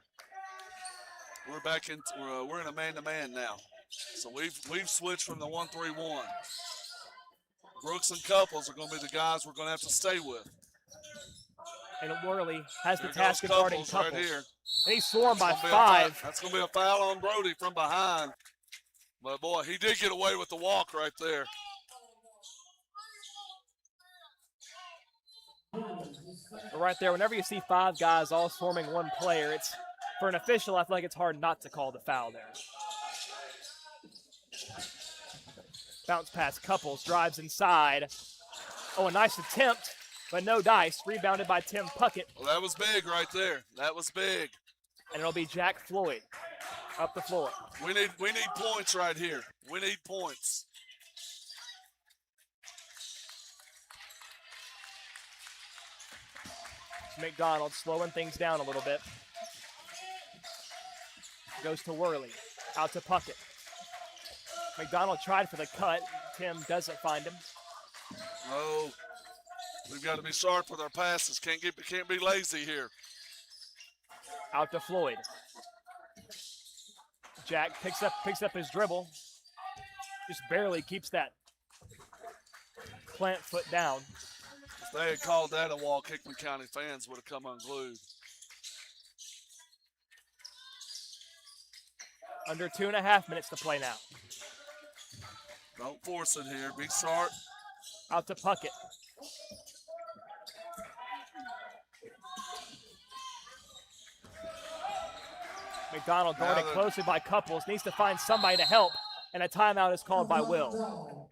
We're in a man-to-man now. So we've switched from the 1-3-1. Brooks and Couples are going to be the guys we're going to have to stay with. And Worley has the Here task of goes guarding Couples Couples. right here. And he's swarmed by That's gonna be 5. That's going to be a foul on Brody from behind. But, boy, he did get away with the walk right there. But right there, whenever you see 5 guys all swarming one player, it's for an official, I feel like it's hard not to call the foul there. Bounce pass, Couples, drives inside. Oh, a nice attempt, but no dice. Rebounded by Tim Puckett. Well, that was big right there. That was big. And it'll be Jack Floyd up the floor. We need points right here. We need points. McDonald slowing things down a little bit. Goes to Worley. Out to Puckett. McDonald tried for the cut. Tim doesn't find him. Oh, we've got to be sharp with our passes. Can't be lazy here. Out to Floyd. Jack picks up his dribble. Just barely keeps that plant foot down. If they had called that a walk, Hickman County fans would have come unglued. Under 2.5 minutes to play now. Don't force it here. Be smart. Out to Puckett. McDonald guarded closely by Couples. Needs to find somebody to help. And a timeout is called by Will.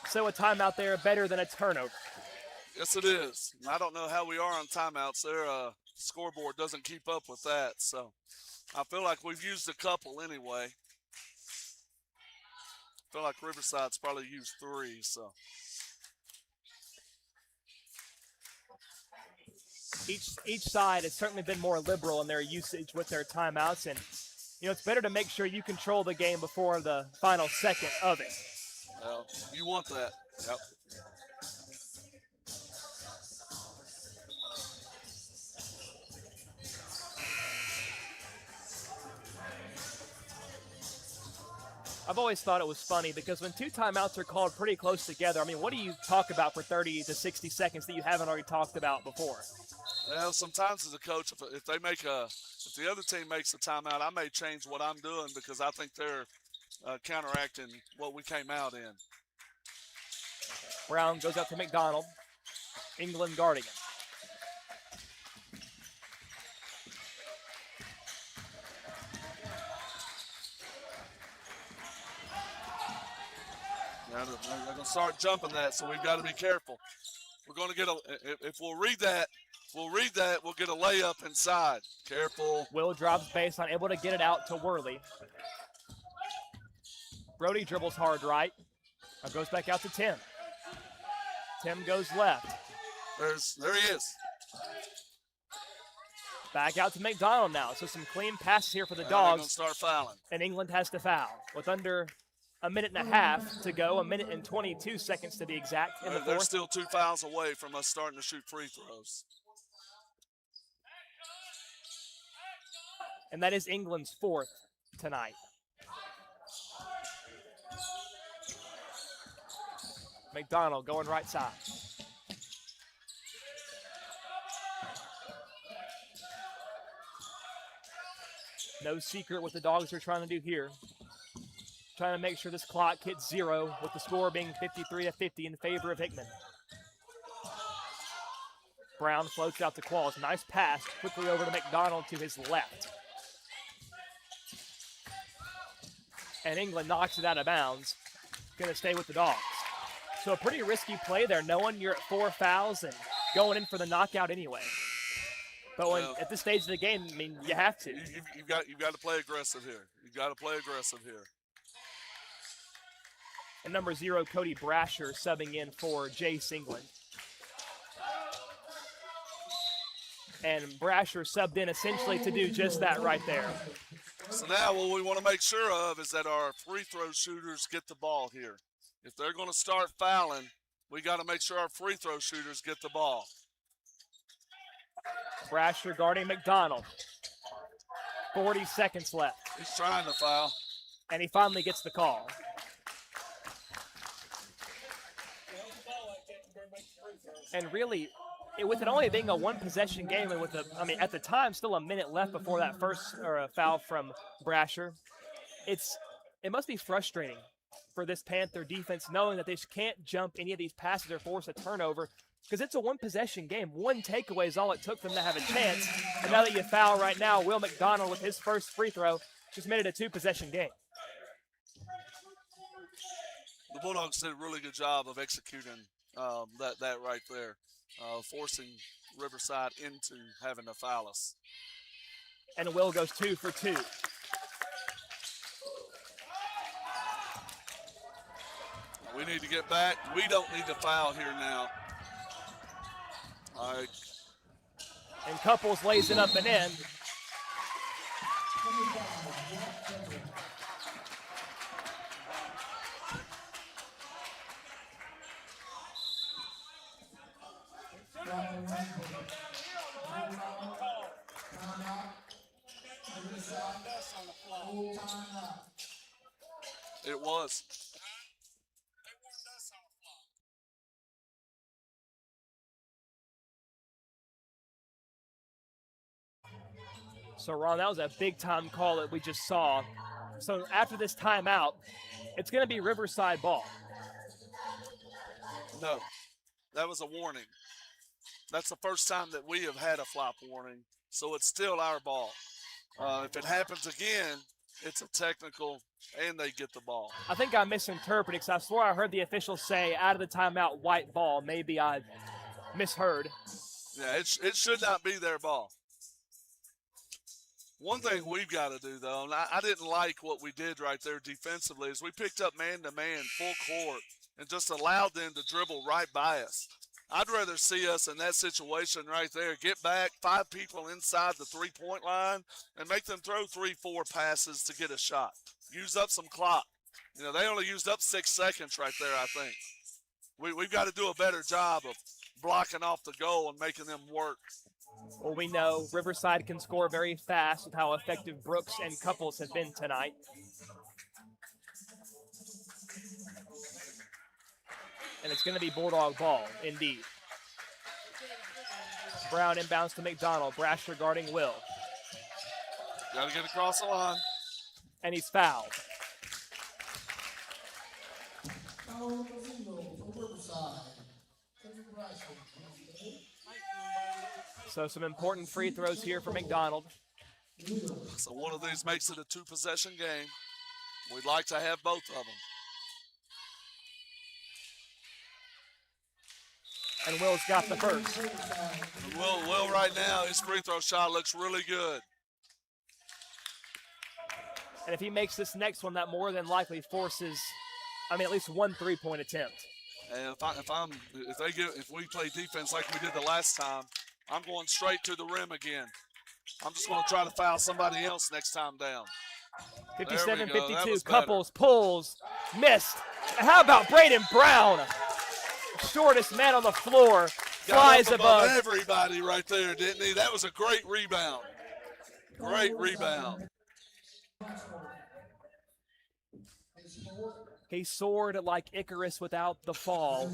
So a timeout there better than a turnover. Yes, it is. I don't know how we are on timeouts. They're scoreboard doesn't keep up with that. So I feel like we've used a couple anyway. I feel like Riverside's probably used 3. So Each side has certainly been more liberal in their usage with their timeouts, and it's better to make sure you control the game before the final second of it. well, you want that. Yep. I've always thought it was funny because when 2 timeouts are called pretty close together, I mean, what do you talk about for 30 to 60 seconds that you haven't already talked about before? Well, sometimes as a coach, if the other team makes a timeout, I may change what I'm doing because I think they're counteracting what we came out in. Brown goes out to McDonald. England guarding him. Yeah, they're going to start jumping that, so we've got to be careful. We're going to get if we'll read that, we'll get a layup inside. Careful. Will drives base, unable to get it out to Worley. Brody dribbles hard right. Now goes back out to Tim. Tim goes left. There he is. Back out to McDonald now. So some clean passes here for the They're Dogs. going to start fouling. And England has to foul with under a minute and a half to go, a minute and 22 seconds to be exact in the They're fourth. still 2 fouls away from us starting to shoot free throws. And that is England's 4th tonight. McDonald going right side. No secret what the Dogs are trying to do here. Trying to make sure this clock hits 0 with the score being 53-50 in favor of Hickman. Brown floats out to Qualls. Nice pass quickly over to McDonald to his left. And England knocks it out of bounds. Going to stay with the Dogs. So a pretty risky play there, knowing you're at 4 fouls and going in for the knockout anyway. But at this stage of the game, I mean, you have to. You've got to play aggressive here. You've got to play aggressive here. And number 0, Cody Brasher, subbing in for Jace England. And Brasher subbed in essentially to do just that right there. So now what we want to make sure of is that our free throw shooters get the ball here. If they're going to start fouling, we got to make sure our free throw shooters get the ball. Brasher guarding McDonald. 40 seconds left. He's trying to foul. And he finally gets the call. And really, with it only being a 1-possession game, and at the time, still a minute left before that first foul from Brasher, it must be frustrating for this Panther defense knowing that they can't jump any of these passes or force a turnover because it's a 1-possession game. 1 takeaway is all it took for them to have a chance. And now that you foul right now, Will McDonald with his first free throw just made it a 2-possession game. The Bulldogs did a really good job of executing that right there, forcing Riverside into having to foul us. And Will goes 2 for 2. We need to get back. We don't need to foul here now. All right. And Couples lays it up and in. It was. So, Ron, that was a big-time call that we just saw. So, after this timeout, it's going to be Riverside ball. No, that was a warning. That's the first time that we have had a flop warning, so it's still our ball. If it happens again, it's a technical, and they get the ball. I think I misinterpreted because I swore I heard the officials say out of the timeout, white ball. Maybe I misheard. Yeah, it should not be their ball. One thing we've got to do, though, and I didn't like what we did right there defensively, is we picked up man-to-man full court and just allowed them to dribble right by us. I'd rather see us in that situation right there, get back, 5 people inside the three-point line, and make them throw 3-4 passes to get a shot. Use up some clock. You know, they only used up 6 seconds right there, I think. We've got to do a better job of blocking off the goal and making them work. Well, we know Riverside can score very fast with how effective Brooks and Couples have been tonight. And it's going to be Bulldog ball, indeed. Brown inbounds to McDonald. Brasher guarding Will. Got to get across the line. And he's fouled. So some important free throws here for McDonald. So one of these makes it a 2-possession game. We'd like to have both of them. And Will's got the first. And Will right now, his free throw shot looks really good. And if he makes this next one, that more than likely forces, at least one three-point attempt. And if we play defense like we did the last time, I'm going straight to the rim again. I'm just going to try to foul somebody else next time down. 57-52, Couples pulls, missed. And how about Braden Brown? Shortest man on the floor, flies above everybody right there, didn't he? That was a great rebound. Great rebound. He soared like Icarus without the fall.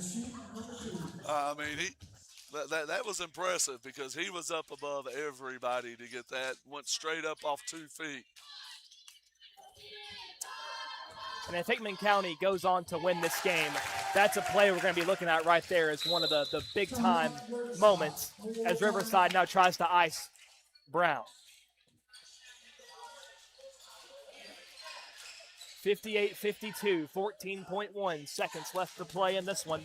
That was impressive because he was up above everybody to get that. Went straight up off 2 feet. And if Hickman County goes on to win this game, that's a play we're going to be looking at right there as one of the big-time moments as Riverside now tries to ice Brown. 58-52, 14.1 seconds left to play in this one.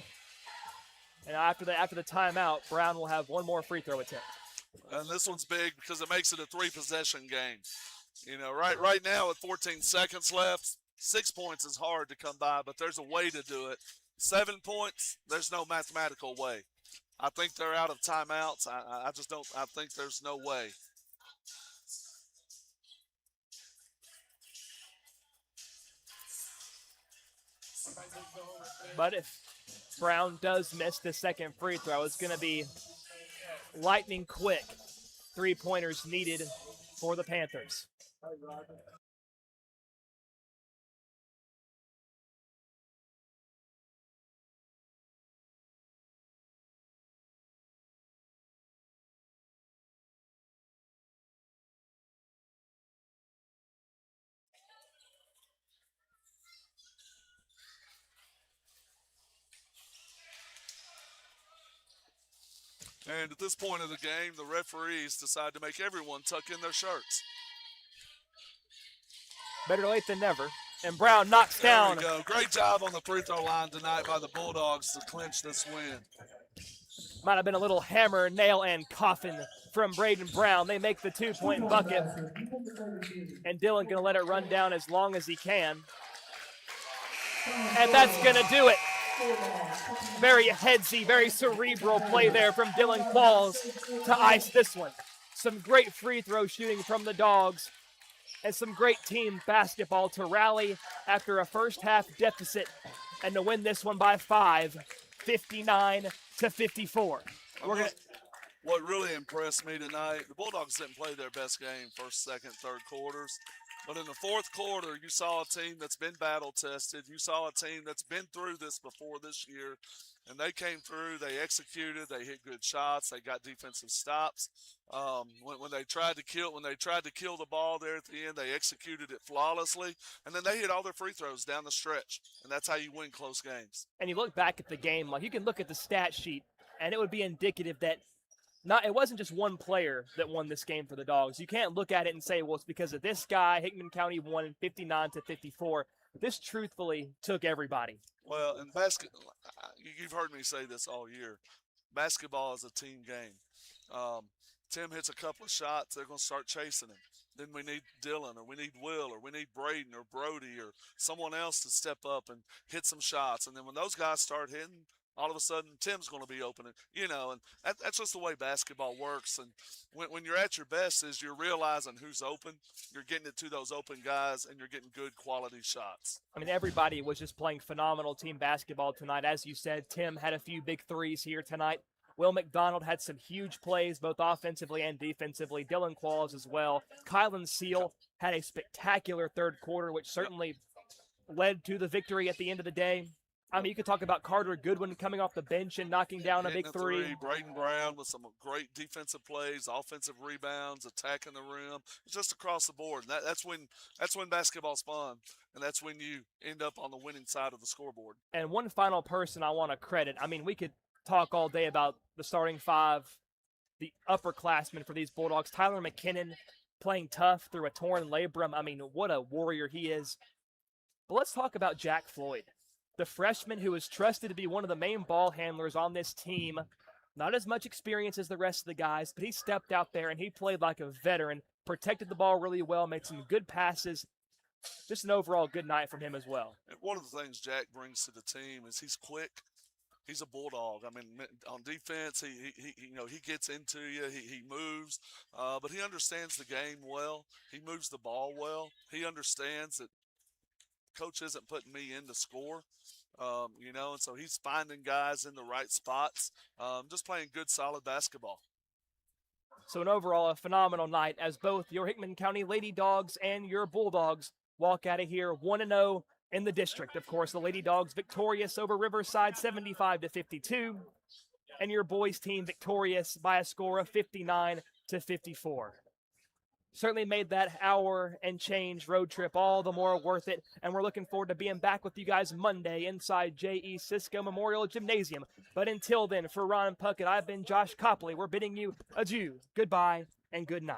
And after the timeout, Brown will have one more free throw attempt. And this one's big because it makes it a 3-possession game. You know, right now with 14 seconds left, 6 points is hard to come by, but there's a way to do it. 7 points, there's no mathematical way. I think they're out of timeouts. I think there's no way. But if Brown does miss the second free throw, it's going to be lightning quick 3-pointers needed for the Panthers. And at this point of the game, the referees decide to make everyone tuck in their shirts. Better late than never. And Brown knocks down. There we go. Great job on the free throw line tonight by the Bulldogs to clinch this win. Might have been a little hammer, nail, and coffin from Braden Brown. They make the 2-point bucket. And Dylan going to let it run down as long as he can. And that's going to do it. Very headsy, very cerebral play there from Dylan Qualls to ice this one. Some great free throw shooting from the Dogs and some great team basketball to rally after a first half deficit and to win this one by 5, 59-54. What really impressed me tonight, the Bulldogs didn't play their best game first, second, third quarters. But in the fourth quarter, you saw a team that's been battle-tested. You saw a team that's been through this before this year. And they came through, they executed, they hit good shots, they got defensive stops. When they tried to kill the ball there at the end, they executed it flawlessly. And then they hit all their free throws down the stretch. And that's how you win close games. And you look back at the game, like you can look at the stat sheet, and it would be indicative that it wasn't just one player that won this game for the Dogs. You can't look at it and say, well, it's because of this guy. Hickman County won 59-54. This truthfully took everybody. Well, in you've heard me say this all year. Basketball is a team game. Tim hits a couple of shots, they're going to start chasing him. Then we need Dylan, or we need Will, or we need Braden, or Brody, or someone else to step up and hit some shots. And then when those guys start hitting, all of a sudden Tim's going to be open. And that's just the way basketball works. And when you're at your best is you're realizing who's open, you're getting it to those open guys, and you're getting good quality shots. I mean, everybody was just playing phenomenal team basketball tonight. As you said, Tim had a few big threes here tonight. Will McDonald had some huge plays, both offensively and defensively. Dylan Qualls as well. Kylan Seal had a spectacular third quarter, which certainly led to the victory at the end of the day. I mean, you could talk about Carter Goodwin coming off the bench and knocking down a big three. Braden Brown with some great defensive plays, offensive rebounds, attacking the rim. It's just across the board. And that's when basketball's fun, and that's when you end up on the winning side of the scoreboard. And one final person I want to credit. I mean, we could talk all day about the starting five, the upperclassmen for these Bulldogs. Tyler McKinnon playing tough through a torn labrum. I mean, what a warrior he is. But let's talk about Jack Floyd, the freshman who is trusted to be one of the main ball handlers on this team. Not as much experience as the rest of the guys, but he stepped out there and he played like a veteran, protected the ball really well, made some good passes. Just an overall good night from him as well. And one of the things Jack brings to the team is he's quick. He's a bulldog. I mean, on defense, he gets into you. He moves, but he understands the game well. He moves the ball well. He understands that coach isn't putting me in to score, and so he's finding guys in the right spots, just playing good, solid basketball. So an overall, a phenomenal night as both your Hickman County Lady Dogs and your Bulldogs walk out of here 1-0 in the district. Of course, the Lady Dogs victorious over Riverside 75-52, and your boys team victorious by a score of 59-54. Certainly made that hour and change road trip all the more worth it, and we're looking forward to being back with you guys Monday inside J.E. Cisco Memorial Gymnasium. But until then, for Ron Puckett, I've been Josh Copley. We're bidding you adieu, goodbye, and good night.